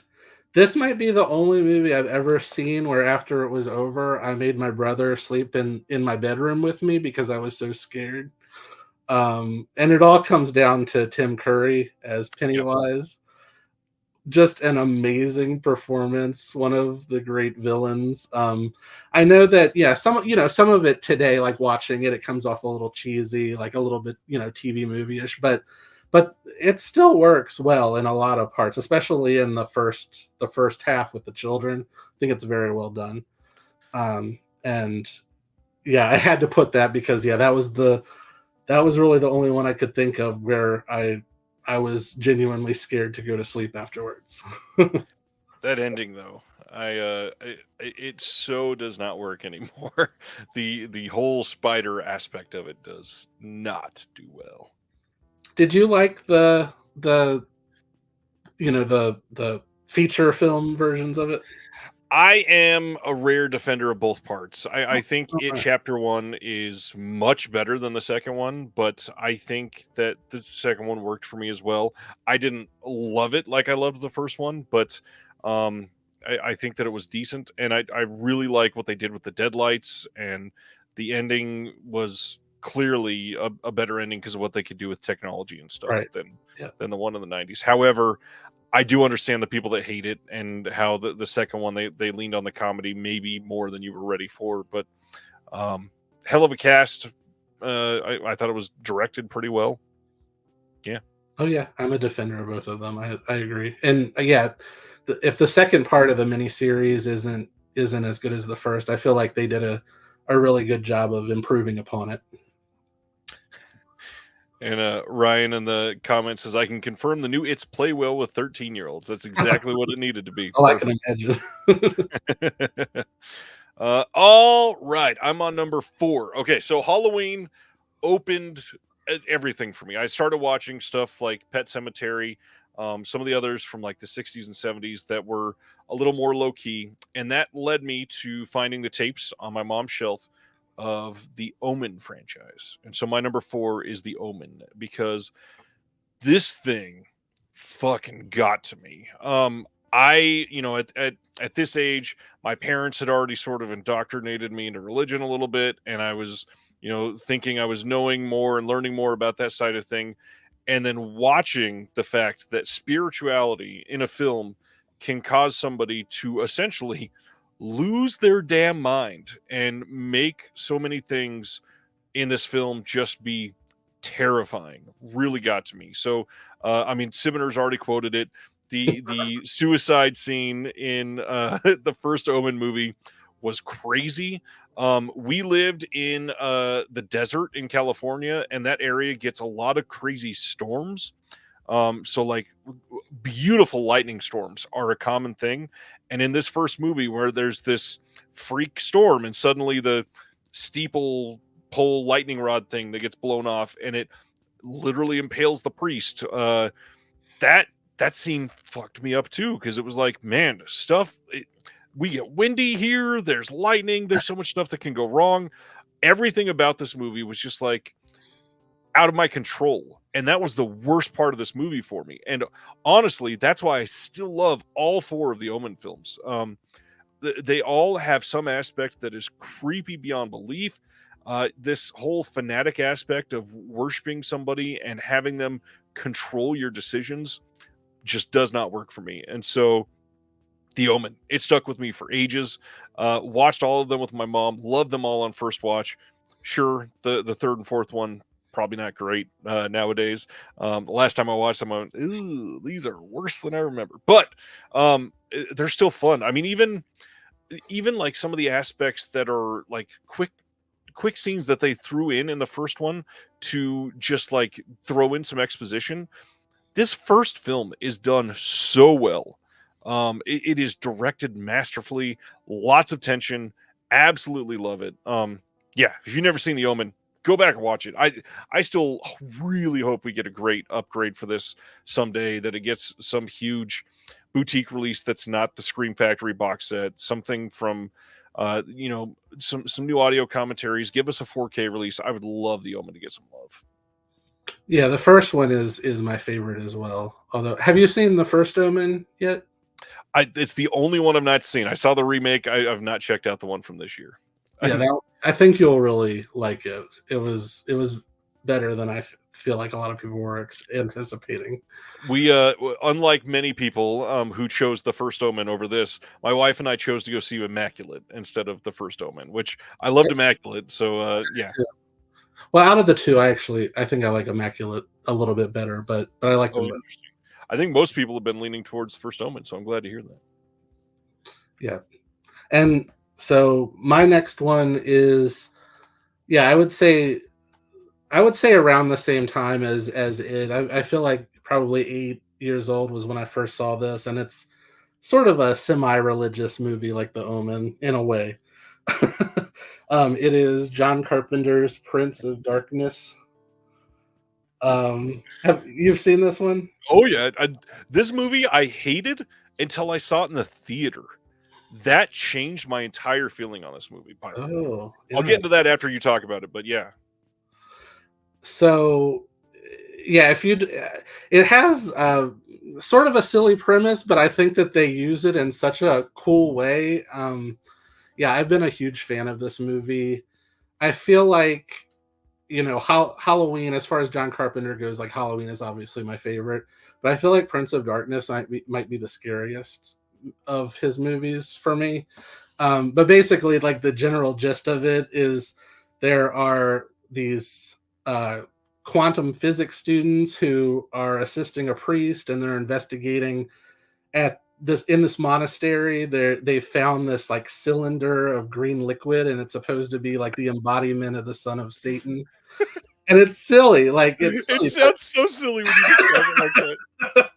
this might be the only movie I've ever seen where, after it was over, I made my brother sleep in my bedroom with me because I was so scared. And it all comes down to Tim Curry as Yep. Pennywise. Just an amazing performance, one of the great villains. I know that, yeah, some of it today, like watching it, it comes off a little cheesy, like a little bit, you know, TV movie-ish, but it still works well in a lot of parts, especially in the first half with the children. I think it's very well done. And yeah, I had to put that because, yeah, that was really the only one I could think of where I was genuinely scared to go to sleep afterwards. That ending though, it so does not work anymore. The whole spider aspect of it does not do well. Did you like the the feature film versions of it? I am a rare defender of both parts. I think it Okay. chapter one is much better than the second one, but I think that the second one worked for me as well. I didn't love it like I loved the first one, but um, I think that it was decent, and I really like what they did with the deadlights, and the ending was clearly a better ending because of what they could do with technology and stuff Right. Yeah. than the one in the 90s. However, I do understand the people that hate it and how the second one they leaned on the comedy maybe more than you were ready for, but hell of a cast. I thought it was directed pretty well. Yeah, Oh yeah, I'm a defender of both of them. I agree. And yeah, if the second part of the miniseries isn't as good as the first, I feel like they did a really good job of improving upon it. and Ryan in the comments says I can confirm the new It's play well with 13-year-olds. That's exactly what it needed to be. Oh, I can Perfect. imagine. All right, I'm on number 4. Okay, so Halloween opened everything for me. I started watching stuff like Pet Cemetery, some of the others from like the 60s and 70s that were a little more low key, and that led me to finding the tapes on my mom's shelf of the Omen franchise. And so my number 4 is the Omen because this thing fucking got to me. At this age, my parents had already sort of indoctrinated me into religion a little bit, and I was, thinking I was knowing more and learning more about that side of thing. and then watching the fact that spirituality in a film can cause somebody to essentially lose their damn mind and make so many things in this film just be terrifying really got to me. So I mean, Siminer's already quoted it. The suicide scene in the first Omen movie was crazy. We lived in the desert in California, and that area gets a lot of crazy storms. So like beautiful lightning storms are a common thing. And in this first movie where there's this freak storm and suddenly the steeple pole lightning rod thing that gets blown off and it literally impales the priest, that scene fucked me up too, because it was like, man, we get windy here, there's lightning, there's so much stuff that can go wrong. Everything about this movie was just like out of my control, and that was the worst part of this movie for me. And honestly, that's why I still love all 4 of the Omen films. They all have some aspect that is creepy beyond belief. This whole fanatic aspect of worshiping somebody and having them control your decisions just does not work for me. And so The Omen, it stuck with me for ages. Watched all of them with my mom, loved them all on first watch. Sure, the third and fourth one, probably not great nowadays. The last time I watched them, I went, ooh, these are worse than I remember. But they're still fun. I mean, even like some of the aspects that are like quick scenes that they threw in the first one to just like throw in some exposition. This first film is done so well. It is directed masterfully, lots of tension. Absolutely love it. Yeah, if you've never seen The Omen, go back and watch it. I still really hope we get a great upgrade for this someday, that it gets some huge boutique release that's not the Scream Factory box set, something from some new audio commentaries. Give us a 4K release. I would love The Omen to get some love. Yeah, the first one is my favorite as well. Although, have you seen the first Omen yet? It's the only one I've not seen. I saw the remake. I've not checked out the one from this year. Yeah, I think you'll really like it. It was better than I feel like a lot of people were anticipating. We, unlike many people who chose the first Omen over this, my wife and I chose to go see Immaculate instead of the first Omen, which I loved Immaculate. So yeah. Well, out of the two, I think I like Immaculate a little bit better, but I like them. Interesting. I think most people have been leaning towards First Omen, so I'm glad to hear that. Yeah. And so my next one is, yeah, I would say around the same time as it. I feel like probably 8 years old was when I first saw this, and it's sort of a semi-religious movie like The Omen in a way. It is John Carpenter's Prince of Darkness. Have you seen this one? Oh yeah, this movie I hated until I saw it in the theater. That changed my entire feeling on this movie. Oh, I'll get into that after you talk about it, but yeah. So, yeah, it has sort of a silly premise, but I think that they use it in such a cool way. Yeah, I've been a huge fan of this movie. I feel like, Halloween, as far as John Carpenter goes, like Halloween is obviously my favorite, but I feel like Prince of Darkness might be the scariest of his movies for me. But basically, like the general gist of it is there are these quantum physics students who are assisting a priest, and they're investigating in this monastery. They found this like cylinder of green liquid, and it's supposed to be like the embodiment of the son of Satan. And it's silly. Like it sounds so silly when you describe it like that.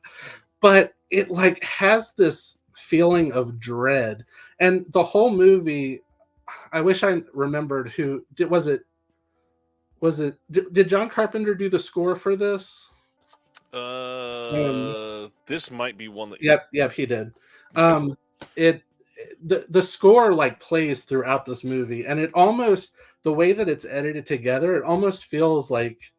But it like has this feeling of dread. And the whole movie, I wish I remembered who did. Did John Carpenter do the score for this? This might be one that. Yep, he did. The score like plays throughout this movie, and it almost, the way that it's edited together, it almost feels almost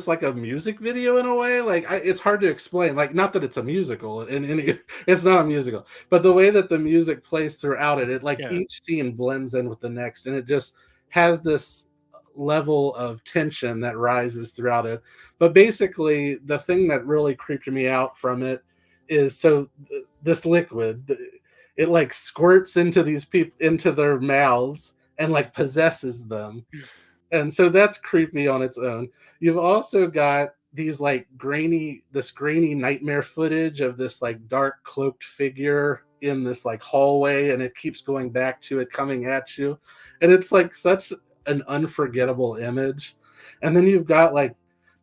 like a music video in a way. Like it's hard to explain. Like, not that it's a musical, and it's not a musical, but the way that the music plays throughout it, each scene blends in with the next, and it just has this level of tension that rises throughout it. But basically, the thing that really creeped me out from it is this liquid, it like squirts into these people into their mouths and like possesses them, and so that's creepy on its own. You've also got these like grainy nightmare footage of this like dark cloaked figure in this like hallway, and it keeps going back to it coming at you, and it's like such an unforgettable image. And then you've got like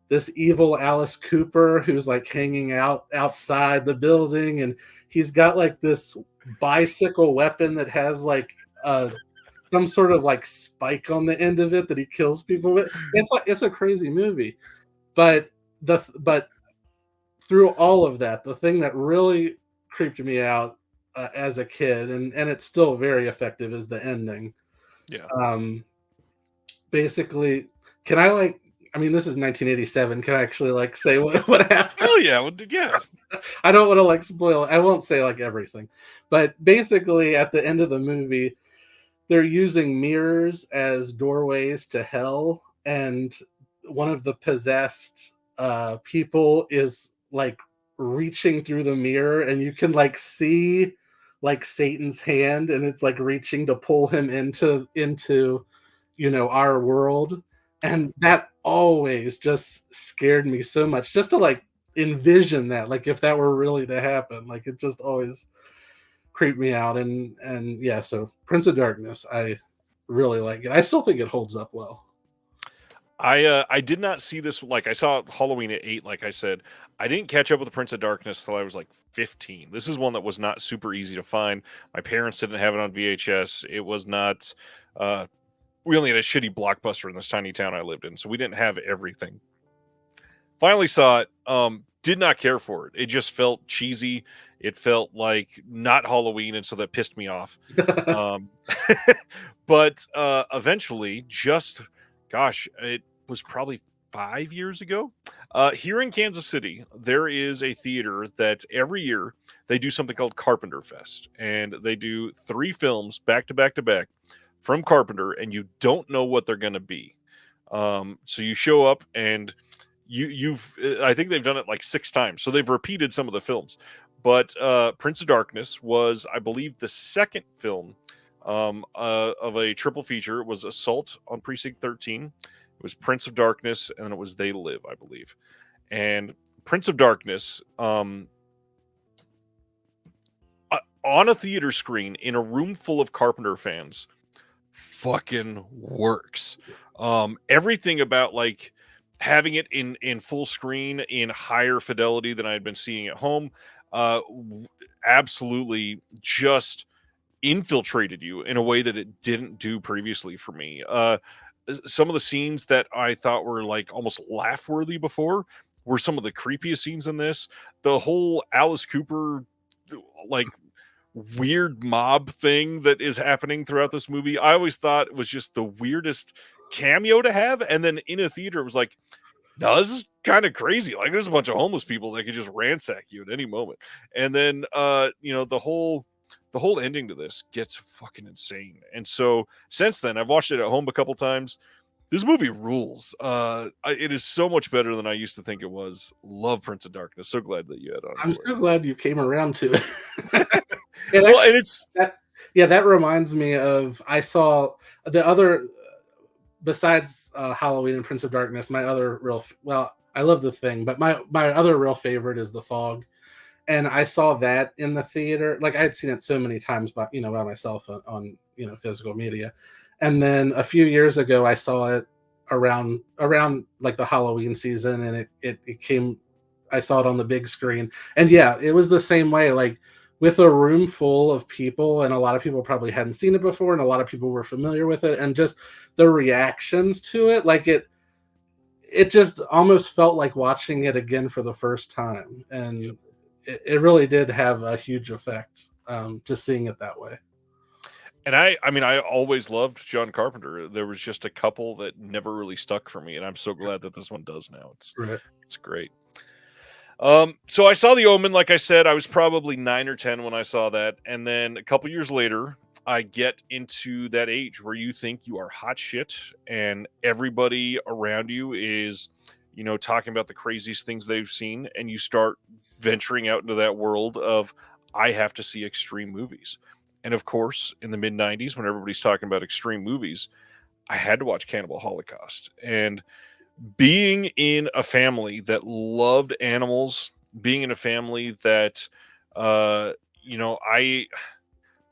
this evil Alice Cooper who's like hanging out outside the building, and he's got like this bicycle weapon that has like some sort of like spike on the end of it that he kills people with. It's a crazy movie, but through all of that, the thing that really creeped me out as a kid, and it's still very effective, is the ending. Yeah. Basically, can I like? I mean, this is 1987. Can I actually like say what happened? Hell yeah! Yeah. I don't want to like spoil it. I won't say like everything, but basically, at the end of the movie, they're using mirrors as doorways to hell, and one of the possessed people is like reaching through the mirror, and you can like see like Satan's hand, and it's like reaching to pull him into our world. And that always just scared me so much, just to like envision that, like if that were really to happen, like it just always creeped me out. And yeah, so Prince of Darkness, I really like it. I still think it holds up well. I did not see this. Like, I saw Halloween at 8. Like I said, I didn't catch up with the Prince of Darkness till I was like 15. This is one that was not super easy to find. My parents didn't have it on VHS. It was not. We only had a shitty Blockbuster in this tiny town I lived in, so we didn't have everything. Finally saw it. Did not care for it. It just felt cheesy. It felt like not Halloween, and so that pissed me off. But eventually, it was probably 5 years ago. Here in Kansas City, there is a theater that every year they do something called Carpenter Fest, and they do 3 films back to back to back from Carpenter, and you don't know what they're going to be. So you show up, and I think they've done it like 6 times, so they've repeated some of the films. But Prince of Darkness was, I believe, the second film of a triple feature. It was Assault on Precinct 13. It was Prince of Darkness, and then it was They Live, I believe. And Prince of Darkness, on a theater screen in a room full of Carpenter fans, fucking works. Everything about like having it in full screen in higher fidelity than I had been seeing at home, absolutely just infiltrated you in a way that it didn't do previously for me. Some of the scenes that I thought were like almost laugh worthy before were some of the creepiest scenes in this. The whole Alice Cooper like weird mob thing that is happening throughout this movie, I always thought it was just the weirdest cameo to have. And then in a theater, it was like, no, this is kind of crazy. Like, there's a bunch of homeless people that could just ransack you at any moment. And then the whole ending to this gets fucking insane. And so since then, I've watched it at home a couple times. This movie rules. It is so much better than I used to think it was. Love Prince of Darkness. So glad that you had on. I'm so glad you came around to it. That reminds me of, I saw the other, besides Halloween and Prince of Darkness, my other I love The Thing, but my other real favorite is The Fog. And I saw that in the theater. Like, I had seen it so many times by myself on physical media. And then a few years ago, I saw it around like the Halloween season, and I saw it on the big screen. And yeah, it was the same way, like with a room full of people, and a lot of people probably hadn't seen it before, and a lot of people were familiar with it, and just the reactions to it, like it just almost felt like watching it again for the first time. And it really did have a huge effect, just seeing it that way. And I always loved John Carpenter. There was just a couple that never really stuck for me, and I'm so glad that this one does now. It's great. So I saw The Omen. Like I said, I was probably 9 or 10 when I saw that, and then a couple years later, I get into that age where you think you are hot shit and everybody around you is, talking about the craziest things they've seen, and you start venturing out into that world of, I have to see extreme movies. And of course, in the mid 90s, when everybody's talking about extreme movies, I had to watch Cannibal Holocaust. And being in a family that loved animals, being in a family that, uh, I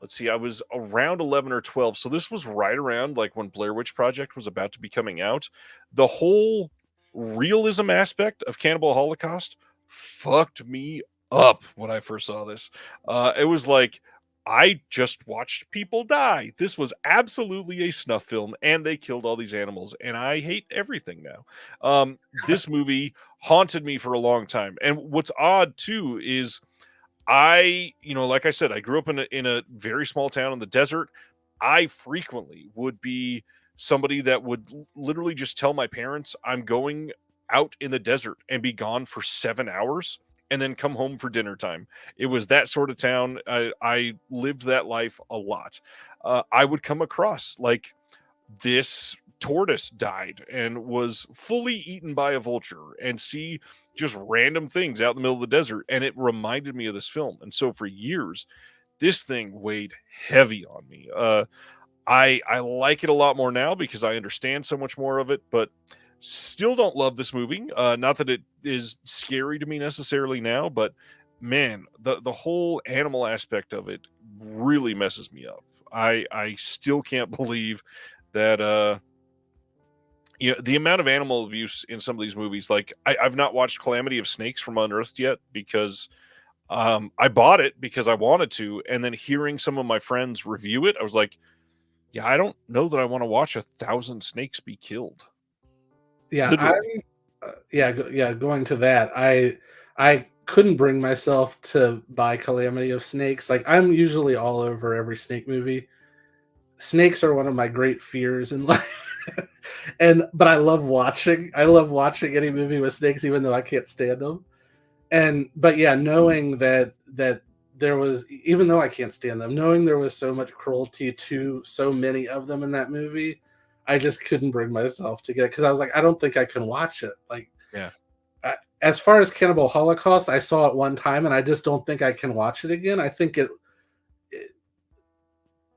let's see, I was around 11 or 12. So this was right around like when Blair Witch Project was about to be coming out. The whole realism aspect of Cannibal Holocaust fucked me up when I first saw this. It was like, I just watched people die. This was absolutely a snuff film, and they killed all these animals, and I hate everything now. This movie haunted me for a long time. And what's odd too is like I said, I grew up in a very small town in the desert. I frequently would be somebody that would literally just tell my parents, I'm going out in the desert and be gone for 7 hours and then come home for dinner time. It was that sort of town. I lived that life a lot. I would come across like this tortoise died and was fully eaten by a vulture, and see just random things out in the middle of the desert, and it reminded me of this film. And so for years this thing weighed heavy on me. I like it a lot more now because I understand so much more of it, but still don't love this movie. Not that it is scary to me necessarily now, but man, the whole animal aspect of it really messes me up. I still can't believe that the amount of animal abuse in some of these movies. Like I've not watched Calamity of Snakes from Unearthed yet because I bought it because I wanted to, and then hearing some of my friends review it, I was like, yeah, I don't know that I want to watch 1,000 snakes be killed. Yeah, Literally. going to that, I couldn't bring myself to buy Calamity of Snakes. Like, I'm usually all over every snake movie. Snakes are one of my great fears in life. But I love watching. I love watching any movie with snakes, even though I can't stand them. But yeah, knowing that there was, even though I can't stand them, knowing there was so much cruelty to so many of them in that movie, I just couldn't bring myself to get it, because I was like, I don't think I can watch it. Like, Yeah. As far as Cannibal Holocaust, I saw it one time, and I just don't think I can watch it again. I think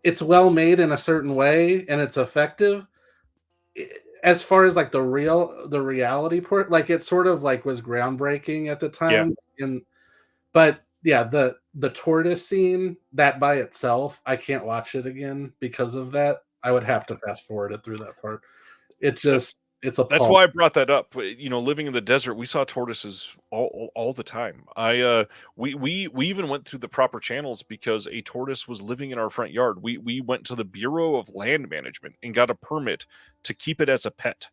it's well made in a certain way, and it's effective. As far as like the reality part, like it sort of like was groundbreaking at the time. But yeah, the tortoise scene, that by itself, I can't watch it again because of that. I would have to fast forward it through that part. It's That's appalling. why I brought that up. Living in the desert, we saw tortoises all the time. We even went through the proper channels because a tortoise was living in our front yard. We went to the Bureau of Land Management and got a permit to keep it as a pet.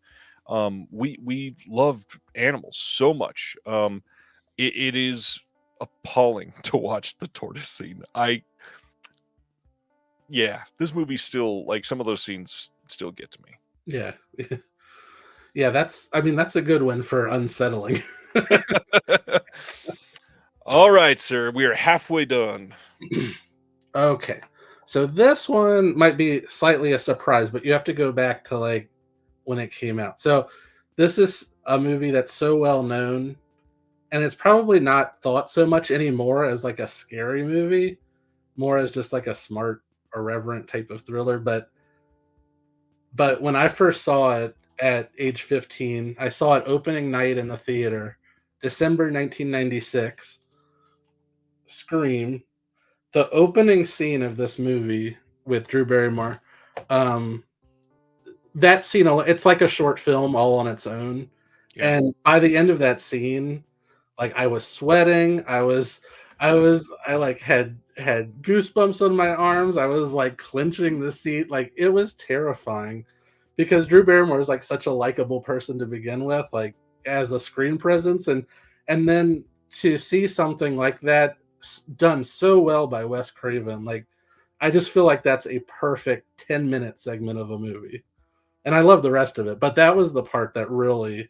We loved animals so much. It is appalling to watch the tortoise scene. This movie still, like, some of those scenes still get to me. Yeah. Yeah, that's a good one for unsettling. All right, sir. We are halfway done. Okay. So this one might be slightly a surprise, but you have to go back to like when it came out. So this is a movie that's so well known, and it's probably not thought so much anymore as like a scary movie, more as just like a smart, irreverent type of thriller. But when I first saw it at age 15, I saw it opening night in the theater, December 1996. Scream. The opening scene of this movie with Drew Barrymore, that scene, it's like a short film all on its own. Yeah. And by the end of that scene, like, I was sweating. I like had goosebumps on my arms. I was like clenching the seat. Like, it was terrifying because Drew Barrymore is like such a likable person to begin with, like as a screen presence, and then to see something like that done so well by Wes Craven, like, I just feel like that's a perfect 10-minute segment of a movie. And I love the rest of it, but that was the part that really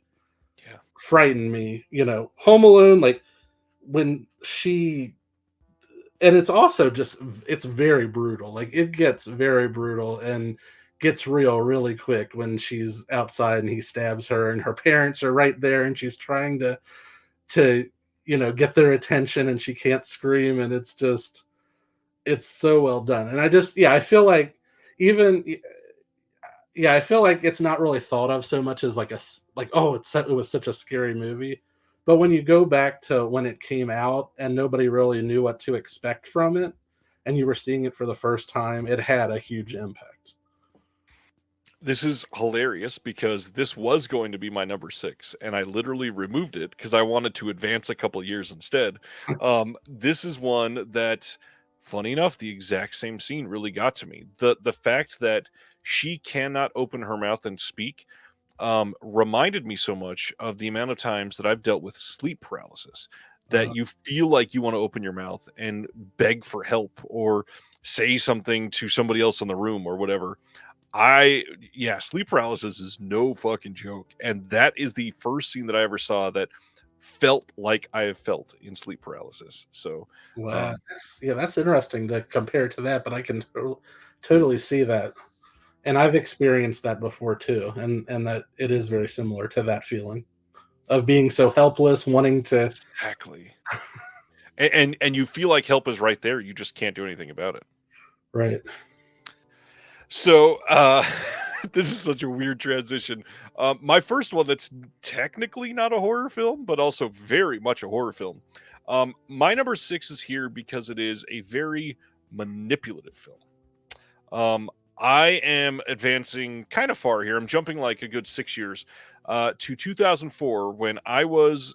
frightened me. Home Alone, like, when she and it's also just it's very brutal. Like it gets very brutal and gets real really quick when she's outside and he stabs her and her parents are right there and she's trying to get their attention and she can't scream, and it's so well done. And I feel like even I feel like it's not really thought of so much as like, oh, it was such a scary movie. But when you go back to when it came out and nobody really knew what to expect from it, and you were seeing it for the first time, it had a huge impact. This is hilarious because this was going to be my number 6, and I literally removed it because I wanted to advance a couple years instead. This is one that, funny enough, the exact same scene really got to me. The fact that she cannot open her mouth and speak reminded me so much of the amount of times that I've dealt with sleep paralysis, that you feel like you want to open your mouth and beg for help or say something to somebody else in the room or whatever. Sleep paralysis is no fucking joke. And that is the first scene that I ever saw that felt like I have felt in sleep paralysis. So, Wow, that's interesting to compare to that, but I can totally see that, and I've experienced that before too, and that it is very similar to that feeling of being so helpless, wanting to. exactly. And you feel like help is right there. You just can't do anything about it. Right. So, this is such a weird transition. My first one that's technically not a horror film, but also very much a horror film. My number 6 is here because it is a very manipulative film. I am advancing kind of far here. I'm jumping like a good 6 years to 2004 when I was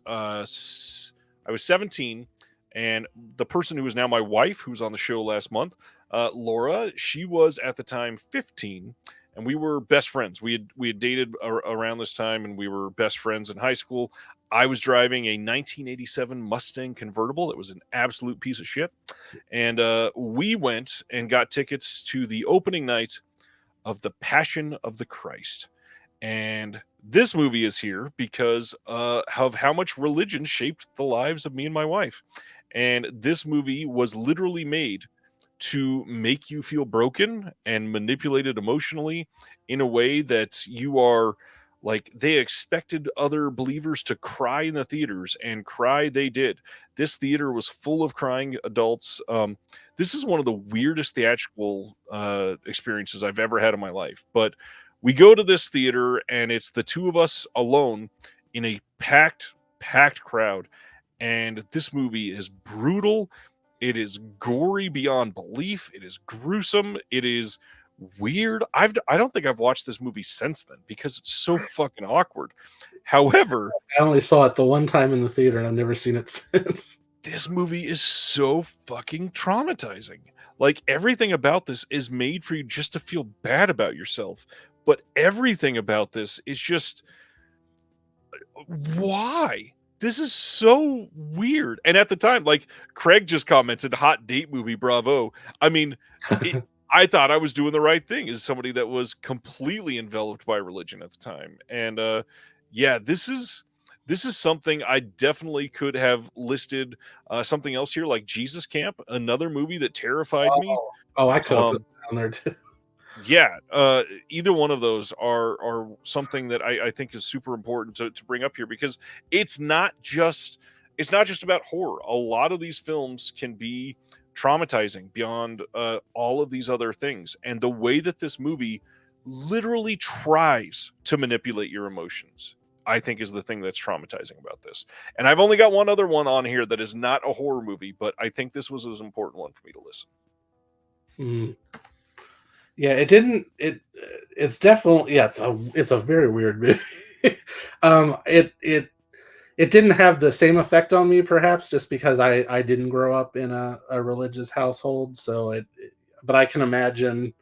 17, and the person who is now my wife, who's on the show last month, Laura, she was at the time 15, and we were best friends. We had dated around this time, and we were best friends in high school. I was driving a 1987 Mustang convertible that was an absolute piece of shit, and we went and got tickets to the opening night of The Passion of the Christ. And this movie is here because of how much religion shaped the lives of me and my wife. And this movie was literally made to make you feel broken and manipulated emotionally in a way that you are like, they expected other believers to cry in the theaters, and cry they did. This theater was full of crying adults. This is one of the weirdest theatrical experiences I've ever had in my life. But we go to this theater, and it's the two of us alone in a packed crowd. And this movie is brutal. It is gory beyond belief. It is gruesome. It is weird. I don't think I've watched this movie since then because it's so fucking awkward. However, I only saw it the one time in the theater and I've never seen it since. this movie is so fucking traumatizing. Like, everything about this is made for you just to feel bad about yourself. But everything about this is just, why? This is so weird. And at the time, like Craig just commented, hot date movie, bravo. I mean, I thought I was doing the right thing as somebody that was completely enveloped by religion at the time. And this is something I definitely could have listed. Something else here, like Jesus Camp, another movie that terrified me. I could have put that on there too. Yeah, either one of those are something that I think is super important to bring up here, because it's not just about horror. A lot of these films can be traumatizing beyond all of these other things, and the way that this movie literally tries to manipulate your emotions, I think, is the thing that's traumatizing about this. And I've only got one other one on here that is not a horror movie, but I think this was an important one for me to listen. Mm. Yeah, it didn't. It's definitely, it's a very weird movie. It didn't have the same effect on me, perhaps, just because I didn't grow up in a religious household. So but I can imagine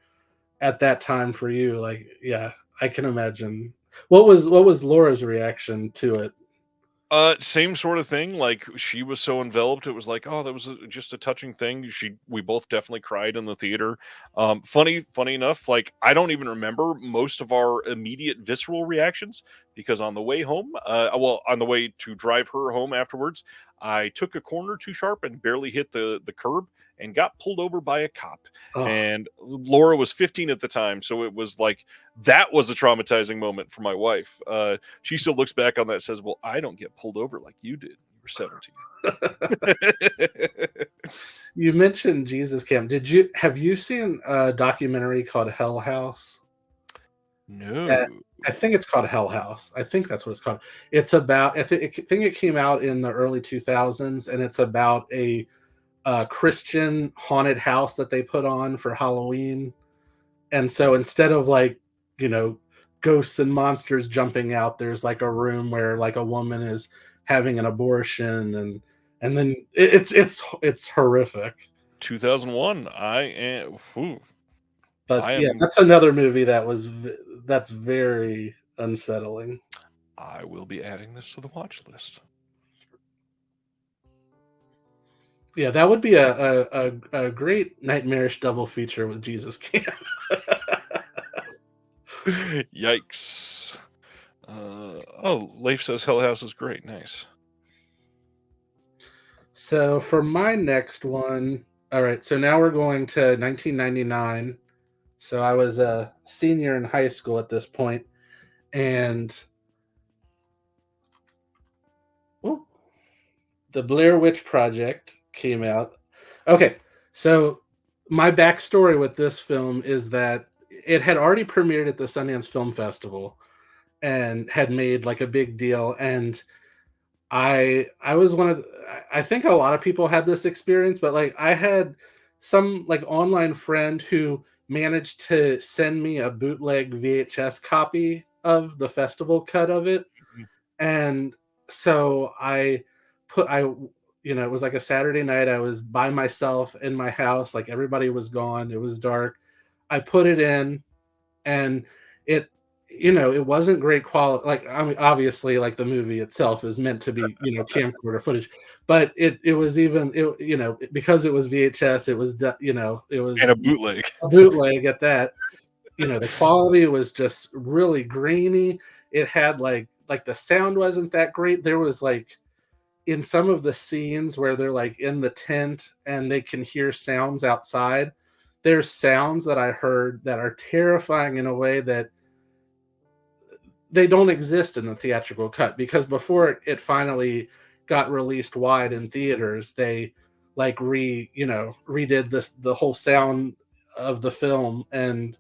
at that time for you, like, yeah, I can imagine. What was Laura's reaction to it? Same sort of thing. Like, she was so enveloped, it was like, oh, that was just a touching thing. We both definitely cried in the theater. Funny enough, like, I don't even remember most of our immediate visceral reactions, because on the way home, on the way to drive her home afterwards, I took a corner too sharp and barely hit the curb, and got pulled over by a cop. Oh. And Laura was 15 at the time, so it was like that was a traumatizing moment for my wife. She still looks back on that and says, well, I don't get pulled over like you did. You were 17. You mentioned Jesus Camp. Have you seen a documentary called Hell House? No. I think it's called Hell House. I think that's what it's called. It's about, I think it came out in the early 2000s, and it's about a Christian haunted house that they put on for Halloween. And so instead of like, ghosts and monsters jumping out, there's like a room where like a woman is having an abortion, and then it's horrific. 2001. That's another movie that's very unsettling. I will be adding this to the watch list. Yeah, that would be a great nightmarish double feature with Jesus Camp. Yikes. Leif says Hell House is great. Nice. So for my next one, all right, so now we're going to 1999. So I was a senior in high school at this point, and the Blair Witch Project came out. Okay, so my backstory with this film is that it had already premiered at the Sundance Film Festival and had made like a big deal. And I was I think a lot of people had this experience, but like I had some like online friend who managed to send me a bootleg VHS copy of the festival cut of it. And so it was like a Saturday night. I was by myself in my house, like everybody was gone. It was dark. I put it in, and it wasn't great quality. Like, I mean, obviously, like the movie itself is meant to be, camcorder footage, but it was because it was VHS, it was and a bootleg. A bootleg at that. The quality was just really grainy. It had like the sound wasn't that great. There was like in some of the scenes where they're like in the tent and they can hear sounds outside. There's sounds that I heard that are terrifying in a way that they don't exist in the theatrical cut, because before it finally got released wide in theaters, they like redid the whole sound of the film, and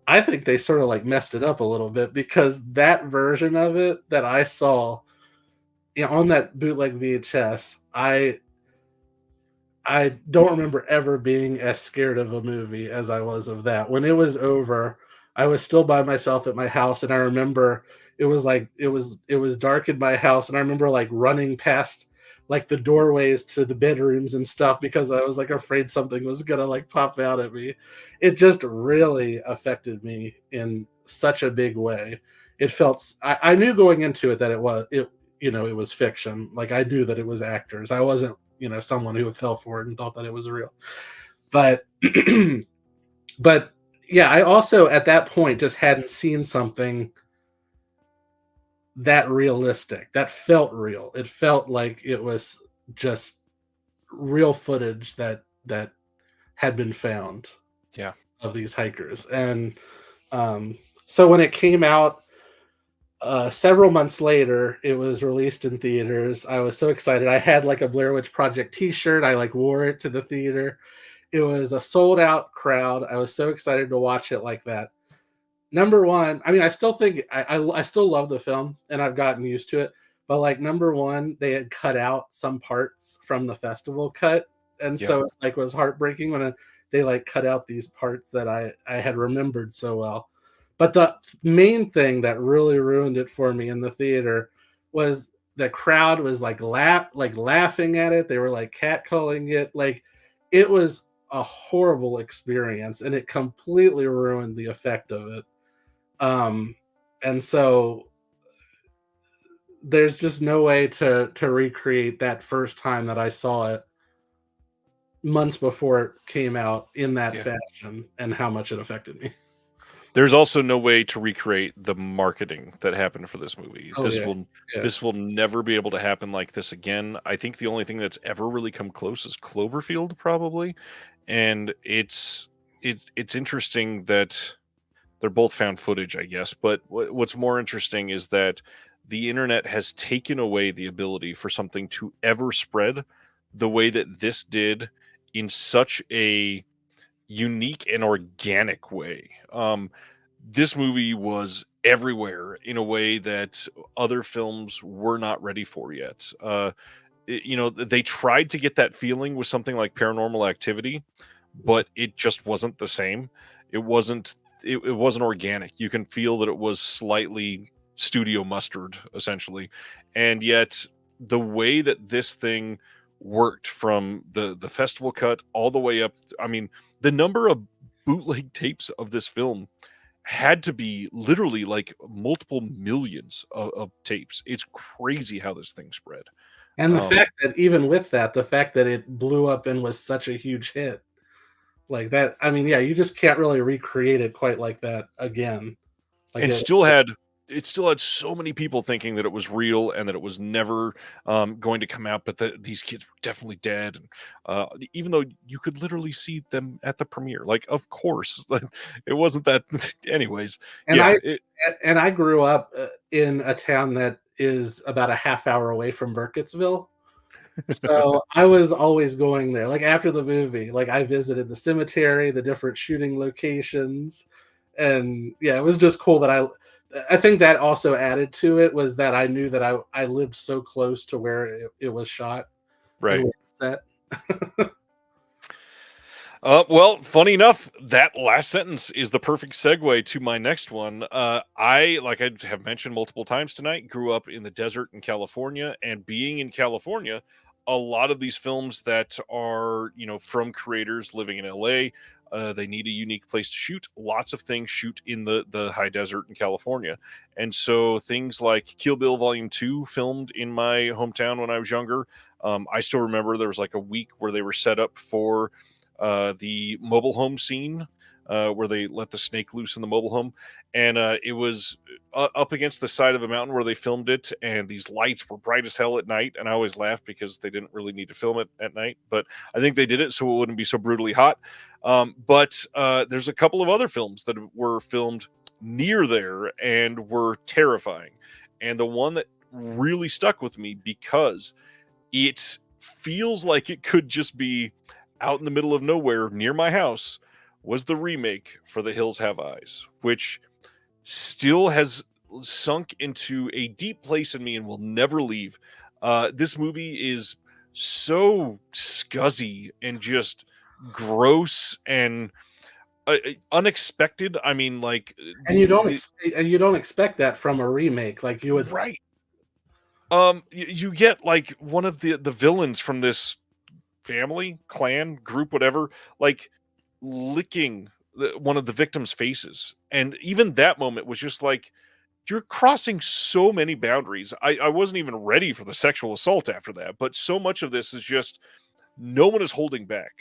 I think they sort of like messed it up a little bit, because that version of it that I saw on that bootleg VHS, I don't remember ever being as scared of a movie as I was of that. When it was over, I was still by myself at my house, and I remember it was dark in my house, and I remember like running past like the doorways to the bedrooms and stuff, because I was like afraid something was gonna like pop out at me. It just really affected me in such a big way. It felt, I knew going into it that it was fiction. Like I knew that it was actors. I wasn't someone who fell for it and thought that it was real. But but yeah, I also at that point just hadn't seen something that realistic, that felt real. It felt like it was just real footage that had been found, of these hikers. And so when it came out several months later, it was released in theaters. I was so excited. I had like a Blair Witch Project t-shirt. I like wore it to the theater. It was a sold out crowd. I was so excited to watch it like that. Number one, I mean, I still think I still love the film, and I've gotten used to it. But like number one, they had cut out some parts from the festival cut, and so it like was heartbreaking when they like cut out these parts that I had remembered so well. But the main thing that really ruined it for me in the theater was the crowd was like laughing at it. They were like catcalling it. Like it was a horrible experience, and it completely ruined the effect of it. And so there's just no way to recreate that first time that I saw it months before it came out in that fashion, and how much it affected me. There's also no way to recreate the marketing that happened for this movie. Oh yeah, yeah. This will never be able to happen like this again. I think the only thing that's ever really come close is Cloverfield, probably. And it's interesting that they're both found footage, I guess. But what's more interesting is that the internet has taken away the ability for something to ever spread the way that this did in such a unique and organic way. This movie was everywhere in a way that other films were not ready for yet. They tried to get that feeling with something like Paranormal Activity, but it just wasn't the same. It wasn't. It wasn't organic. You can feel that it was slightly studio mustard, essentially, and yet the way that this thing worked from the festival cut all the way up. I mean, the number of bootleg tapes of this film had to be literally like multiple millions of tapes. It's crazy how this thing spread. And the Um, fact that even with that, the fact that it blew up and was such a huge hit, like that, I mean, yeah, you just can't really recreate it quite like that again. Like and it, still had so many people thinking that it was real and that it was never going to come out, but these kids were definitely dead. And even though you could literally see them at the premiere, like, of course, it wasn't that. Anyways, and yeah, I and I grew up in a town that is about a half hour away from Burkittsville. So I was always going there. Like after the movie, like I visited the cemetery, the different shooting locations, and yeah, it was just cool that I think that also added to it was that I knew that I lived so close to where it was shot and right. where it was set. Well, funny enough, that last sentence is the perfect segue to my next one. Like I have mentioned multiple times tonight, grew up in the desert in California, and being in California, a lot of these films that are, from creators living in LA, they need a unique place to shoot. Lots of things shoot in the high desert in California. And so things like Kill Bill Volume 2 filmed in my hometown when I was younger. I still remember there was like a week where they were set up for the mobile home scene where they let the snake loose in the mobile home. And it was up against the side of a mountain where they filmed it. And these lights were bright as hell at night. And I always laughed because they didn't really need to film it at night. But I think they did it so it wouldn't be so brutally hot. But there's a couple of other films that were filmed near there and were terrifying. And the one that really stuck with me because it feels like it could just be out in the middle of nowhere near my house was the remake for The Hills Have Eyes, which still has sunk into a deep place in me and will never leave. This movie is so scuzzy and just gross and unexpected. I mean, like And you don't expect that from a remake. Like you would right. You get like one of the villains from this family, clan, group, whatever, like licking one of the victims' faces. And even that moment was just like, you're crossing so many boundaries. I wasn't even ready for the sexual assault after that, but so much of this is just no one is holding back.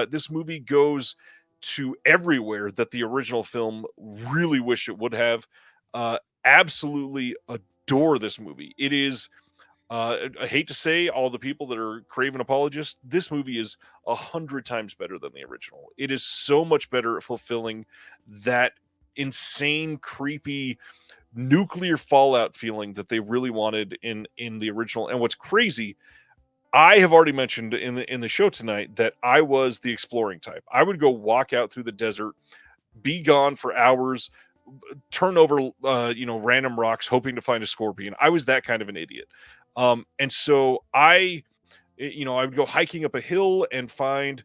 This movie goes to everywhere that the original film really wished it would have. Absolutely adore this movie. It is I hate to say all the people that are Craven apologists, this movie is 100 times better than the original. It is so much better at fulfilling that insane, creepy nuclear fallout feeling that they really wanted in the original. And what's crazy, I have already mentioned in the show tonight that I was the exploring type. I would go walk out through the desert, be gone for hours, turn over random rocks hoping to find a scorpion. I was that kind of an idiot. And so I would go hiking up a hill and find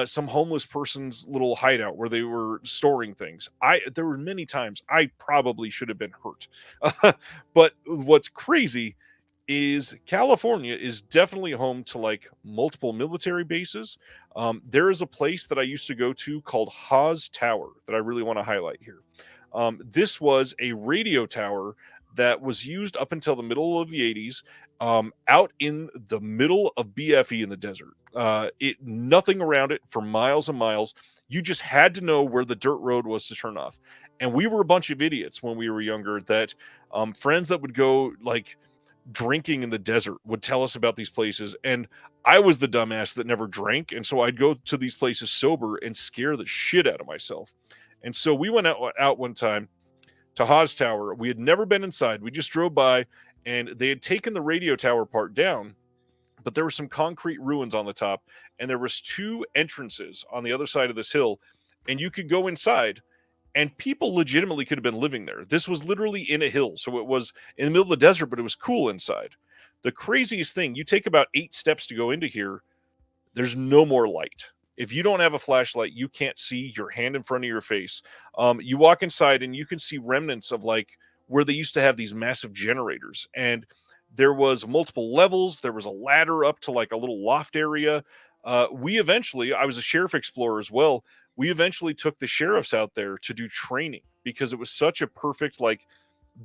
some homeless person's little hideout where they were storing things. There were many times I probably should have been hurt. But what's crazy is California is definitely home to like multiple military bases. There is a place that I used to go to called Haas Tower that I really want to highlight here. This was a radio tower that was used up until the middle of the 80s, out in the middle of BFE in the desert. Nothing around it for miles and miles. You just had to know where the dirt road was to turn off. And we were a bunch of idiots when we were younger that friends that would go like drinking in the desert would tell us about these places. And I was the dumbass that never drank. And so I'd go to these places sober and scare the shit out of myself. And so we went out one time to Haas Tower. We had never been inside. We just drove by, and they had taken the radio tower part down, but there were some concrete ruins on the top, and there was 2 entrances on the other side of this hill, and you could go inside, and people legitimately could have been living there. This was literally in a hill, so it was in the middle of the desert, but it was cool inside. The craziest thing, you take about 8 steps to go into here, there's no more light. If you don't have a flashlight, you can't see your hand in front of your face. You walk inside and you can see remnants of like where they used to have these massive generators. And there was multiple levels. There was a ladder up to like a little loft area. I was a sheriff explorer as well. We eventually took the sheriffs out there to do training because it was such a perfect like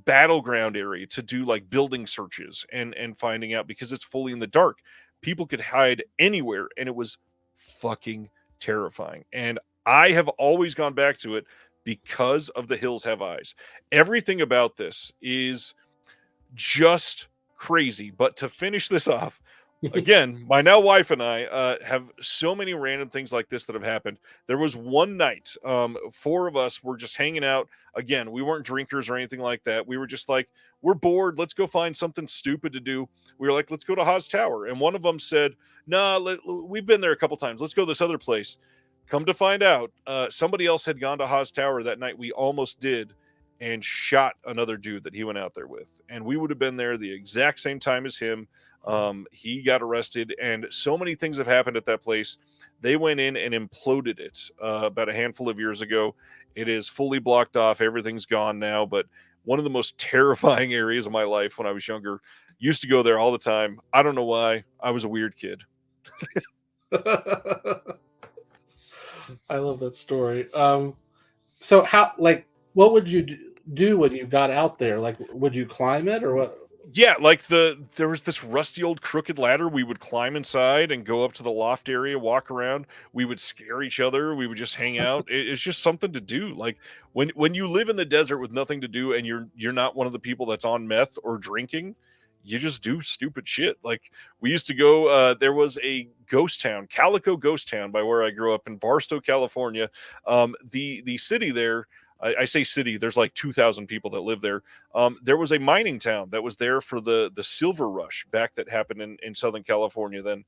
battleground area to do like building searches and finding out, because it's fully in the dark. People could hide anywhere, and it was fucking terrifying. And I have always gone back to it because of The Hills Have Eyes. Everything about this is just crazy. But to finish this off, again, my now wife and I have so many random things like this that have happened. There was one night, 4 of us were just hanging out. Again, we weren't drinkers or anything like that. We were just like, we're bored. Let's go find something stupid to do. We were like, let's go to Haas Tower. And one of them said, nah, we've been there a couple times. Let's go this other place. Come to find out, somebody else had gone to Haas Tower that night. We almost did, and shot another dude that he went out there with. And we would have been there the exact same time as him. He got arrested, and so many things have happened at that place. They went in and imploded it about a handful of years ago. It is fully blocked off. Everything's gone now, but one of the most terrifying areas of my life when I was younger. Used to go there all the time. I don't know why. I was a weird kid. I love that story. So how, like, what would you do when you got out there? Like, would you climb it or what? Yeah, like there was this rusty old crooked ladder. We would climb inside and go up to the loft area, walk around. We would scare each other. We would just hang out. It's just something to do. Like when you live in the desert with nothing to do, and you're not one of the people that's on meth or drinking, you just do stupid shit. Like we used to go. There was a ghost town, Calico Ghost Town, by where I grew up in Barstow, California. The city there. I say city, there's like 2,000 people that live there. There was a mining town that was there for the silver rush back that happened in Southern California then.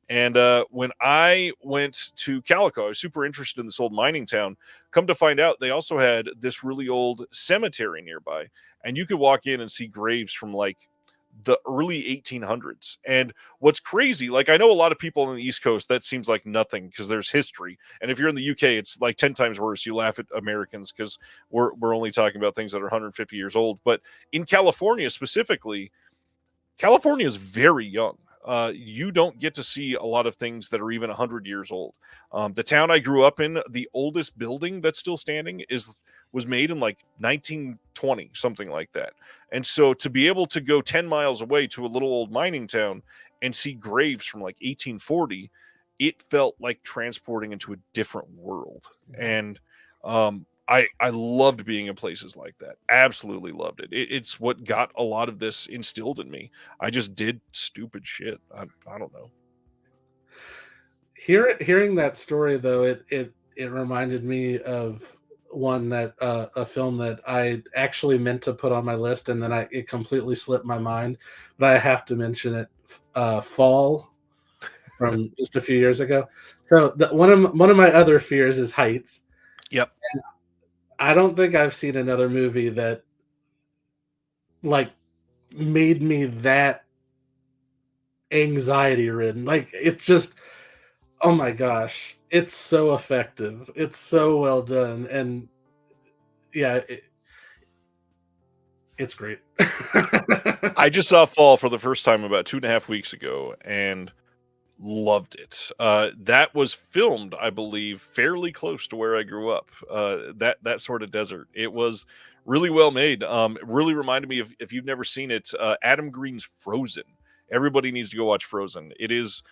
And when I went to Calico, I was super interested in this old mining town. Come to find out, they also had this really old cemetery nearby. And you could walk in and see graves from like the early 1800s. And what's crazy, like I know a lot of people on the East Coast, that seems like nothing because there's history. And if you're in the UK, it's like 10 times worse. You laugh at Americans because we're only talking about things that are 150 years old. But in California specifically, California is very young. You don't get to see a lot of things that are even 100 years old. The town I grew up in, the oldest building that's still standing was made in like 1920, something like that. And so to be able to go 10 miles away to a little old mining town and see graves from like 1840, it felt like transporting into a different world. And I loved being in places like that. Absolutely loved it. It's what got a lot of this instilled in me. I just did stupid shit. I don't know. Hearing that story though, it reminded me of one that a film that I actually meant to put on my list, and then it completely slipped my mind. But I have to mention it. Fall, from just a few years ago. So one of my other fears is heights. Yep. And I don't think I've seen another movie that like made me that anxiety ridden. Like it just, oh my gosh, it's so effective. It's so well done, and yeah, it's great. I just saw Fall for the first time about 2.5 weeks ago and loved it. That was filmed, I believe, fairly close to where I grew up. That sort of desert. It was really well made. It really reminded me of, if you've never seen it, Adam Green's Frozen. Everybody needs to go watch Frozen. It is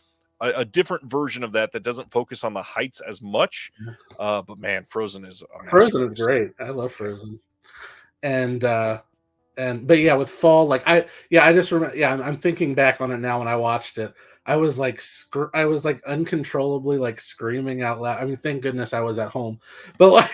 a different version of that doesn't focus on the heights as much. But man, Frozen is a Frozen is masterpiece. great. I love Frozen. But yeah, with Fall, like I just remember. Yeah, I'm thinking back on it now. When I watched it, I was like uncontrollably like screaming out loud. I mean, thank goodness I was at home, but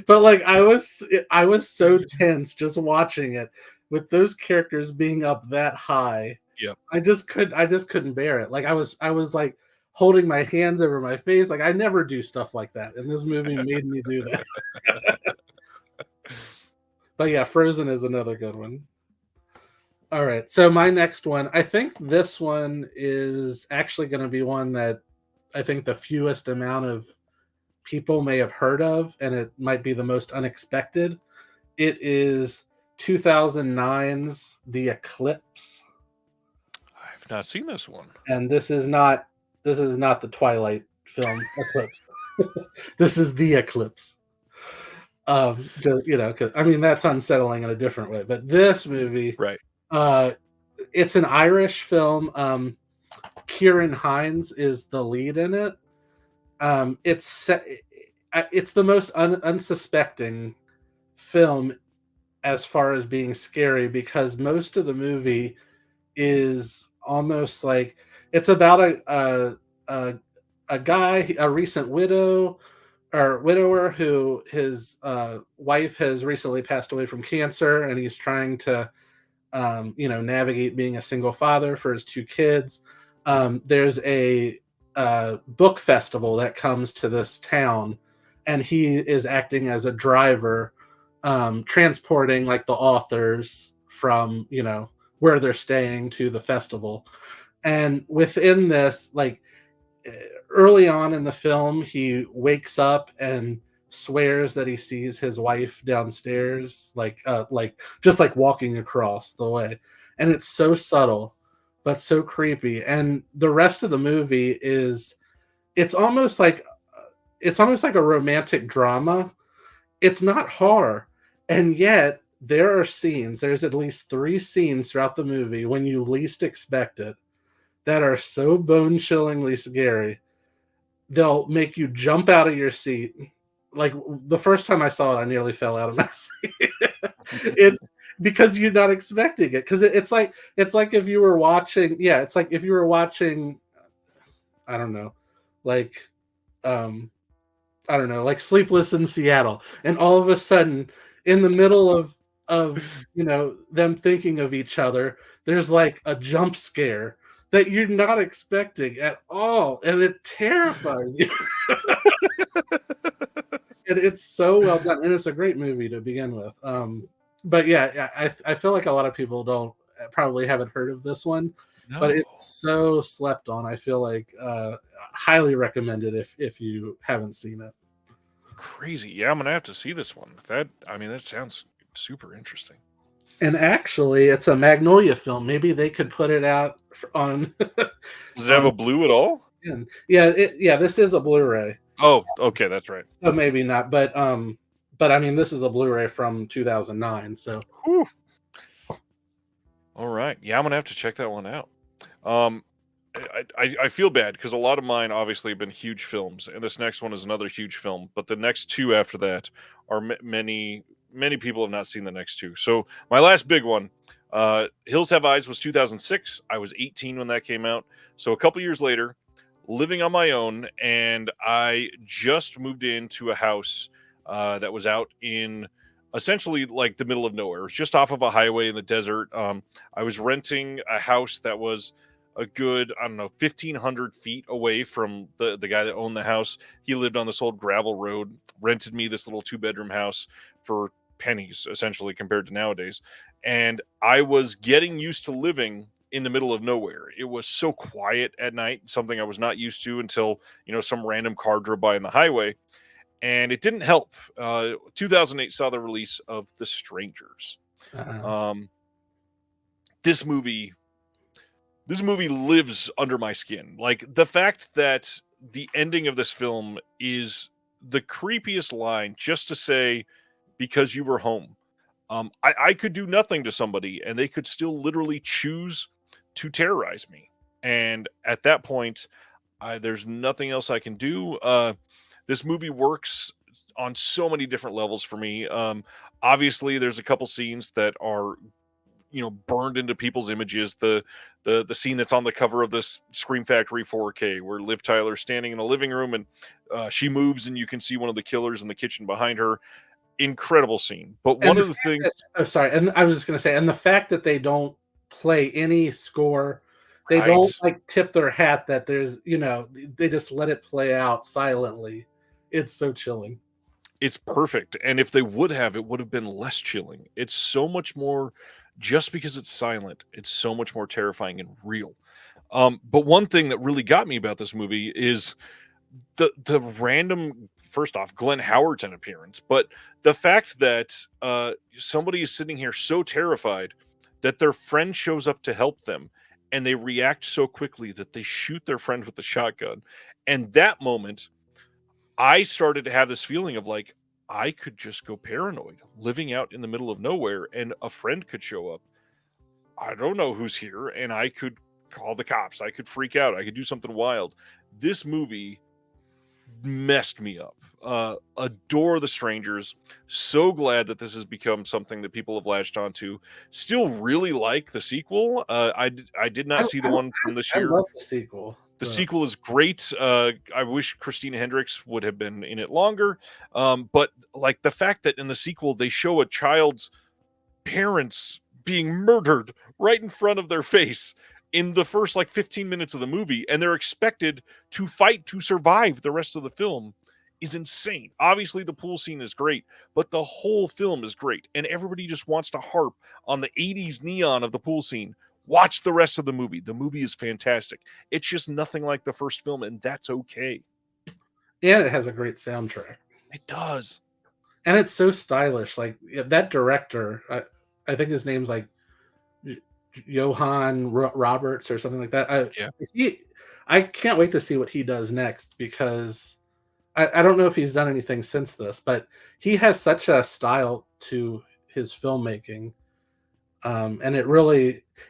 like, I was so tense just watching it with those characters being up that high. Yeah. I just couldn't bear it. Like I was like holding my hands over my face. Like I never do stuff like that, and this movie made me do that. But yeah, Frozen is another good one. All right, so my next one, I think this one is actually going to be one that I think the fewest amount of people may have heard of, and it might be the most unexpected. It is 2009's The Eclipse. I've not seen this one. And this is not the Twilight film Eclipse. This is The Eclipse. Because I mean that's unsettling in a different way. But this movie, right? It's an Irish film. Ciarán Hinds is the lead in it. It's the most unsuspecting film as far as being scary, because most of the movie is almost like it's about a guy, a recent widower who his wife has recently passed away from cancer, and he's trying to navigate being a single father for his two kids. There's a book festival that comes to this town, and he is acting as a driver, transporting like the authors from where they're staying to the festival. And within this, like early on in the film, he wakes up and swears that he sees his wife downstairs, like just like walking across the way. And it's so subtle, but so creepy. And the rest of the movie is, it's almost like a romantic drama. It's not horror. And yet there's at least 3 scenes throughout the movie when you least expect it that are so bone-chillingly scary. They'll make you jump out of your seat. Like the first time I saw it, I nearly fell out of my seat. Because you're not expecting it. Because it's like if you were watching, I don't know, like Sleepless in Seattle, and all of a sudden, in the middle of them thinking of each other, there's like a jump scare that you're not expecting at all, and it terrifies you. And it's so well done, and it's a great movie to begin with. But yeah, I feel like a lot of people probably haven't heard of this one, but it's so slept on. I feel like highly recommended if you haven't seen it. Crazy, yeah, I'm gonna have to see this one. That sounds super interesting. And actually, it's a Magnolia film. Maybe they could put it out on. Does it have a blue at all? Yeah, this is a Blu-ray. Oh, okay, that's right. So maybe not, but I mean, this is a Blu-ray from 2009. So. Whew. All right, yeah, I'm gonna have to check that one out. I feel bad because a lot of mine obviously have been huge films, and this next one is another huge film. But the next 2 after that are many people have not seen the next 2. So my last big one, Hills Have Eyes, was 2006. I was 18 when that came out. So a couple years later, living on my own, and I just moved into a house that was out in essentially like the middle of nowhere. It was just off of a highway in the desert. I was renting a house that was a good, 1,500 feet away from the guy that owned the house. He lived on this old gravel road, rented me this little 2-bedroom house for pennies, essentially, compared to nowadays. And I was getting used to living in the middle of nowhere. It was so quiet at night, something I was not used to until, some random car drove by on the highway. And it didn't help. 2008 saw the release of The Strangers. This movie lives under my skin. Like, the fact that the ending of this film is the creepiest line, just to say, because you were home. I could do nothing to somebody, and they could still literally choose to terrorize me. And at that point, there's nothing else I can do. This movie works on so many different levels for me. Obviously, there's a couple scenes that are burned into people's images. The scene that's on the cover of this Scream Factory 4K, where Liv Tyler's standing in the living room and she moves and you can see one of the killers in the kitchen behind her. Incredible scene. But one of the things, sorry, and I was just going to say, and the fact that they don't play any score, they right, don't like tip their hat that there's, they just let it play out silently. It's so chilling. it's perfect. And if they would have, it would have been less chilling. It's so much more, just because it's silent, it's so much more terrifying and real. But one thing that really got me about this movie is the random, first off, Glenn Howerton appearance, but the fact that somebody is sitting here so terrified that their friend shows up to help them, and they react so quickly that they shoot their friend with the shotgun. And that moment, I started to have this feeling of like, I could just go paranoid living out in the middle of nowhere and a friend could show up. I don't know who's here, and I could call the cops. I could freak out. I could do something wild. This movie messed me up. Adore The Strangers. So glad that this has become something that people have latched onto. Still really like the sequel. I did not see the one from this year. I love the sequel. The sequel is great. I wish Christina Hendricks would have been in it longer. But like the fact that in the sequel they show a child's parents being murdered right in front of their face in the first like 15 minutes of the movie, and they're expected to fight to survive the rest of the film, is insane. Obviously the pool scene is great, but the whole film is great, and everybody just wants to harp on the 80s neon of the pool scene. Watch the rest of the movie. The movie is fantastic. It's just nothing like the first film, and that's okay. And it has a great soundtrack. It does. And it's so stylish. Like that director, I think his name's like Johann Roberts or something like that. I can't wait to see what he does next, because I don't know if he's done anything since this, but he has such a style to his filmmaking. And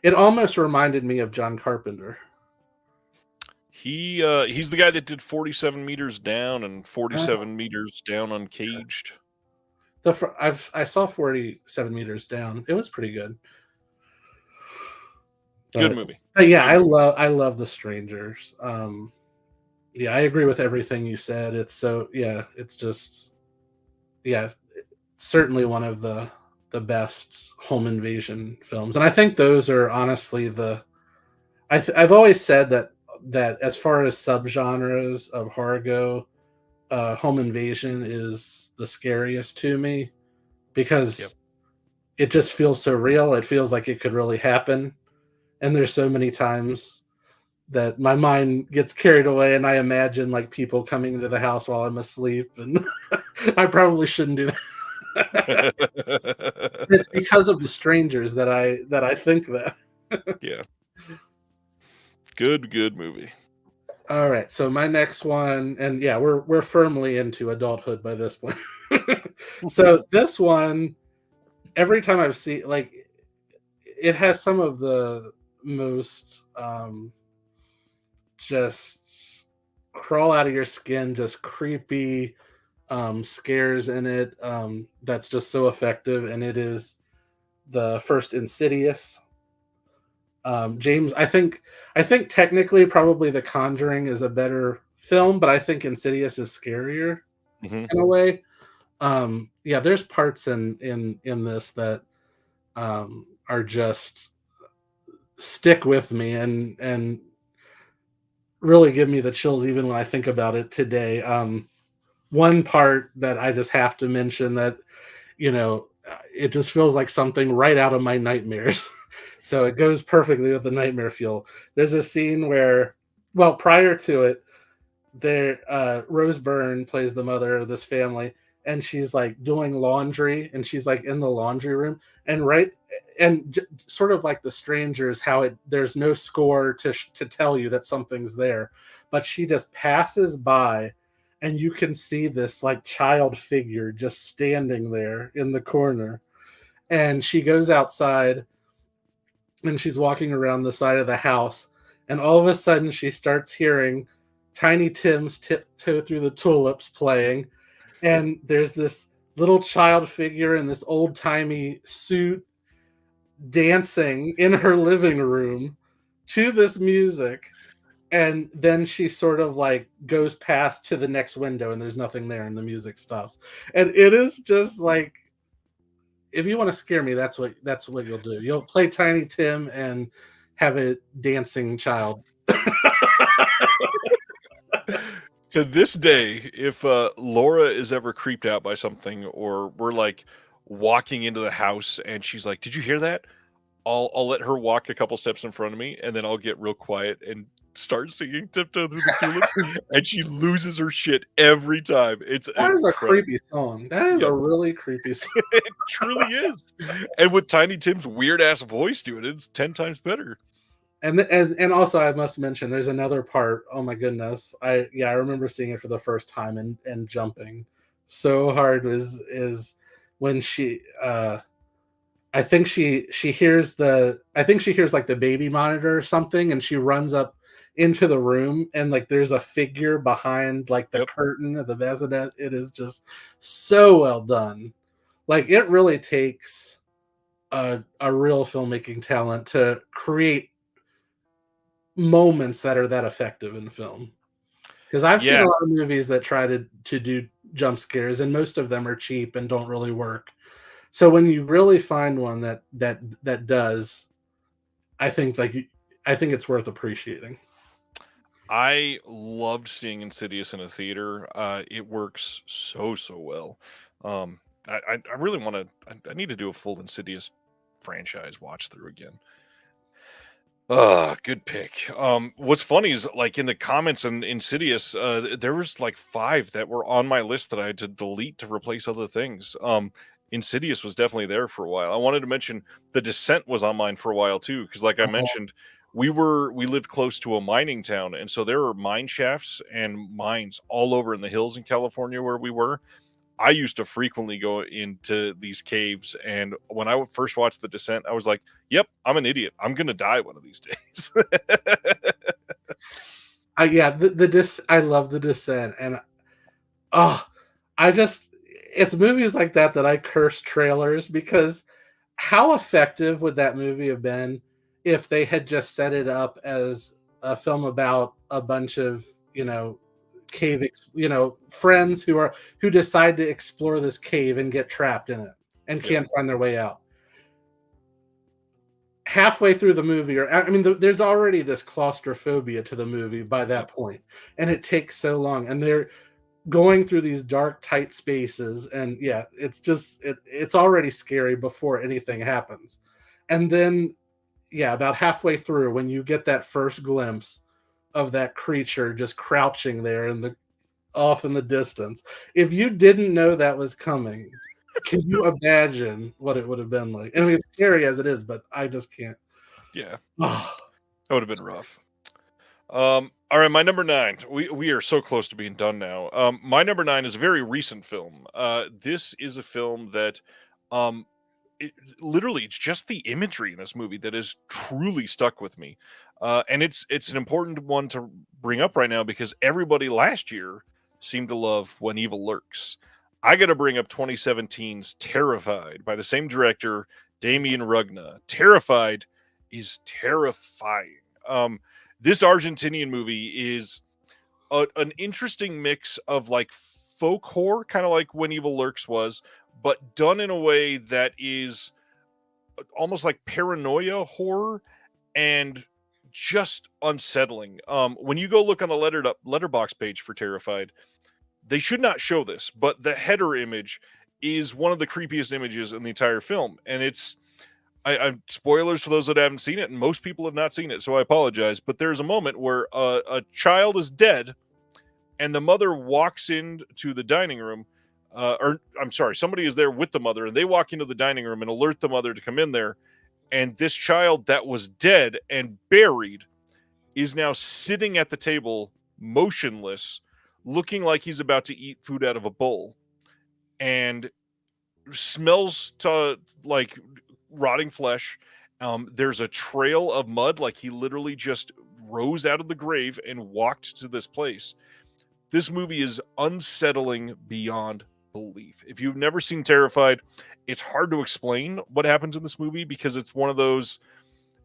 it almost reminded me of John Carpenter. He's the guy that did 47 meters down and 47 meters down Uncaged. I saw 47 meters down. It was pretty good. Good movie. Yeah, I love The Strangers. Yeah, I agree with everything you said. It's just certainly one of the best home invasion films. And I think those are honestly I've always said that as far as subgenres of horror go, home invasion is the scariest to me, because it just feels so real. It feels like it could really happen. And there's so many times that my mind gets carried away and I imagine like people coming into the house while I'm asleep, and I probably shouldn't do that. It's because of The Strangers that I think that. Yeah. Good movie. All right, so my next one, and yeah, we're firmly into adulthood by this point. So this one, every time I've seen, like, it has some of the most just crawl out of your skin, just creepy scares in it, that's just so effective, and it is the first Insidious. James, I think technically probably The Conjuring is a better film, but I think Insidious is scarier in a way. Yeah, there's parts in this that are just stick with me and really give me the chills even when I think about it today. One part that I just have to mention that, it just feels like something right out of my nightmares. So it goes perfectly with the nightmare feel. There's a scene where, well, prior to it, Rose Byrne plays the mother of this family, and she's like doing laundry, and she's like in the laundry room, and sort of like The Strangers, how there's no score to tell you that something's there, but she just passes by, and you can see this like child figure just standing there in the corner, and she goes outside, and she's walking around the side of the house, and all of a sudden she starts hearing Tiny Tim's Tiptoe Through the Tulips playing, and there's this little child figure in this old-timey suit dancing in her living room to this music, and then she sort of like goes past to the next window and there's nothing there and the music stops. And it is just like, if you want to scare me, that's what you'll do. You'll play Tiny Tim and have a dancing child. To this day, if Laura is ever creeped out by something, or we're like walking into the house and she's like, "Did you hear that?" I'll let her walk a couple steps in front of me, and then I'll get real quiet and start singing "Tiptoe Through the Tulips," and she loses her shit every time. It's That is a incredible. creepy song. That is a really creepy song. It truly is. And with Tiny Tim's weird ass voice doing it, it's 10 times better. And also I must mention there's another part. Oh my goodness. I remember seeing it for the first time and jumping so hard is when she I think she hears like the baby monitor or something, and she runs up into the room, and like there's a figure behind like the curtain of the bassinet. It is just so well done. Like it really takes a real filmmaking talent to create moments that are that effective in film. Because I've seen a lot of movies that try to do jump scares, and most of them are cheap and don't really work. So when you really find one that does, I think it's worth appreciating. I loved seeing Insidious in a theater. It works so well. I really want to. I need to do a full Insidious franchise watch through again. Good pick. What's funny is like in the comments in Insidious, there was like 5 that were on my list that I had to delete to replace other things. Insidious was definitely there for a while. I wanted to mention The Descent was on mine for a while too, because like I mentioned, we lived close to a mining town, and so there were mine shafts and mines all over in the hills in California where we were. I used to frequently go into these caves, and when I first watched The Descent, I was like, "Yep, I'm an idiot. I'm gonna die one of these days." I love The Descent, and it's movies like that I curse trailers, because how effective would that movie have been if they had just set it up as a film about a bunch of friends who decide to explore this cave and get trapped in it and can't find their way out. Halfway through the movie, there's already this claustrophobia to the movie by that point, and it takes so long, and they're going through these dark, tight spaces, and it's already scary before anything happens. And then about halfway through, when you get that first glimpse of that creature just crouching there off in the distance, if you didn't know that was coming, can you imagine what it would have been like? I mean, it's scary as it is, but I just can't. That would have been rough. All right, my number 9. We are so close to being done now. My number 9 is a very recent film. This is a film that, literally, it's just the imagery in this movie that has truly stuck with me. And it's an important one to bring up right now because everybody last year seemed to love When Evil Lurks. I got to bring up 2017's Terrified by the same director, Damien Rugna. Terrified is terrifying. This Argentinian movie is an interesting mix of like folk horror, kind of like When Evil Lurks was, but done in a way that is almost like paranoia horror and just unsettling. When you go look on the letterbox page for Terrified, they should not show this, but the header image is one of the creepiest images in the entire film, and it's I'm spoilers for those that haven't seen it, and most people have not seen it, so I apologize. But there's a moment where a child is dead, and the mother walks into the dining room, or I'm sorry, somebody is there with the mother, and they walk into the dining room and alert the mother to come in there. And this child that was dead and buried is now sitting at the table, motionless, looking like he's about to eat food out of a bowl, and smells to like rotting flesh. There's a trail of mud, like he literally just rose out of the grave and walked to this place. This movie is unsettling beyond belief. If you've never seen Terrified, it's hard to explain what happens in this movie because it's one of those,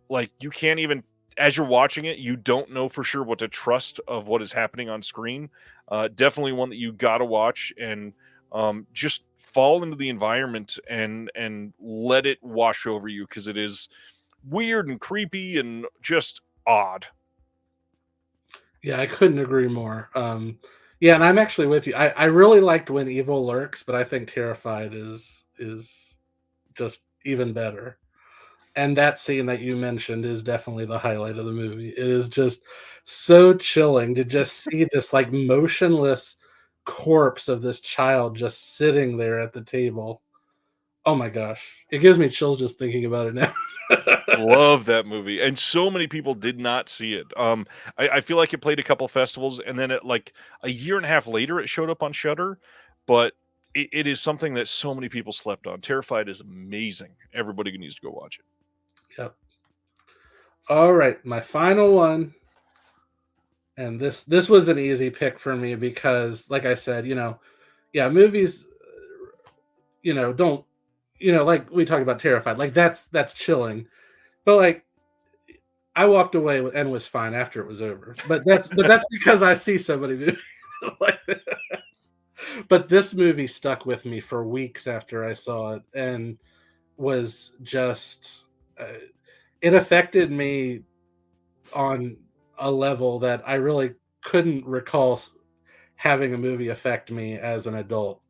like, you can't even, as you're watching it, you don't know for sure what to trust of what is happening on screen. Definitely one that you gotta watch and just fall into the environment and let it wash over you because it is weird and creepy and just odd. Yeah, I couldn't agree more. Yeah, and I'm actually with you. I really liked When Evil Lurks, but I think Terrified is just even better. And that scene that you mentioned is definitely the highlight of the movie. It is just so chilling to just see this like motionless corpse of this child just sitting there at the table. Oh my gosh. It gives me chills just thinking about it now. Love that movie, and so many people did not see it. I feel like it played a couple festivals, and then it, like, a year and a half later, it showed up on Shudder, but it is something that so many people slept on. Terrified is amazing. Everybody needs to go watch it. Yep. All right, my final one. And this was an easy pick for me because like I said, yeah, movies don't like we talked about Terrified. Like that's chilling. But like I walked away and was fine after it was over. But that's because I see so many movies like that. But this movie stuck with me for weeks after I saw it and was just it affected me on a level that I really couldn't recall having a movie affect me as an adult,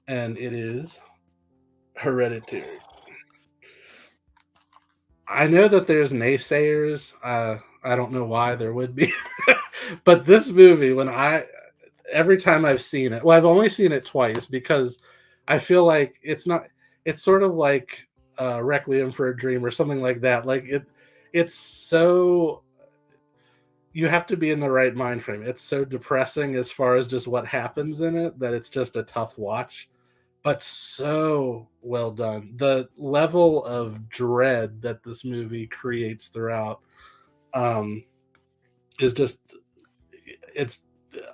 and it is Hereditary. I know that there's naysayers. I don't know why there would be, but this movie, every time I've seen it, well, I've only seen it twice because I feel like it's not. It's sort of like Requiem for a Dream or something like that. Like it's so you have to be in the right mind frame. It's so depressing as far as just what happens in it that it's just a tough watch, but so well done. The level of dread that this movie creates throughout is just it's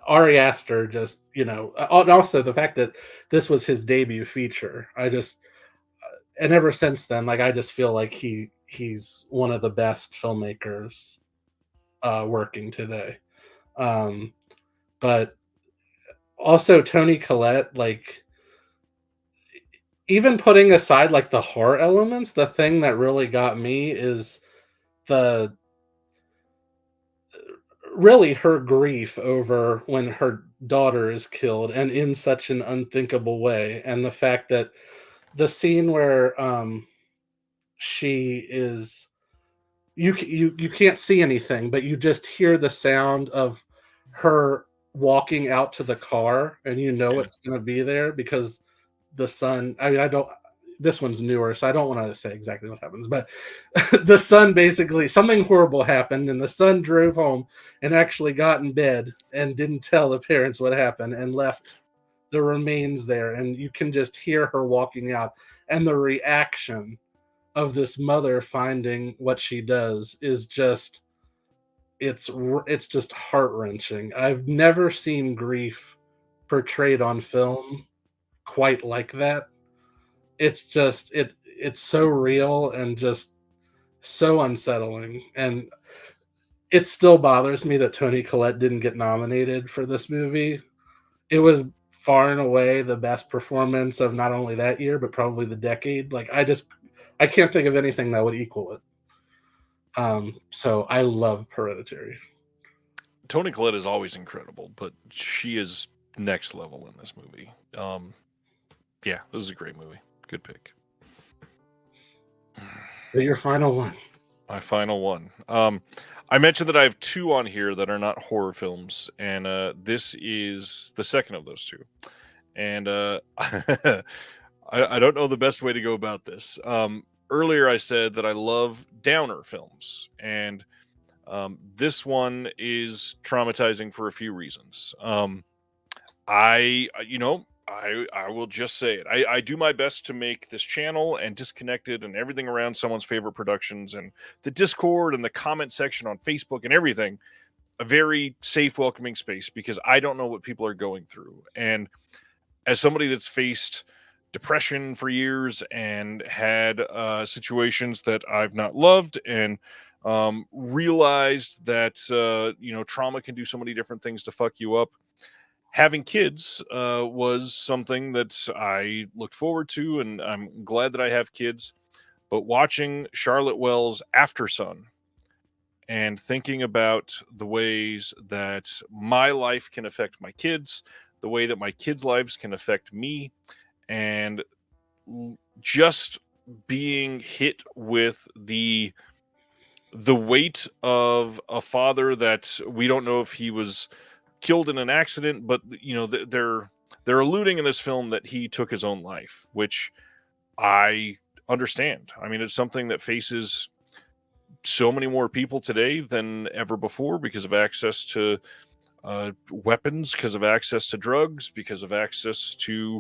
Ari Aster just, and also the fact that this was his debut feature. And ever since then, like I just feel like he's one of the best filmmakers working today. But also Toni Collette, like even putting aside like the horror elements, the thing that really got me is the really her grief over when her daughter is killed and in such an unthinkable way, and the fact that the scene where she is you can't see anything, but you just hear the sound of her walking out to the car, and Yeah. it's going to be there because the son. I mean, I don't. This one's newer, so I don't want to say exactly what happens. But the son basically something horrible happened, and the son drove home and actually got in bed and didn't tell the parents what happened and left the remains there, and you can just hear her walking out, and the reaction of this mother finding what she does is just it's just heart-wrenching. I've never seen grief portrayed on film quite like that. It's just it's so real and just so unsettling, and it still bothers me that Toni Collette didn't get nominated for this movie. It was far and away the best performance of not only that year but probably the decade. Like I can't think of anything that would equal it. So I love Hereditary. Toni Collette is always incredible, but she is next level in this movie. Yeah, this is a great movie. Good pick. Your final one. My final one. I mentioned that I have two on here that are not horror films, and this is the second of those two. And I don't know the best way to go about this. Earlier, I said that I love downer films, and this one is traumatizing for a few reasons. I I will just say it. I do my best to make this channel and Disconnected and everything around someone's favorite productions and the Discord and the comment section on Facebook and everything a very safe, welcoming space, because I don't know what people are going through. And as somebody that's faced depression for years and had situations that I've not loved, and realized that trauma can do so many different things to fuck you up. Having kids was something that I looked forward to, and I'm glad that I have kids. But watching Charlotte Wells' Aftersun and thinking about the ways that my life can affect my kids, the way that my kids' lives can affect me, and just being hit with the weight of a father that we don't know if he was killed in an accident, but they're alluding in this film that he took his own life, which I understand. I mean, it's something that faces so many more people today than ever before because of access to weapons, because of access to drugs, because of access to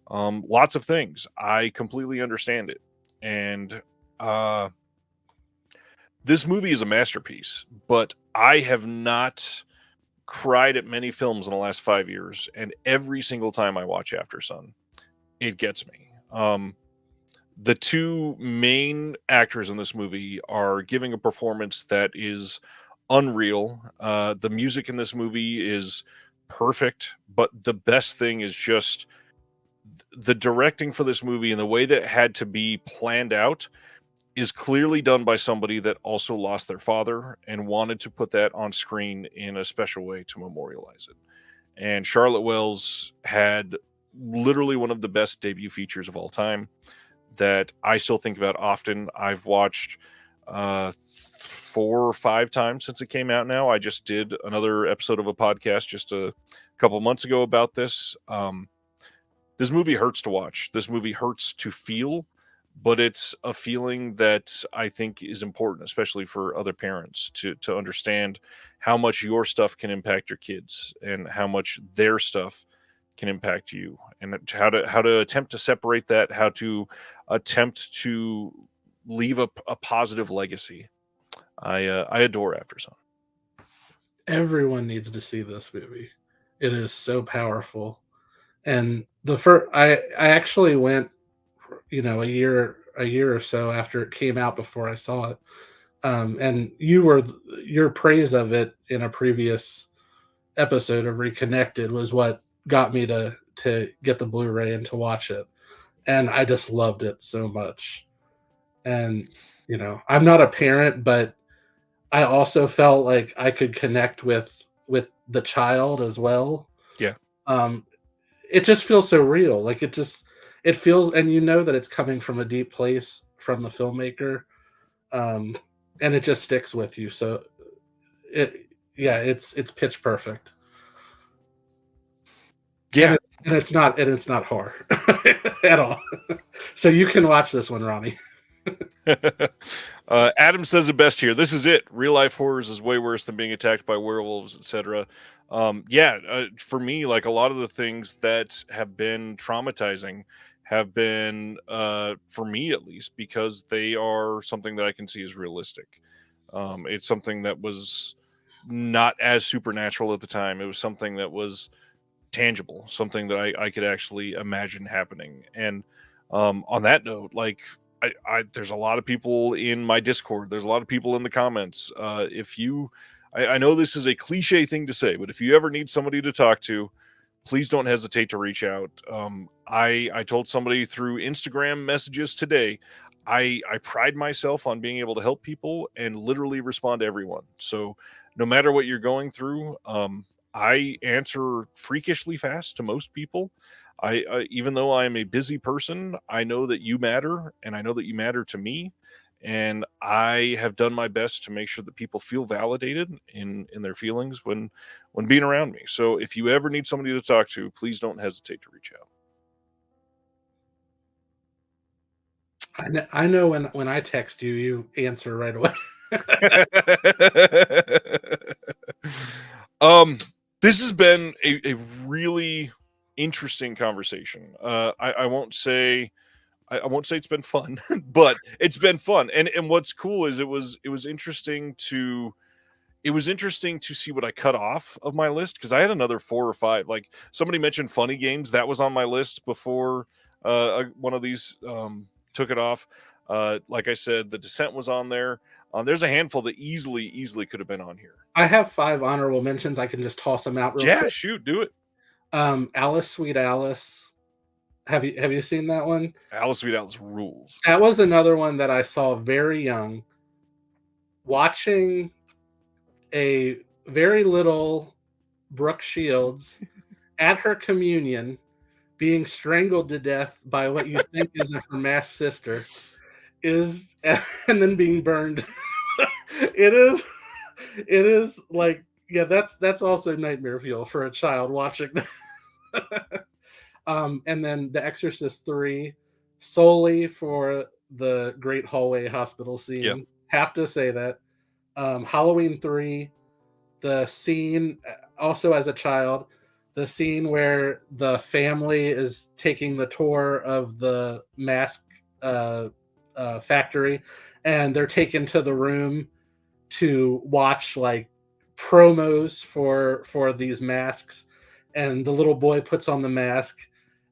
lots of things. I completely understand it. And this movie is a masterpiece, but I have not cried at many films in the last 5 years, and every single time I watch Aftersun, it gets me. The two main actors in this movie are giving a performance that is unreal. The music in this movie is perfect, but the best thing is just the directing for this movie and the way that it had to be planned out is clearly done by somebody that also lost their father and wanted to put that on screen in a special way to memorialize it. And Charlotte Wells had literally one of the best debut features of all time that I still think about often. I've watched 4 or 5 times since it came out now. I just did another episode of a podcast just a couple months ago about this. This movie hurts to watch. This movie hurts to feel, but it's a feeling that I think is important, especially for other parents, to understand how much your stuff can impact your kids and how much their stuff can impact you, and how to attempt to separate that, how to attempt to leave a positive legacy. I adore Aftersun. Everyone needs to see this movie. It is so powerful. And the first, I actually went, a year or so after it came out before I saw it. And your praise of it in a previous episode of Reconnected was what got me to get the Blu-ray and to watch it. And I just loved it so much. And, I'm not a parent, but I also felt like I could connect with the child as well. Yeah. It just feels so real. Like it feels, and that it's coming from a deep place from the filmmaker. And it just sticks with you. So it's pitch perfect. Yeah. And it's not horror at all. So you can watch this one, Ronnie. Adam says it best here. This is it. Real life horrors is way worse than being attacked by werewolves, etc. For me, like a lot of the things that have been traumatizing have been, for me at least, because they are something that I can see as realistic. It's something that was not as supernatural at the time. It was something that was tangible, something that I could actually imagine happening. And on that note, like there's a lot of people in my Discord. There's a lot of people in the comments. I know this is a cliche thing to say, but if you ever need somebody to talk to, please don't hesitate to reach out. I told somebody through Instagram messages today, I pride myself on being able to help people and literally respond to everyone. So no matter what you're going through, I answer freakishly fast to most people. Even though I am a busy person, I know that you matter, and I know that you matter to me. And I have done my best to make sure that people feel validated in their feelings when being around me. So if you ever need somebody to talk to, please don't hesitate to reach out. I know when I text you, you answer right away. This has been a really interesting conversation. I won't say it's been fun, but it's been fun. And what's cool is it was interesting to see what I cut off of my list, because I had another 4 or 5. Like somebody mentioned funny games, that was on my list before one of these took it off. Like I said, The Descent was on there. There's a handful that easily could have been on here. I have 5 honorable mentions. I can just toss them out real quick. Yeah, shoot, do it. Alice, Sweet Alice. Have you seen that one? Alice, Sweet Alice rules. That was another one that I saw very young. Watching a very little Brooke Shields at her communion being strangled to death by what you think is her masked sister and then being burned. It is like, yeah, that's also nightmare fuel for a child watching that. And then The Exorcist 3, solely for the great hallway hospital scene. Yep. Have to say that. Halloween 3, the scene, also as a child, the scene where the family is taking the tour of the mask factory, and they're taken to the room to watch like promos for these masks, and the little boy puts on the mask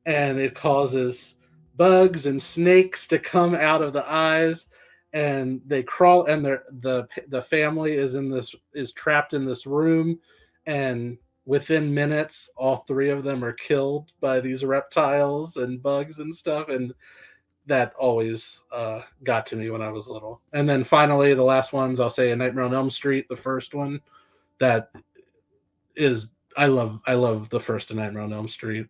and it causes bugs and snakes to come out of the eyes, and they crawl, and the family is trapped in this room, and within minutes all 3 of them are killed by these reptiles and bugs and stuff. And that always got to me when I was little. And then finally, the last ones, I'll say A Nightmare on Elm Street, the first one. That is, I love the first A Nightmare on Elm Street.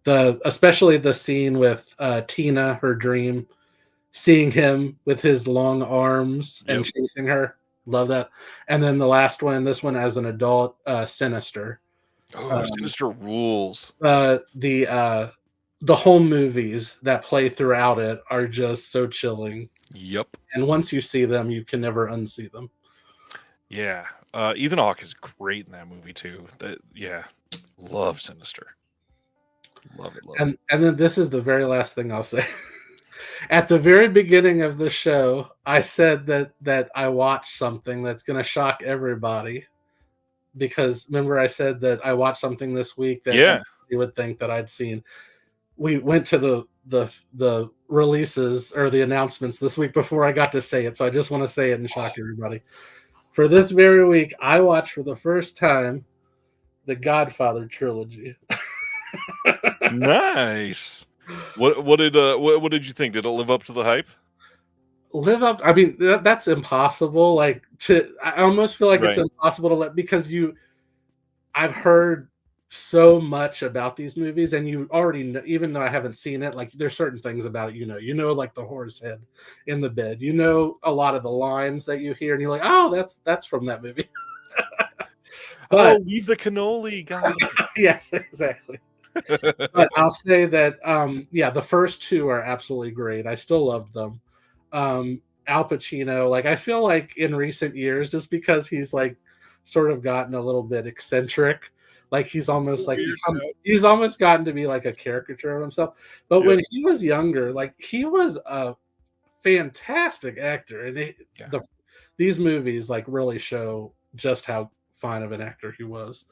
Especially the scene with Tina, her dream, seeing him with his long arms and chasing her. Love that. And then the last one, this one as an adult, Sinister. Sinister rules. The home movies that play throughout it are just so chilling. Yep. And once you see them, you can never unsee them. Yeah. Ethan Hawke is great in that movie too. Love Sinister. Love it. And then this is the very last thing I'll say. At the very beginning of the show, I said that I watched something that's going to shock everybody, because remember I said that I watched something this week that you would think that I'd seen. We went to the releases or the announcements this week before I got to say it, so I just want to say it and shock everybody. For this very week, I watched for the first time the Godfather trilogy. Nice. What did you think? Did it live up to the hype? Live up? I mean, that's impossible. I almost feel like it's impossible to because I've heard so much about these movies, and you already know, even though I haven't seen it, like there's certain things about it, you know, like the horse head in the bed, you know, a lot of the lines that you hear, and you're like, oh, that's from that movie. But, leave the cannoli, guys. Yes, exactly. But I'll say that the first 2 are absolutely great. I still loved them. Al Pacino, like I feel like in recent years, just because he's like sort of gotten a little bit eccentric, like he's almost like he's almost gotten to be like a caricature of himself. But when he was younger, like he was a fantastic actor, and these movies like really show just how fine of an actor he was.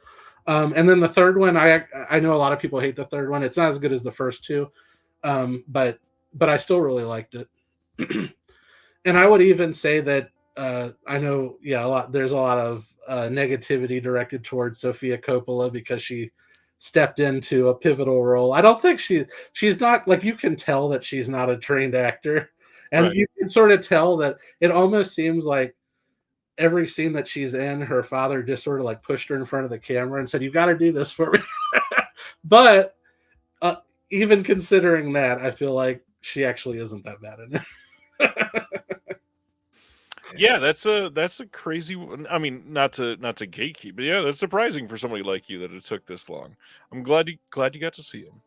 And then the third one, I know a lot of people hate the third one. It's not as good as the first 2, but I still really liked it. And I would even say that I know, there's a lot of negativity directed towards Sofia Coppola because she stepped into a pivotal role. I don't think she's not, like, you can tell that she's not a trained actor, and you can sort of tell that it almost seems like every scene that she's in, her father just sort of like pushed her in front of the camera and said, "You got to do this for me." But even considering that, I feel like she actually isn't that bad in it. Yeah, that's a crazy one. I mean, not to gatekeep, but that's surprising for somebody like you that it took this long. I'm glad you got to see him.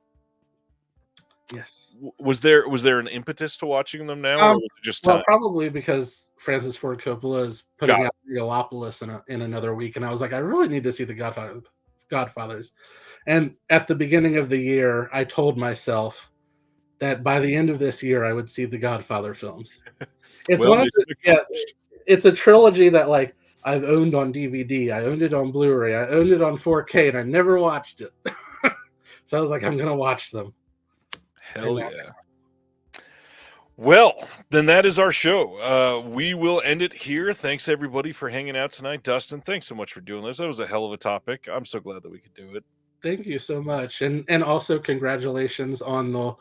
Yes. Was there an impetus to watching them now, or was it just time? Well, probably because Francis Ford Coppola is putting out Megalopolis in another week, and I was like, I really need to see The Godfather Godfathers. And at the beginning of the year, I told myself that by the end of this year, I would see the Godfather films. It's Well, one of the, yeah, it's a trilogy that like I've owned on DVD. I owned it on Blu-ray. I owned it on 4K, and I never watched it. So I was like, I'm gonna watch them. Hell yeah. Well, then that is our show. We will end it here. Thanks everybody for hanging out tonight. Dustin, thanks so much for doing this. That was a hell of a topic. I'm so glad that we could do it. Thank you so much. And also congratulations on the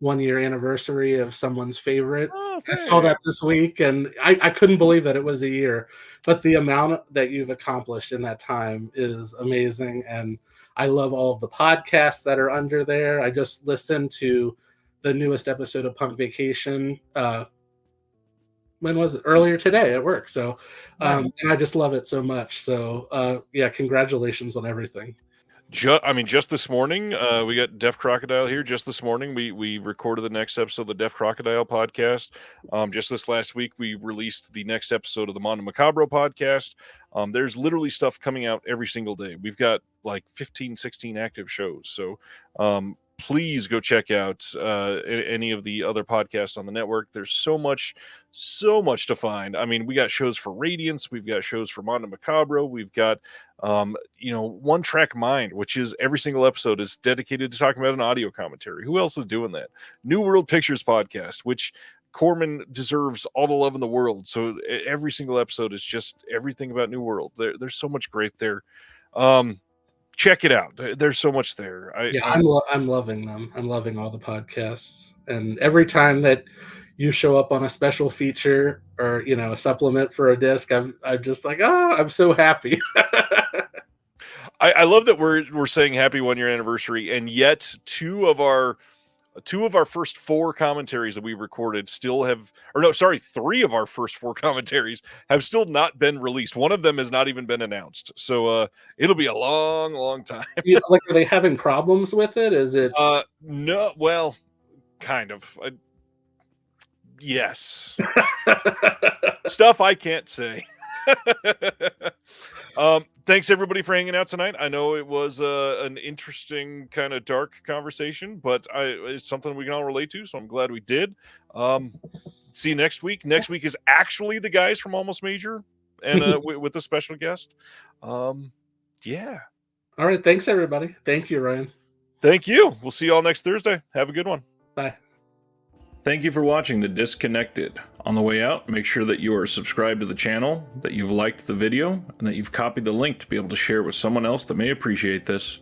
1-year anniversary of someone's favorite. Oh, I saw that this week, and I couldn't believe that it was a year. But the amount that you've accomplished in that time is amazing. And I love all of the podcasts that are under there. I just listened to the newest episode of Punk Vacation. When was it? Earlier today at work. So, and I just love it so much. So, yeah, congratulations on everything. Just this morning, we got Deaf Crocodile here. Just this morning, we recorded the next episode of the Deaf Crocodile podcast. Just this last week, we released the next episode of the Mondo Macabro podcast. There's literally stuff coming out every single day. We've got like 15, 16 active shows. So please go check out any of the other podcasts on the network. There's so much to find. I mean, we got shows for Radiance. We've got shows for Mondo Macabro. We've got, One Track Mind, which is every single episode is dedicated to talking about an audio commentary. Who else is doing that? New World Pictures podcast, which Corman deserves all the love in the world. So every single episode is just everything about New World. There's so much great there. Check it out. There's so much there. I'm loving them. I'm loving all the podcasts. And every time that you show up on a special feature or, a supplement for a disc, I'm just like, I'm so happy. I love that we're saying happy 1-year anniversary, and yet two of our first 4 commentaries that we recorded three of our first 4 commentaries have still not been released. One of them has not even been announced. So it'll be a long, long time. Are they having problems with it? Is it? No, well, kind of. Yes. Stuff I can't say. Thanks everybody for hanging out tonight. I know it was an interesting kind of dark conversation, but it's something we can all relate to, so I'm glad we did. See you next week. Next week is actually the guys from Almost Major, and with a special guest. Yeah. All right. Thanks everybody. Thank you, Ryan. Thank you. We'll see you all next Thursday. Have a good one. Bye. Thank you for watching The Disconnected. On the way out, make sure that you are subscribed to the channel, that you've liked the video, and that you've copied the link to be able to share with someone else that may appreciate this.